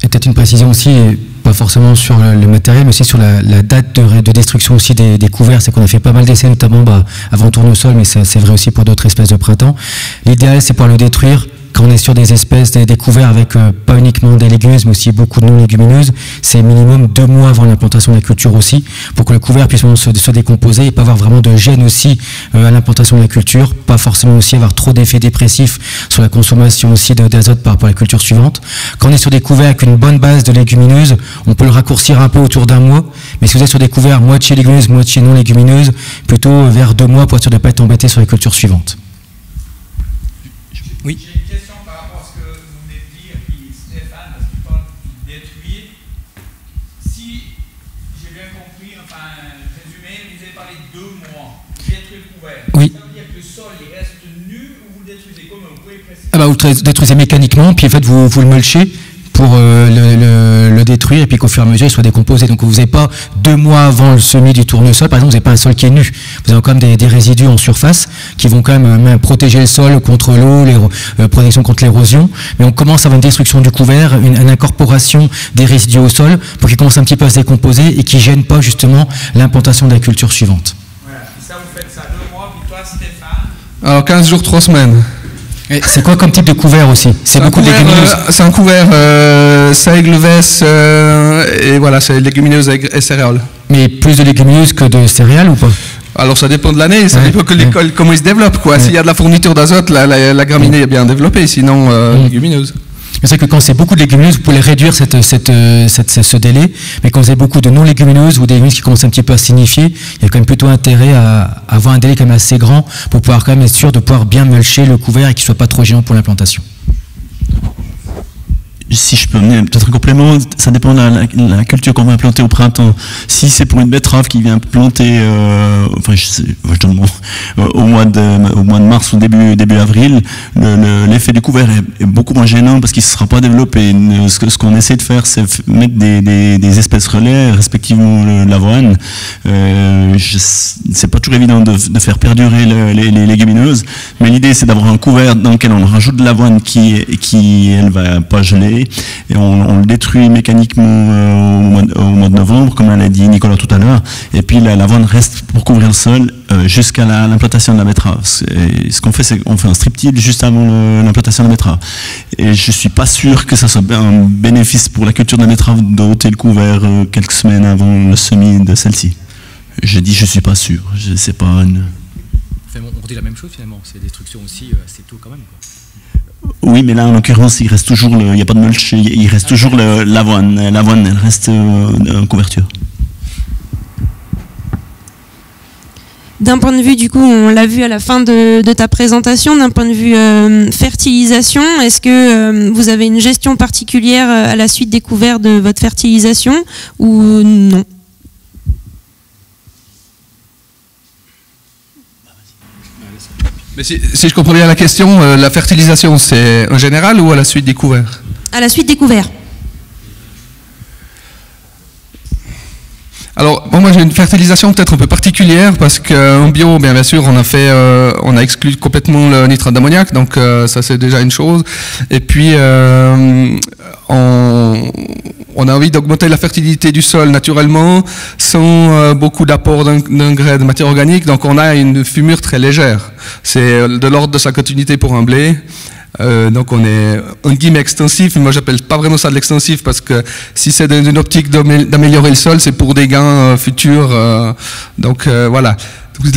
Et peut-être une précision aussi, pas forcément sur le matériel, mais aussi sur la date de destruction aussi des couverts. C'est qu'on a fait pas mal d'essais, notamment avant tournesol, mais c'est vrai aussi pour d'autres espèces de printemps. L'idéal, c'est pouvoir le détruire quand on est sur des espèces, des couverts avec pas uniquement des légumineuses, mais aussi beaucoup de non-légumineuses. C'est minimum 2 mois avant l'implantation de la culture aussi, pour que le couvert puisse se décomposer et pas avoir vraiment de gêne aussi à l'implantation de la culture, pas forcément aussi avoir trop d'effets dépressifs sur la consommation aussi d'azote par rapport à la culture suivante. Quand on est sur des couverts avec une bonne base de légumineuses, on peut le raccourcir un peu autour d'1 mois, mais si vous êtes sur des couverts moitié légumineuses, moitié non légumineuses, plutôt vers 2 mois pour être sûr de ne pas être embêté sur les cultures suivantes. Oui. J'ai une question par rapport à ce que vous venez de dire, Stéphane, parce qu'il parle du détruire. Si j'ai bien compris, enfin résumé, vous avez parlé de 2 mois pour détruire le couvert. Oui. Ça veut dire que le sol il reste nu ou vous le détruisez comment? Vous pouvez préciser? Vous le détruisez mécaniquement, puis en fait vous le mulchez pour le détruire et puis qu'au fur et à mesure il soit décomposé. Donc vous n'avez pas 2 mois avant le semis du tournesol, par exemple, vous n'avez pas un sol qui est nu. Vous avez quand même des résidus en surface qui vont quand même protéger le sol contre l'eau, protection contre l'érosion. Mais on commence à avoir une destruction du couvert, une incorporation des résidus au sol pour qu'ils commencent un petit peu à se décomposer et qui ne gênent pas justement l'implantation de la culture suivante. Voilà. Et ça, vous faites ça 2 mois, puis toi, Stéphane? Alors 15 jours, 3 semaines. C'est quoi comme type de couvert aussi? C'est beaucoup de légumineuses. C'est un couvert seigle, vesse, et voilà, c'est légumineuses et céréales. Mais plus de légumineuses que de céréales ou pas? Alors ça dépend de l'année, ça dépend comment il se développe, quoi. S'il y a de la fourniture d'azote, la graminée est bien développée, sinon légumineuse. C'est vrai que quand c'est beaucoup de légumineuses, vous pouvez réduire ce délai, mais quand vous avez beaucoup de non-légumineuses ou des légumineuses qui commencent un petit peu à signifier, il y a quand même plutôt intérêt à avoir un délai quand même assez grand pour pouvoir quand même être sûr de pouvoir bien mulcher le couvert et qu'il ne soit pas trop gênant pour l'implantation. Si je peux amener peut-être un complément, ça dépend de la culture qu'on va implanter au printemps. Si c'est pour une betterave qui vient planter, au mois de mars ou début avril, l'effet du couvert est beaucoup moins gênant parce qu'il ne sera pas développé. Ce qu'on essaie de faire, c'est mettre des espèces relais, respectivement l'avoine. C'est pas toujours évident de faire perdurer les légumineuses, mais l'idée c'est d'avoir un couvert dans lequel on rajoute de l'avoine qui elle va pas geler. Et on le détruit mécaniquement au mois de novembre, comme l'a dit Nicolas tout à l'heure, et puis l'avoine reste pour couvrir le sol jusqu'à l'implantation de la betterave. Ce qu'on fait, c'est qu'on fait un strip-till juste avant l'implantation de la betterave. Et je suis pas sûr que ça soit un bénéfice pour la culture de la betterave d'ôter le couvert quelques semaines avant le semis de celle-ci. Je dis je suis pas sûr, c'est pas une... On dit la même chose finalement, c'est destruction aussi assez tôt quand même, quoi. Oui, mais là, en l'occurrence, il reste toujours, il n'y a pas de mulch, il reste toujours l'avoine. L'avoine, elle reste en couverture. d'un point de vue, du coup, on l'a vu à la fin de ta présentation, d'un point de vue fertilisation, est-ce que vous avez une gestion particulière à la suite des couverts de votre fertilisation ou non? Mais si je comprends bien la question, la fertilisation, c'est en général ou à la suite des couverts? À la suite des couverts. Alors, bon, moi j'ai une fertilisation peut-être un peu particulière parce qu'en bio, bien sûr, on a exclu complètement le nitrate d'ammoniac, donc ça c'est déjà une chose. Et puis, on a envie d'augmenter la fertilité du sol naturellement, sans beaucoup d'apport d'engrais de matière organique, donc on a une fumure très légère. C'est de l'ordre de sa continuité pour un blé. Donc on est en guillemets extensif, mais moi j'appelle pas vraiment ça de l'extensif parce que si c'est dans une optique d'améliorer le sol, c'est pour des gains futurs. Donc voilà.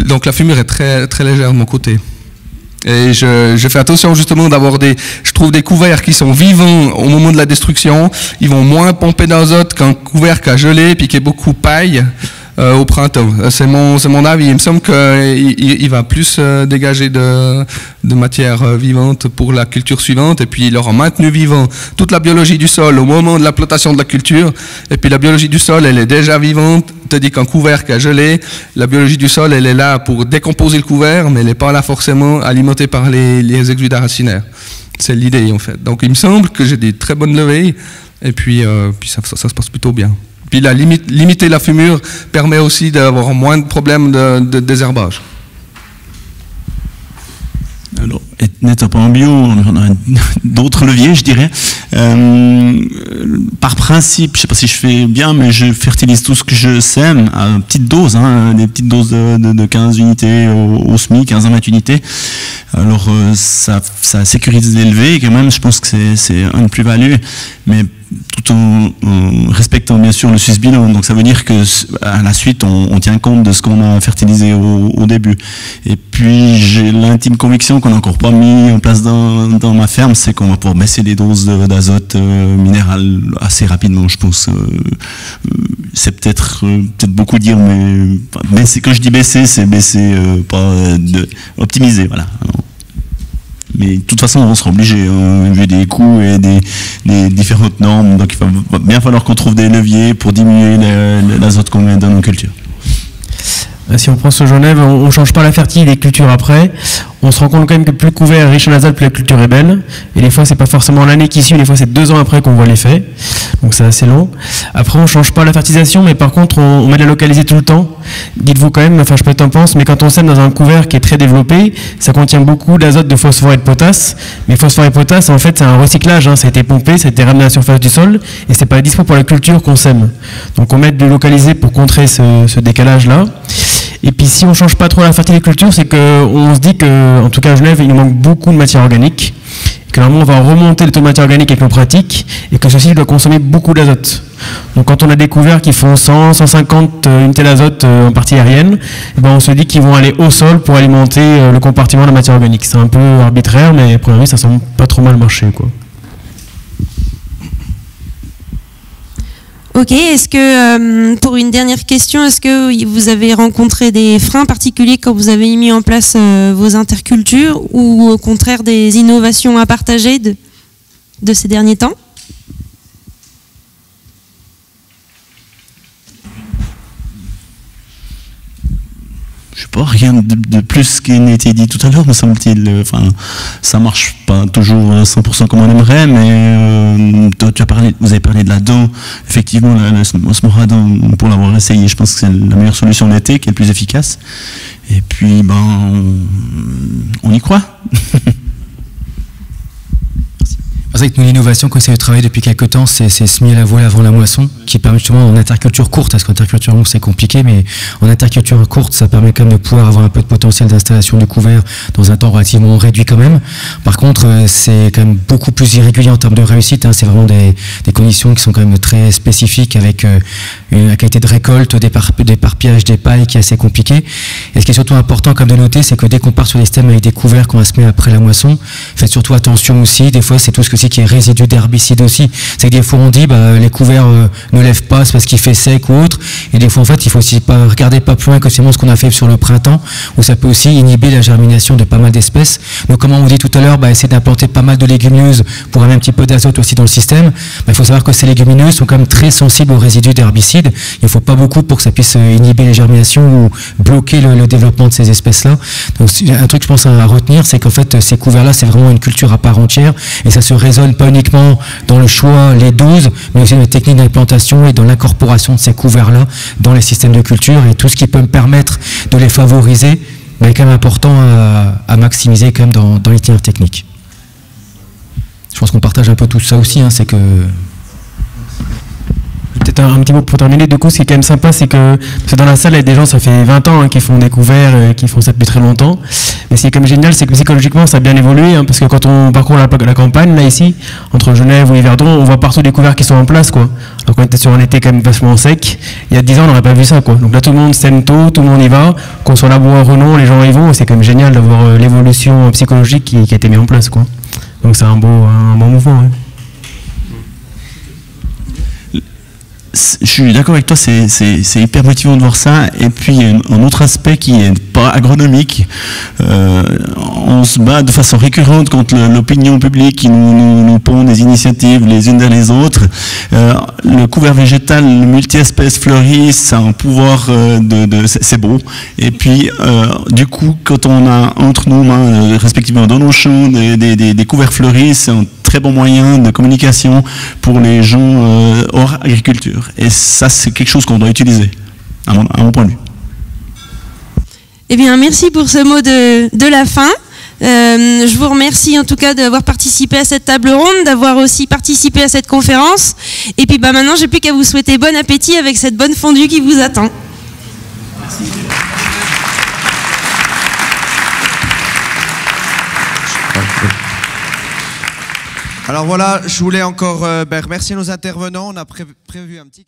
Donc la fumure est très très légère de mon côté. Et je fais attention justement d'avoir je trouve des couverts qui sont vivants au moment de la destruction. Ils vont moins pomper d'azote qu'un couvert qui a gelé puis qui est beaucoup paille au printemps. C'est mon avis. Il me semble qu'il va plus dégager de matière vivante pour la culture suivante, et puis il aura maintenu vivant toute la biologie du sol au moment de la plantation de la culture, et puis la biologie du sol, elle est déjà vivante, tandis qu'un couvert qui a gelé, la biologie du sol, elle est là pour décomposer le couvert, mais elle n'est pas là forcément alimentée par les exudats racinaires. C'est l'idée en fait. Donc il me semble que j'ai des très bonnes levées, et puis ça se passe plutôt bien. Puis limiter la fumure permet aussi d'avoir moins de problèmes de désherbage. Alors, n'étant pas en bio, on a d'autres leviers, je dirais. Par principe, je ne sais pas si je fais bien, mais je fertilise tout ce que je sème à petite dose, des petites doses de 15 unités au SMI, 15-20 unités. Alors, ça sécurise l'élevé, quand même, je pense que c'est une plus-value, mais tout en respectant bien sûr le SUSBILAN. Donc ça veut dire que à la suite on tient compte de ce qu'on a fertilisé au début. Et puis j'ai l'intime conviction qu'on n'a encore pas mis en place dans ma ferme, c'est qu'on va pouvoir baisser les doses d'azote minéral assez rapidement, je pense. C'est peut-être beaucoup dire, mais baisser, quand je dis baisser, c'est baisser, pas optimiser, voilà. Alors, mais de toute façon, on sera obligé, vu des coûts et des différentes normes. Donc il va bien falloir qu'on trouve des leviers pour diminuer l'azote qu'on met dans nos cultures. Si on prend ce Genève, on ne change pas la fertilité des cultures après. On se rend compte quand même que plus le couvert est riche en azote, plus la culture est belle. Et des fois, c'est pas forcément l'année qui suit, des fois c'est 2 ans après qu'on voit l'effet. Donc c'est assez long. Après, on change pas la fertilisation, mais par contre, on met de la localiser tout le temps. Dites-vous quand même, enfin je sais pas ce que t'en penses, mais quand on sème dans un couvert qui est très développé, ça contient beaucoup d'azote, de phosphore et de potasse. Mais phosphore et potasse, en fait, c'est un recyclage. Ça a été pompé, ça a été ramené à la surface du sol, et c'est pas dispo pour la culture qu'on sème. Donc on met de localiser pour contrer ce décalage-là. Et puis si on ne change pas trop la fertilité des cultures, c'est qu'on se dit que, en tout cas à Genève, il nous manque beaucoup de matière organique, et que normalement on va remonter le taux de matière organique avec nos pratiques, et que ceci doit consommer beaucoup d'azote. Donc quand on a des couverts qui font 100, 150 unités d'azote en partie aérienne, et ben on se dit qu'ils vont aller au sol pour alimenter le compartiment de la matière organique. C'est un peu arbitraire, mais pour l'instant ça semble pas trop mal marcher, quoi. Ok, est-ce que, pour une dernière question, est-ce que vous avez rencontré des freins particuliers quand vous avez mis en place vos intercultures, ou au contraire des innovations à partager de ces derniers temps ? Je sais pas, rien de plus qui n'a été dit tout à l'heure, me semble-t-il. Enfin, ça marche pas toujours 100% comme on aimerait, mais vous avez parlé de la dent. Effectivement, l'osmoradent, pour l'avoir essayé, je pense que c'est la meilleure solution d'été, qui est le plus efficace. Et puis, on y croit. C'est vrai que l'innovation qu'on essaie de travailler depuis quelques temps, c'est semer la voile avant la moisson, qui permet justement en interculture courte, parce qu'en interculture longue c'est compliqué, mais en interculture courte, ça permet quand même de pouvoir avoir un peu de potentiel d'installation du couvert dans un temps relativement réduit quand même. Par contre, c'est quand même beaucoup plus irrégulier en termes de réussite, c'est vraiment des conditions qui sont quand même très spécifiques, avec une qualité de récolte, d'éparpillage des pailles qui est assez compliquée. Et ce qui est surtout important comme de noter, c'est que dès qu'on part sur des systèmes avec des couverts qu'on va semer après la moisson, faites surtout attention aussi, des fois c'est tout ce que qui est résidu d'herbicide aussi. C'est que des fois on dit les couverts ne lèvent pas, c'est parce qu'il fait sec ou autre. Et des fois en fait il faut aussi pas regarder pas plus loin que ce qu'on a fait sur le printemps, où ça peut aussi inhiber la germination de pas mal d'espèces. Donc comme on vous dit tout à l'heure, essayer d'implanter pas mal de légumineuses pour amener un petit peu d'azote aussi dans le système. Il faut savoir que ces légumineuses sont quand même très sensibles aux résidus d'herbicide. Il ne faut pas beaucoup pour que ça puisse inhiber les germinations ou bloquer le développement de ces espèces-là. Donc un truc je pense à retenir, c'est qu'en fait ces couverts-là c'est vraiment une culture à part entière et ça se raisonne pas uniquement dans le choix, les doses, mais aussi dans les techniques d'implantation et dans l'incorporation de ces couverts-là dans les systèmes de culture, et tout ce qui peut me permettre de les favoriser est quand même important à maximiser quand même dans l'itinéraire technique. Je pense qu'on partage un peu tout ça aussi, c'est que... Peut-être un petit mot pour terminer, du coup ce qui est quand même sympa, c'est que dans la salle il y a des gens, ça fait 20 ans qui font des couverts, qui font ça depuis très longtemps, mais ce qui est quand même génial, c'est que psychologiquement ça a bien évolué, parce que quand on parcourt la campagne, là ici, entre Genève ou Yverdon, on voit partout des couverts qui sont en place, quoi. Donc on était sur un été quand même vachement sec, il y a 10 ans on n'aurait pas vu ça, quoi. Donc là tout le monde sème tôt, tout le monde y va, qu'on soit là ou non, les gens y vont, et c'est quand même génial d'avoir l'évolution psychologique qui a été mise en place, quoi. Donc c'est un bon mouvement, ouais. Je suis d'accord avec toi, c'est hyper motivant de voir ça. Et puis un autre aspect qui est pas agronomique, on se bat de façon récurrente contre l'opinion publique qui nous pond des initiatives les unes derrière les autres. Le couvert végétal, le multi-espèces fleuri, ça a un pouvoir c'est beau. Et puis du coup, quand on a entre nos mains, respectivement dans nos champs, des couverts fleuris, c'est un très bon moyen de communication pour les gens hors agriculture. Et ça, c'est quelque chose qu'on doit utiliser, à mon point de vue. Eh bien, merci pour ce mot de la fin. Je vous remercie en tout cas d'avoir participé à cette table ronde, d'avoir aussi participé à cette conférence. Et puis maintenant, j'ai plus qu'à vous souhaiter bon appétit avec cette bonne fondue qui vous attend. Merci. Alors voilà, je voulais encore remercier nos intervenants. On a prévu un petit...